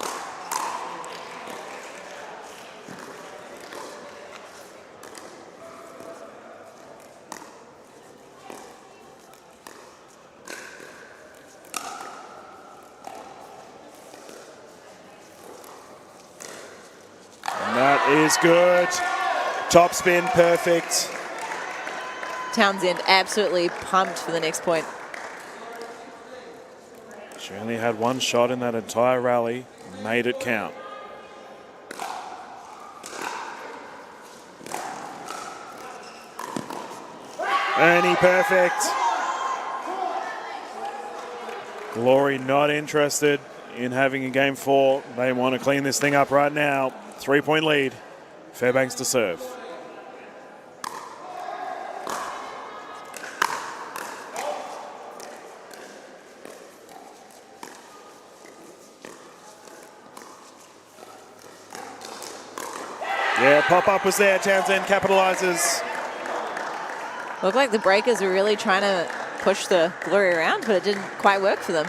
And that is good. Top spin, perfect. Townsend absolutely pumped for the next point. She only had 1 shot in that entire rally, made it count. Ernie, perfect. Glory not interested in having a game 4. They want to clean this thing up right now. 3-point lead. Fairbanks to serve. Yeah, pop-up was there. Townsend capitalises. Looked like the Breakers were really trying to push the Glory around, but it didn't quite work for them.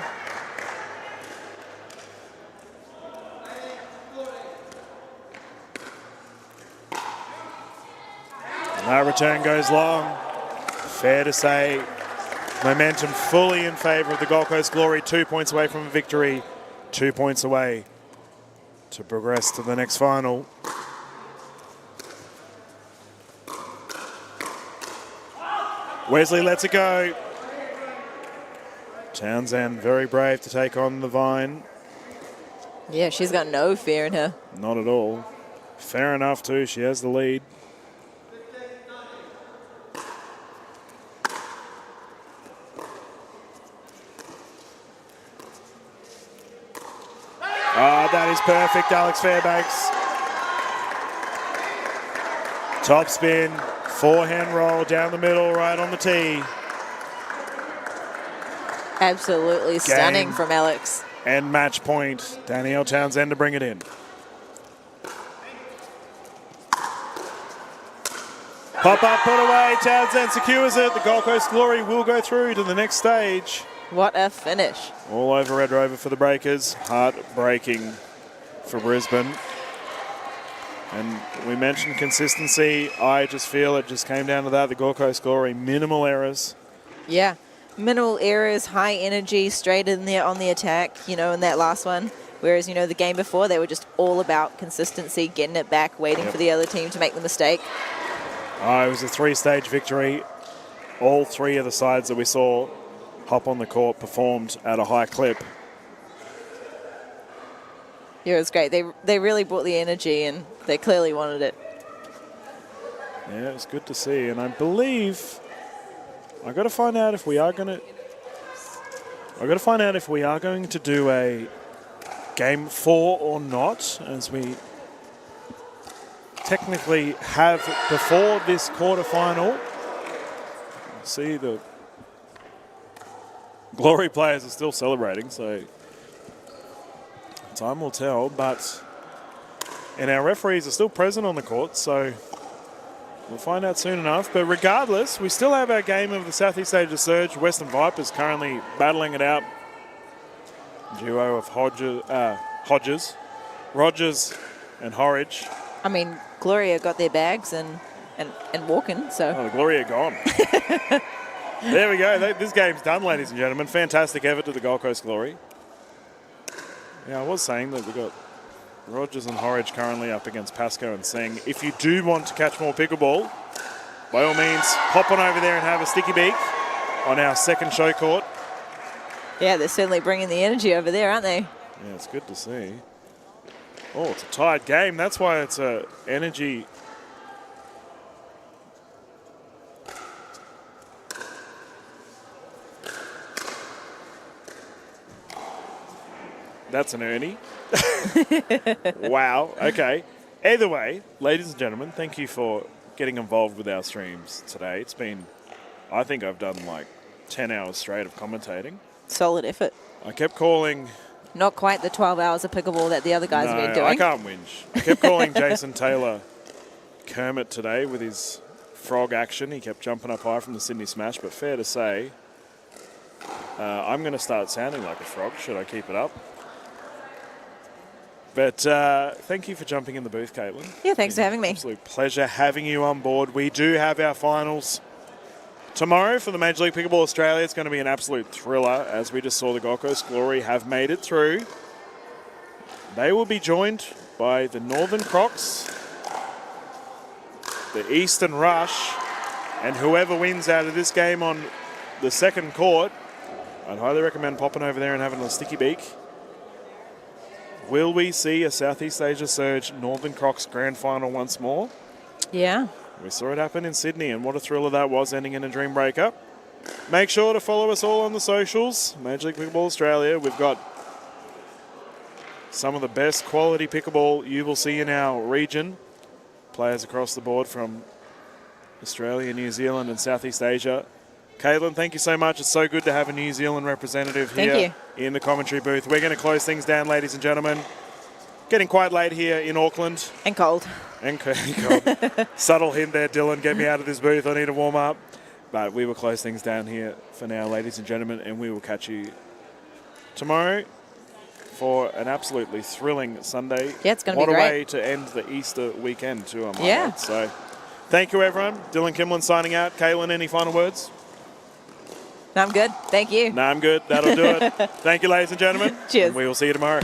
That return goes long. Fair to say, momentum fully in favour of the Gold Coast Glory. 2 points away from a victory. 2 points away to progress to the next final. Wesley lets it go. Townsend very brave to take on the Vine. Yeah, she's got no fear in her. Not at all. Fair enough too, she has the lead. Ah, that is perfect, Alex Fairbanks. Top spin, forehand roll down the middle, right on the tee. Absolutely stunning from Alex. And match point. Danielle Townsend to bring it in. Pop up, put away. Townsend secures it. The Gold Coast Glory will go through to the next stage. What a finish. All over Red Rover for the Breakers. Heartbreaking for Brisbane. And we mentioned consistency. I just feel it just came down to that. The Gold Coast Glory, minimal errors. Yeah. Minimal errors, high energy, straight in there on the attack, you know, in that last one. Whereas, you know, the game before, they were just all about consistency, getting it back, waiting for the other team to make the mistake. It was a 3-stage victory. All 3 of the sides that we saw hop on the court performed at a high clip. Yeah, it was great. They really brought the energy and they clearly wanted it. Yeah, it was good to see. And I believe I got to find out if we are going to do a game 4 or not, as we technically have before this quarterfinal. See, the Glory players are still celebrating, so time will tell. And our referees are still present on the court, so we'll find out soon enough. But regardless, we still have our game of the Southeast Asia Surge. Western Vipers currently battling it out. Duo of Rogers and Horridge. I mean, Gloria got their bags and walking, so. Oh, the Glory are gone. There we go. This game's done, ladies and gentlemen. Fantastic effort to the Gold Coast Glory. Yeah, I was saying that we've got Rogers and Horridge currently up against Pascoe and Singh. If you do want to catch more pickleball, by all means, hop on over there and have a sticky beak on our second show court. Yeah, they're certainly bringing the energy over there, aren't they? Yeah, it's good to see. Oh, it's a tied game. That's why it's a energy. That's an Ernie. Wow. Okay. Either way, ladies and gentlemen, thank you for getting involved with our streams today. It's been, I think I've done like 10 hours straight of commentating. Solid effort. I kept calling... Not quite the 12 hours of pickleball that the other guys have been doing. I can't whinge. I kept calling Jason Taylor Kermit today with his frog action. He kept jumping up high from the Sydney Smash, but fair to say, I'm going to start sounding like a frog should I keep it up. But thank you for jumping in the booth, Caitlin. Yeah, thanks for having me. Absolute pleasure having you on board. We do have our finals tomorrow for the Major League Pickleball Australia. It's going to be an absolute thriller, as we just saw the Gold Coast Glory have made it through. They will be joined by the Northern Crocs, the Eastern Rush, and whoever wins out of this game on the second court, I'd highly recommend popping over there and having a sticky beak. Will we see a Southeast Asia Surge Northern Crocs Grand Final once more? Yeah. We saw it happen in Sydney, and what a thriller that was, ending in a dream breaker. Make sure to follow us all on the socials. Major League Pickleball Australia. We've got some of the best quality pickleball you will see in our region. Players across the board from Australia, New Zealand, and Southeast Asia. Caitlin, thank you so much. It's so good to have a New Zealand representative here in the commentary booth. We're going to close things down, ladies and gentlemen. Getting quite late here in Auckland. And cold. And cold. Subtle hint there, Dylan. Get me out of this booth. I need to warm up. But we will close things down here for now, ladies and gentlemen, and we will catch you tomorrow for an absolutely thrilling Sunday. Yeah, it's going to be great. great. What a way to end the Easter weekend, too, I might Yeah. add. So thank you, everyone. Dylan Kimlin signing out. Caitlin, any final words? No, I'm good. Thank you. No, I'm good. That'll do it. Thank you, ladies and gentlemen. Cheers. And we will see you tomorrow.